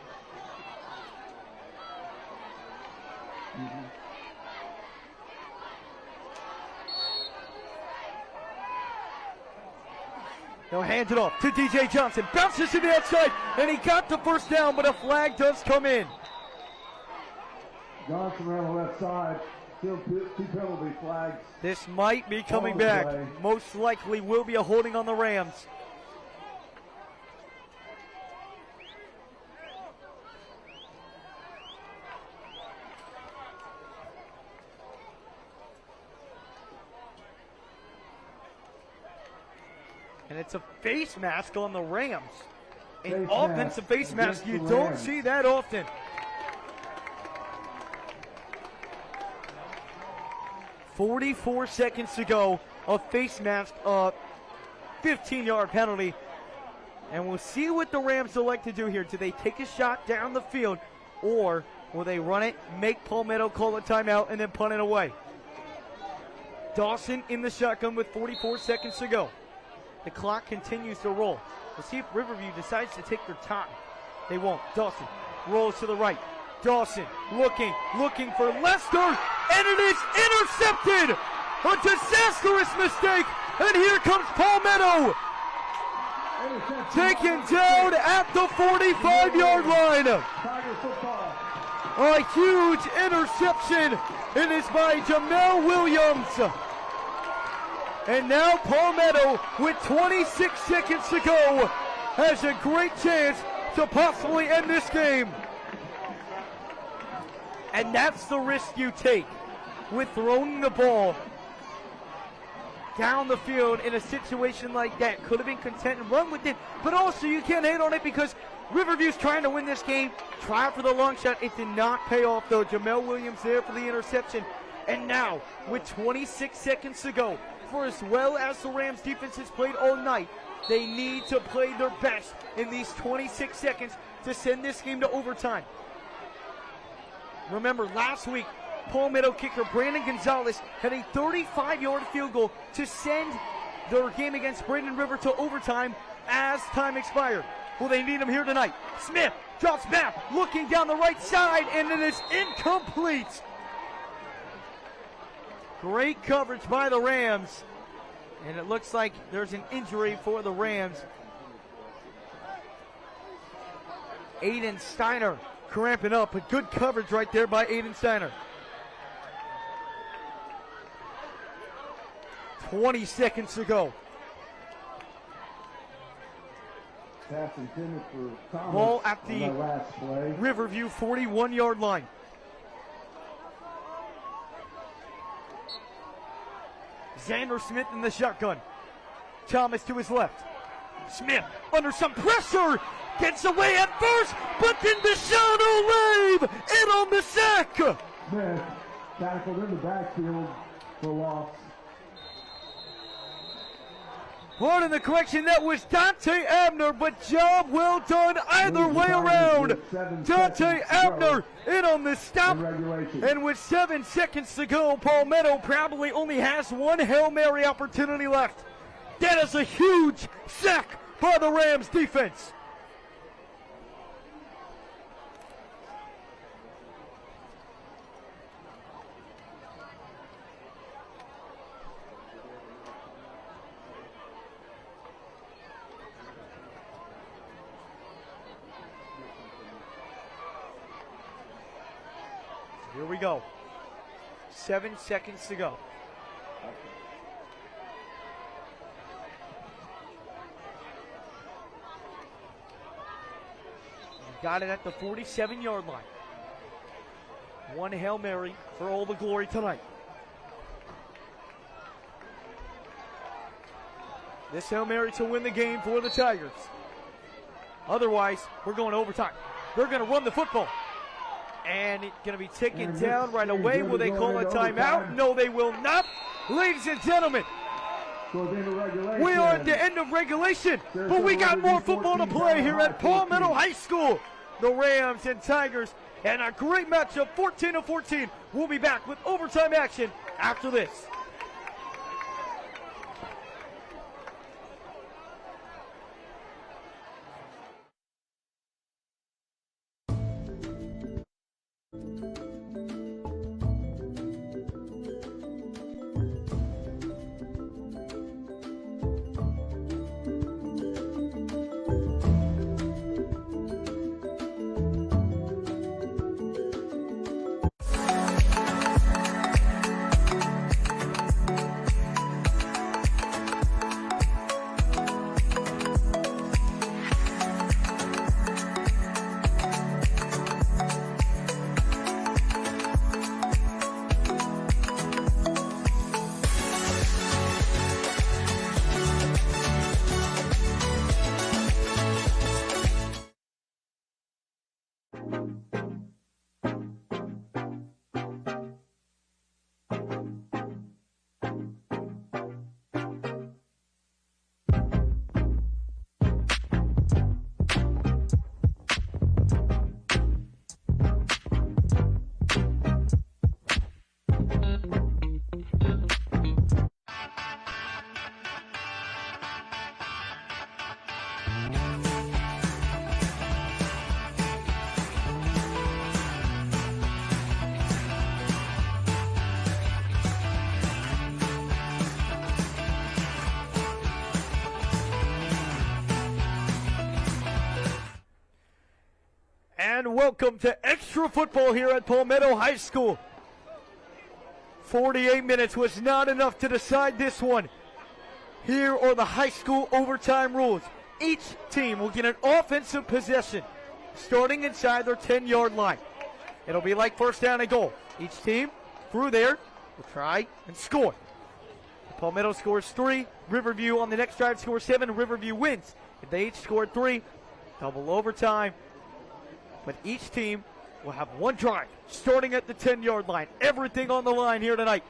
Now hands it off to DJ Johnson. Bounces to the outside, and he got the 1st down, but a flag does come in. Johnson around the left side. Still 2 penalty flags. This might be coming On the back. way. Most likely will be a holding on the Rams. And it's a face mask on the Rams. An Face offensive mask face mask. against You the don't Rams. see that often. 44 seconds to go. A face mask, 15-yard penalty. And we'll see what the Rams elect to do here. Do they take a shot down the field, or will they run it, make Palmetto call a timeout, and then punt it away? Dawson in the shotgun with 44 seconds to go. The clock continues to roll. We'll see if Riverview decides to take their time. They won't. Dawson rolls to the right. Dawson looking for Lester, and it is intercepted! A disastrous mistake, and here comes Palmetto! Taken down at the 45-yard line. Tiger football. A huge interception. It is by Jamel Williams. And now Palmetto, with 26 seconds to go, has a great chance to possibly end this game. And that's the risk you take with throwing the ball down the field in a situation like that. Could have been content and run with it, but also you can't hate on it because Riverview's trying to win this game. Try for the long shot. It did not pay off, though. Jamel Williams there for the interception. And now, with 26 seconds to go, for as well as the Rams defense has played all night, they need to play their best in these 26 seconds to send this game to overtime. Remember, last week, Palmetto kicker Brandon Gonzalez had a 35-yard field goal to send their game against Brandon River to overtime as time expired. Well, they need him here tonight. Smith drops back, looking down the right side, and it is incomplete. Great coverage by the Rams. And it looks like there's an injury for the Rams. Aiden Steiner cramping up, but good coverage right there by Aiden Steiner. 20 seconds to go. Pass intended for Thomas Ball at on the that last play. Riverview 41-yard line. Xander Smith in the shotgun. Thomas to his left. Smith under some pressure. Gets away at first, but then Deshaun Olave in on the sack. Smith tackled in the backfield for loss. Pardon the correction, that was Dante Abner, but job well done either way around. Dante Abner in on the stop, and with 7 seconds to go, Palmetto probably only has one Hail Mary opportunity left. That is a huge sack by the Rams defense. Here we go. 7 seconds to go. Got it at the 47-yard line. One Hail Mary for all the glory tonight. This Hail Mary to win the game for the Tigers. Otherwise, we're going to overtime. They're going to run the football. And it's going to be taken down right away. Will they call a timeout? No, they will not. Ladies and gentlemen, we are at the end of regulation, but we got more football to play here at Palmetto High School. The Rams and Tigers, and a great matchup, 14-14. We'll be back with overtime action after this. And welcome to extra football here at Palmetto High School. 48 minutes was not enough to decide this one. Here are the high school overtime rules. Each team will get an offensive possession starting inside their 10-yard line. It'll be like first down and goal. Each team through there will try and score. Palmetto scores 3. Riverview on the next drive scores 7. Riverview wins. If they each score 3, double overtime. But each team will have one drive starting at the 10-yard line. Everything on the line here tonight.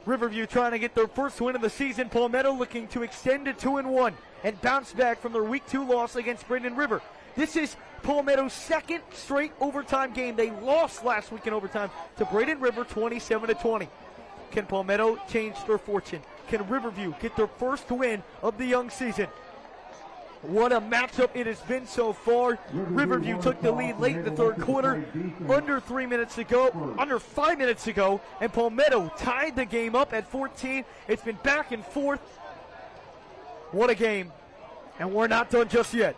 Riverview trying to get their first win of the season. Palmetto looking to extend to 2-1 and bounce back from their Week 2 loss against Braden River. This is Palmetto's second straight overtime game. They lost last week in overtime to Braden River 27-20. Can Palmetto change their fortune? Can Riverview get their first win of the young season? What a matchup it has been so far. Riverview took the lead late in the third quarter, under 5 minutes ago, and Palmetto tied the game up at 14. It's been back and forth. What a game, and we're not done just yet.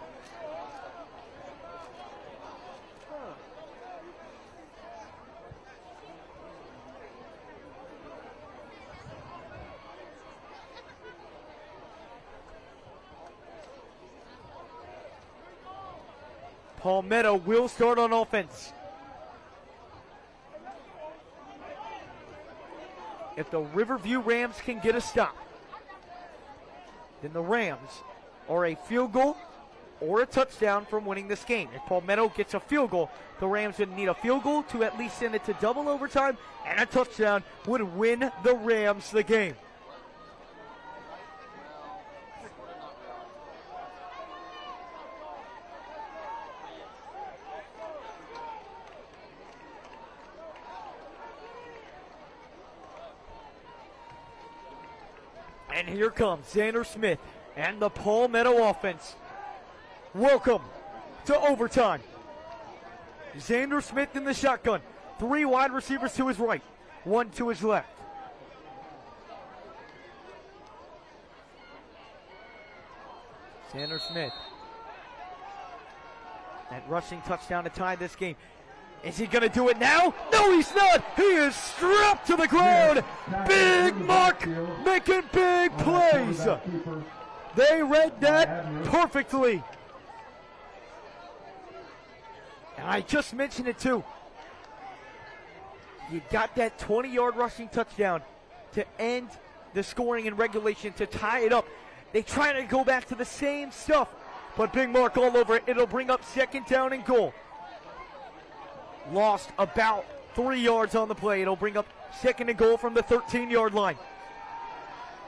Palmetto will start on offense. If the Riverview Rams can get a stop, then the Rams are a field goal or a touchdown from winning this game. If Palmetto gets a field goal, the Rams would need a field goal to at least send it to double overtime, and a touchdown would win the Rams the game. And here comes Xander Smith and the Palmetto offense. Welcome to overtime. Xander Smith in the shotgun. 3 wide receivers to his right, 1 to his left. Xander Smith. That rushing touchdown to tie this game. Is he going to do it now? No, he's not. He is strapped to the ground. Big Mark making big plays. They read that perfectly. And I just mentioned it too. You got that 20-yard rushing touchdown to end the scoring in regulation, to tie it up. They try to go back to the same stuff, but Big Mark all over it. It'll bring up 2nd down and goal. Lost about 3 yards on the play. It'll bring up 2nd and goal from the 13-yard line.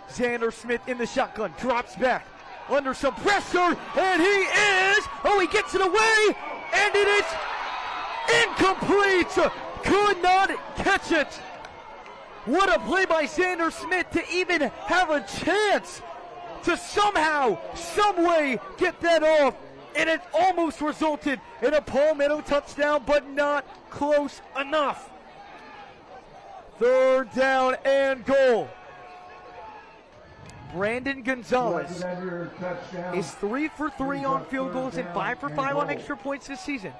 Xander Smith in the shotgun, drops back under some pressure, and he gets it away, and it is incomplete. Could not catch it. What a play by Xander Smith to even have a chance to somehow, some way get that off. And it almost resulted in a Palmetto touchdown, but not close enough. 3rd down and goal. Brandon Gonzalez is 3 for 3 on field goals and 5 for 5 on extra points this season.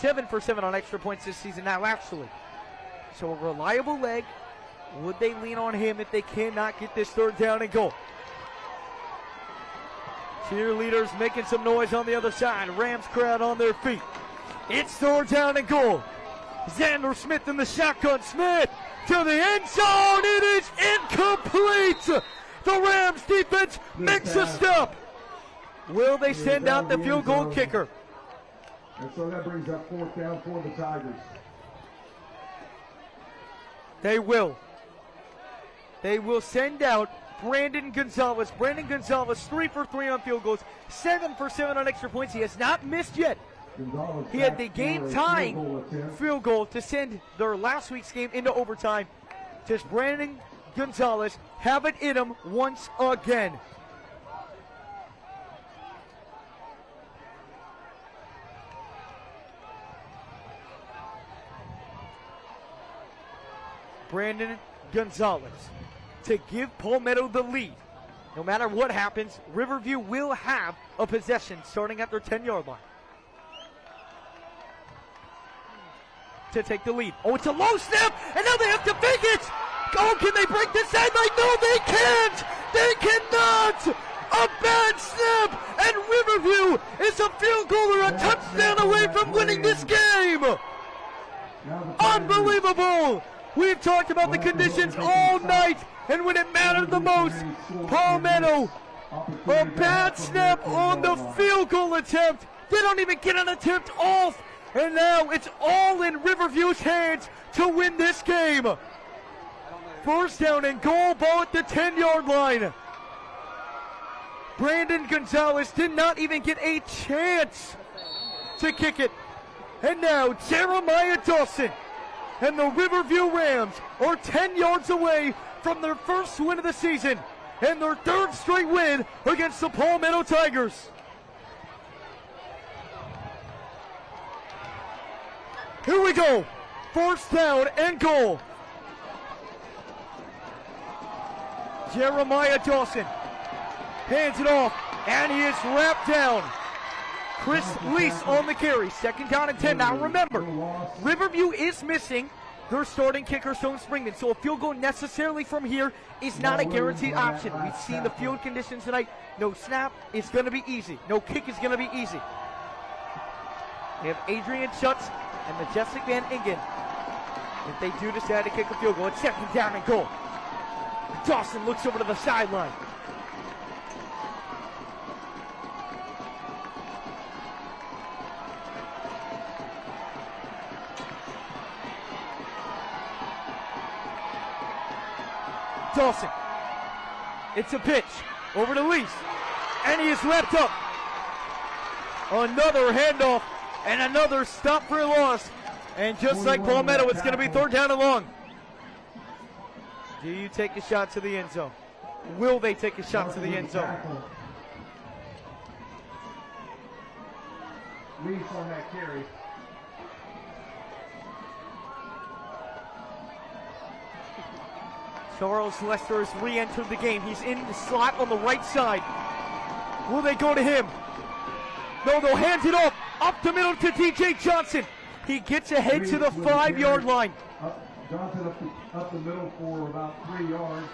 7 for 7 on extra points this season now, actually. So a reliable leg. Would they lean on him if they cannot get this 3rd down and goal? Cheerleaders making some noise on the other side. Rams crowd on their feet. It's 3rd down and goal. Xander Smith in the shotgun. Smith to the end zone. It is incomplete. The Rams defense makes a stop. Will they send out the field goal kicker? And so that brings up 4th down for the Tigers. They will. They will send out Brandon Gonzalez. Brandon Gonzalez, 3 for 3 on field goals, 7 for 7 on extra points. He has not missed yet. He had the game-tying field goal to send their last week's game into overtime. Does Brandon Gonzalez have it in him once again? Brandon Gonzalez to give Palmetto the lead. No matter what happens, Riverview will have a possession starting at their 10-yard line to take the lead. Oh, it's a low snap, and now they have to fake it. Oh, can they break this sideline? No, they can't. They cannot. A bad snap, and Riverview is a field goal or a touchdown away from winning this game. Unbelievable. We've talked about the conditions all night, and when it mattered the most, Palmetto, a bad snap on the field goal attempt. They don't even get an attempt off, and now it's all in Riverview's hands to win this game. 1st down and goal, ball at the 10-yard line. Brandon Gonzalez did not even get a chance to kick it. And now Jeremiah Dawson and the Riverview Rams are 10 yards away from their first win of the season and their 3rd straight win against the Palmetto Tigers. Here we go. 1st down and goal. Jeremiah Dawson hands it off, and he is wrapped down. Chris Lease on the carry. 2nd down and 10. Now remember, Riverview is missing their starting kicker, Stone Springman. So a field goal necessarily from here is not a guaranteed option. We've seen the field conditions tonight. No snap is going to be easy. No kick is going to be easy. We have Adrian Schutz and Majestic Van Ingen. If they do decide to kick a field goal, it's 2nd down and goal. Dawson looks over to the sideline. Dawson. It's a pitch over to Lease, and he is left up. Another handoff and another stop for a loss. And just like Palmetto, it's going to be 3rd down and long. Do you take a shot to the end zone? will they take a shot to the end zone? Reese on that carry. Charles Lester has re-entered the game. He's in the slot on the right side. Will they go to him? No, they'll hand it off. Up the middle to DJ Johnson. He gets ahead to the 5-yard line. Johnson up the middle for about 3 yards.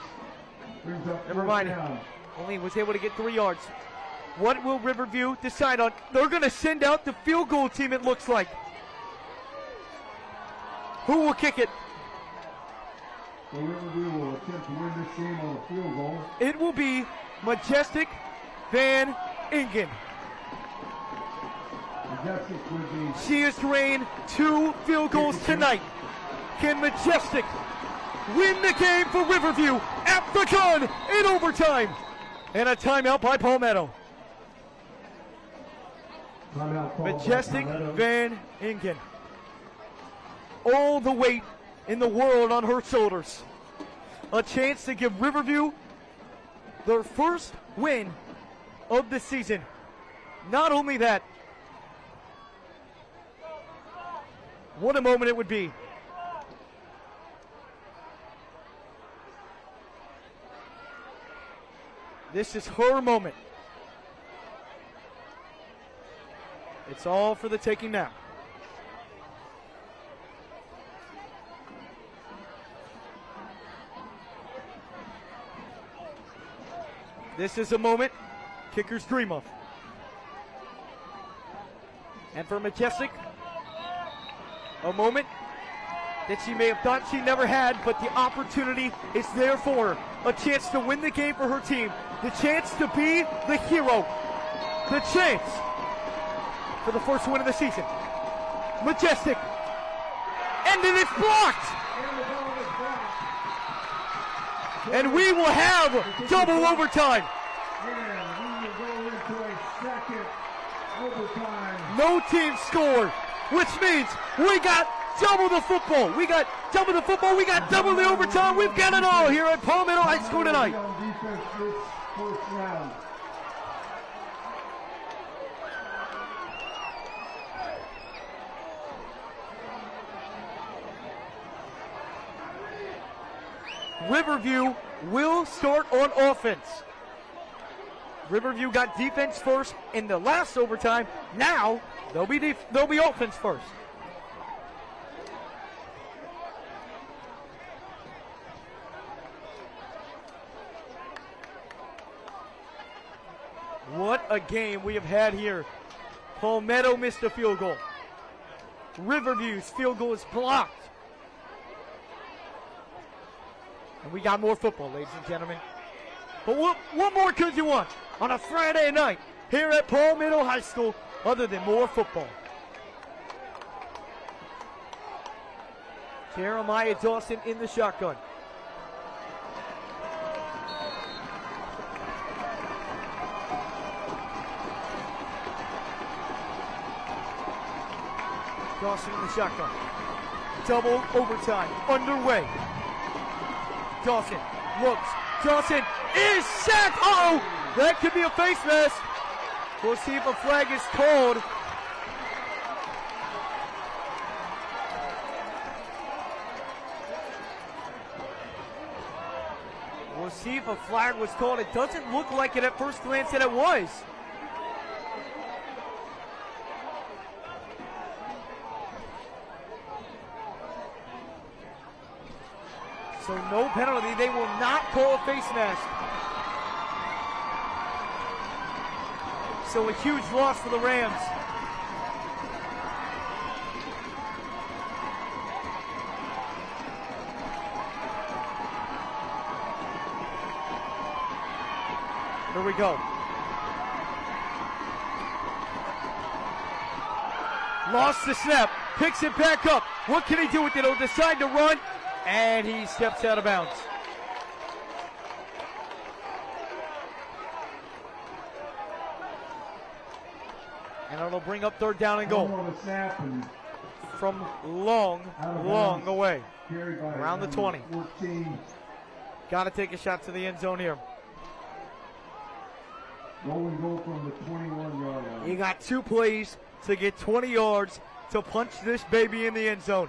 Brings up Never mind. down. Only was able to get 3 yards. What will Riverview decide on? They're going to send out the field goal team, it looks like. Who will kick it? So Riverview will attempt to win this game on a field goal. It will be Majestic Van Ingen. Majestic would be. She has drained 2 field goals tonight. Can Majestic win the game for Riverview at the gun in overtime? And a timeout by Palmetto. Timeout called by Majestic Palmetto. Van Ingen. All the weight in the world on her shoulders. A chance to give Riverview their first win of the season. Not only that, what a moment it would be. This is her moment. It's all for the taking now. This is a moment kickers dream of. And for Majestic, a moment that she may have thought she never had, but the opportunity is there for her. A chance to win the game for her team. The chance to be the hero. The chance for the first win of the season. Majestic. And it is blocked. And we will have double overtime. And we will go into a second overtime. No team scored, which means we got double the football. We got double the football. We got double the overtime. We've got it all here at Palmetto High School tonight. On defense this first round. Riverview will start on offense. Riverview got defense first in the last overtime. Now they'll be offense first. What a game we have had here. Palmetto missed a field goal. Riverview's field goal is blocked. And we got more football, ladies and gentlemen. But what more could you want on a Friday night here at Palmetto High School other than more football? Jeremiah Dawson in the shotgun. Dawson in the shotgun. Double overtime underway. Dawson looks. Dawson is sacked. Uh-oh! That could be a face mask. We'll see if a flag is called. We'll see if a flag was called. It doesn't look like it at first glance that it was. So no penalty. They will not call a face mask. So a huge loss for the Rams. Here we go. Lost the snap. Picks it back up. What can he do with it? He'll decide to run. And he steps out of bounds. And it'll bring up third down and goal. From long away. Around the 20. Got to take a shot to the end zone here. Rolling goal from the 21-yard line. You got 2 plays to get 20 yards to punch this baby in the end zone.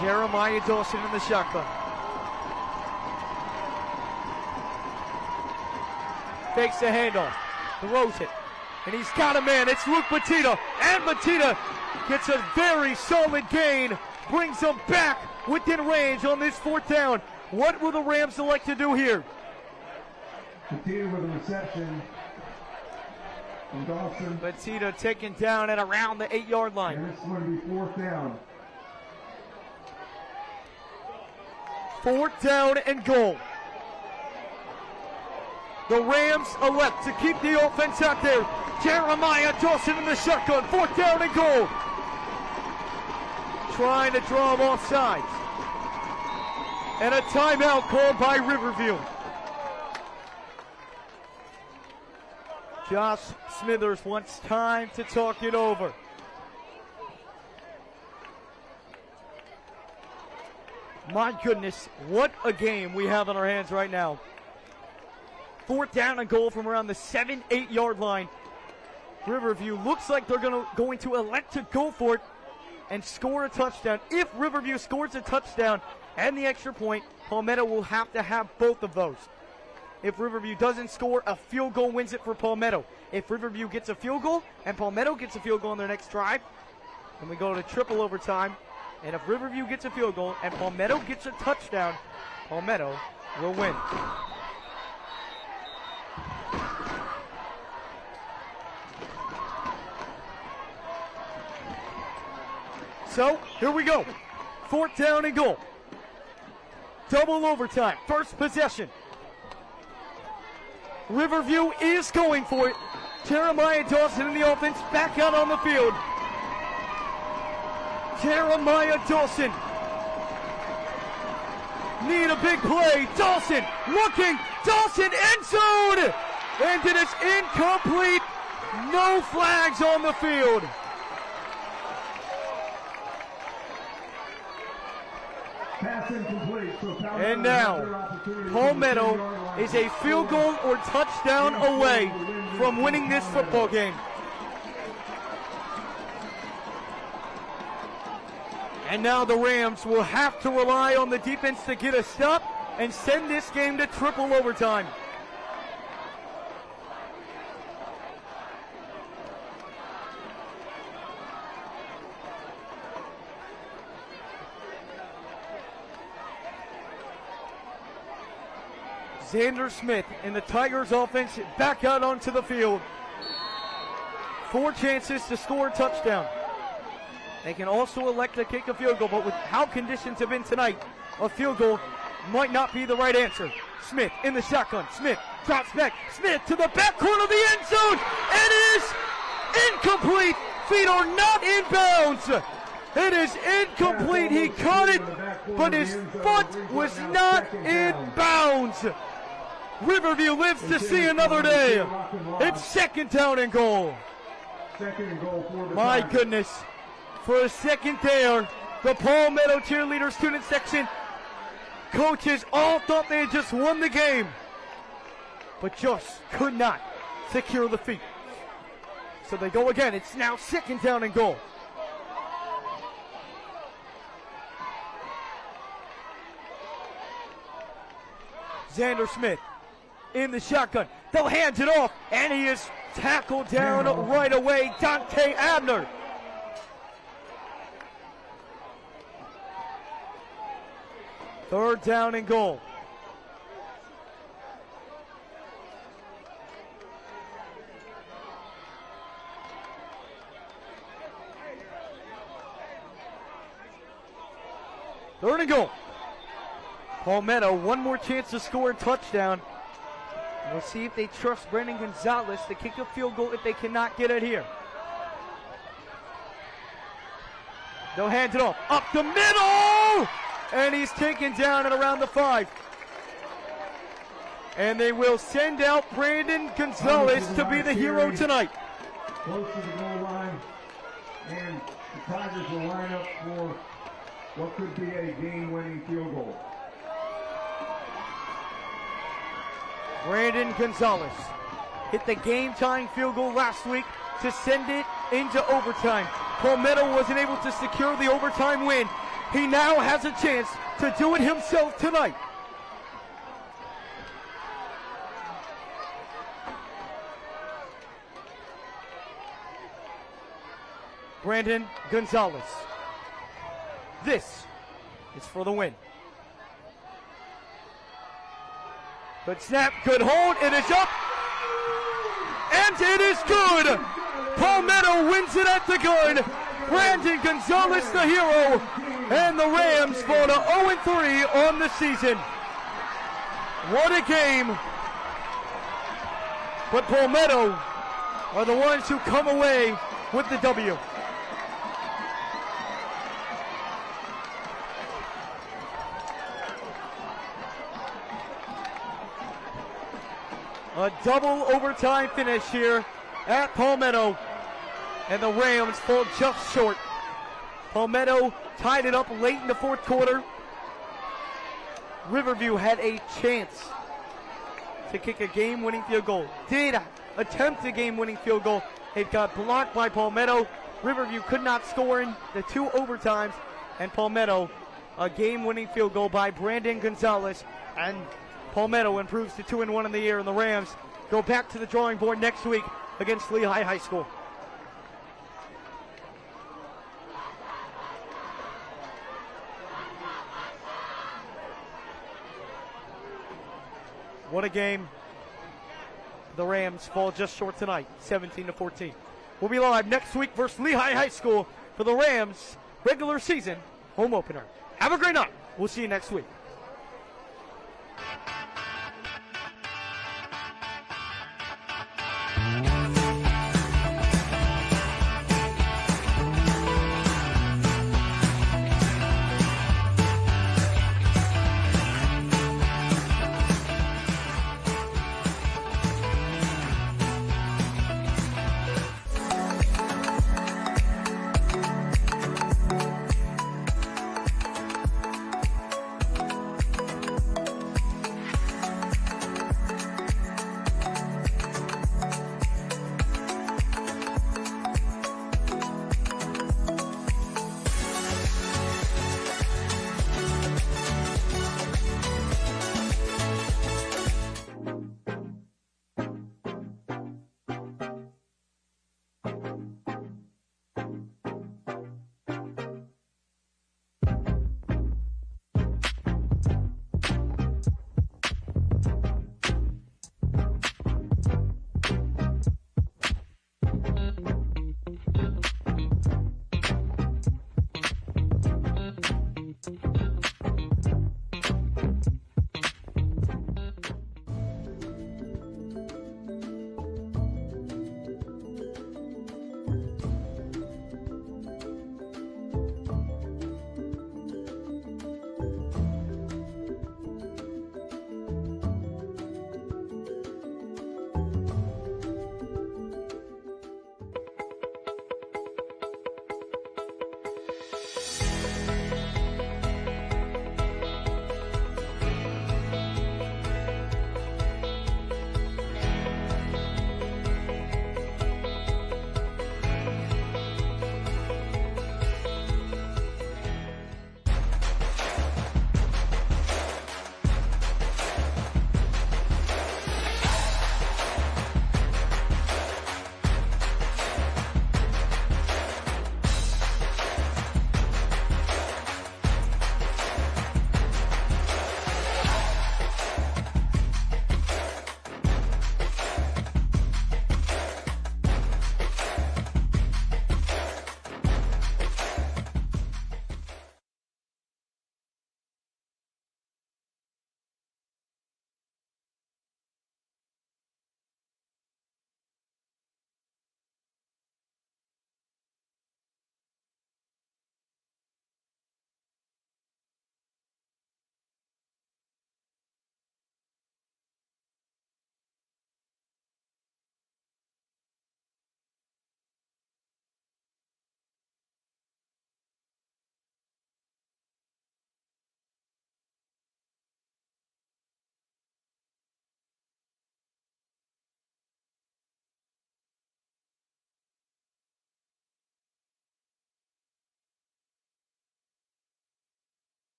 Jeremiah Dawson in the shotgun. Fakes the handoff, throws it, and he's got a man. It's Luke Matita, and Matita gets a very solid gain, brings them back within range on this 4th down. What will the Rams elect to do here? Continue with the reception from Dawson. Matita taken down at around the 8-yard line. And it's going to be 4th down. 4th down and goal. The Rams elect to keep the offense out there. Jeremiah Dawson in the shotgun. 4th down and goal. Trying to draw him off sides. And a timeout called by Riverview. Josh Smithers wants time to talk it over. My goodness, what a game we have on our hands right now. 4th down and goal from around the 7-8 yard line. Riverview looks like they're going to elect to go for it and score a touchdown. If Riverview scores a touchdown and the extra point, Palmetto will have to have both of those. If Riverview doesn't score, a field goal wins it for Palmetto. If Riverview gets a field goal and Palmetto gets a field goal on their next drive, then we go to triple overtime. And if Riverview gets a field goal and Palmetto gets a touchdown, Palmetto will win. So, here we go. 4th down and goal. Double overtime. First possession. Riverview is going for it. Jeremiah Dawson in the offense back out on the field. Jeremiah Dawson. Need a big play. Dawson looking. Dawson end zone. And it is incomplete. No flags on the field. Pass incomplete. And now, Palmetto is a field goal or touchdown away from winning this football game. And now the Rams will have to rely on the defense to get a stop and send this game to triple overtime. Xander Smith and the Tigers offense back out onto the field. 4 chances to score a touchdown. They can also elect to kick a field goal, but with how conditions have been tonight, a field goal might not be the right answer. Smith in the shotgun. Smith drops back. Smith to the back corner of the end zone. It is incomplete. Feet are not in bounds. It is incomplete. He caught it, but his foot was not in bounds. Riverview lives to see another day. It's 2nd down and goal. 2nd and goal for the My Tigers. goodness. For a second there, the Palmetto cheerleader student section coaches all thought they had just won the game, but just could not secure the feet. So they go again. It's now 2nd down and goal. Xander Smith in the shotgun. They'll hand it off, and he is tackled down right away. Dante Abner. Third down and goal. Third and goal. Palmetto, one more chance to score a touchdown. We'll see if they trust Brendan Gonzalez to kick a field goal if they cannot get it here. They'll hand it off. Up the middle! And he's taken down at around the 5. And they will send out Brandon Gonzalez to be the hero tonight. Close to the goal line. And the Tigers will line up for what could be a game-winning field goal. Brandon Gonzalez hit the game-tying field goal last week to send it into overtime. Palmetto wasn't able to secure the overtime win. He now has a chance to do it himself tonight. Brandon Gonzalez. This is for the win. Good snap, good hold, it is up, and it is good! Palmetto wins it at the gun. Brandon Gonzalez, the hero, and the Rams fall to 0-3 on the season. What a game! But Palmetto are the ones who come away with the W. A double overtime finish here at Palmetto, and the Rams fall just short. Palmetto tied it up late in the fourth quarter. Riverview had a chance to kick a game-winning field goal. Did attempt a game-winning field goal. It got blocked by Palmetto. Riverview could not score in the two overtimes, and Palmetto, a game-winning field goal by Brandon Gonzalez, and Palmetto improves to 2-1 in the year, and the Rams go back to the drawing board next week against Lehigh High School. What a game. The Rams fall just short tonight, 17-14. We'll be live next week versus Lehigh High School for the Rams regular season home opener. Have a great night. We'll see you next week.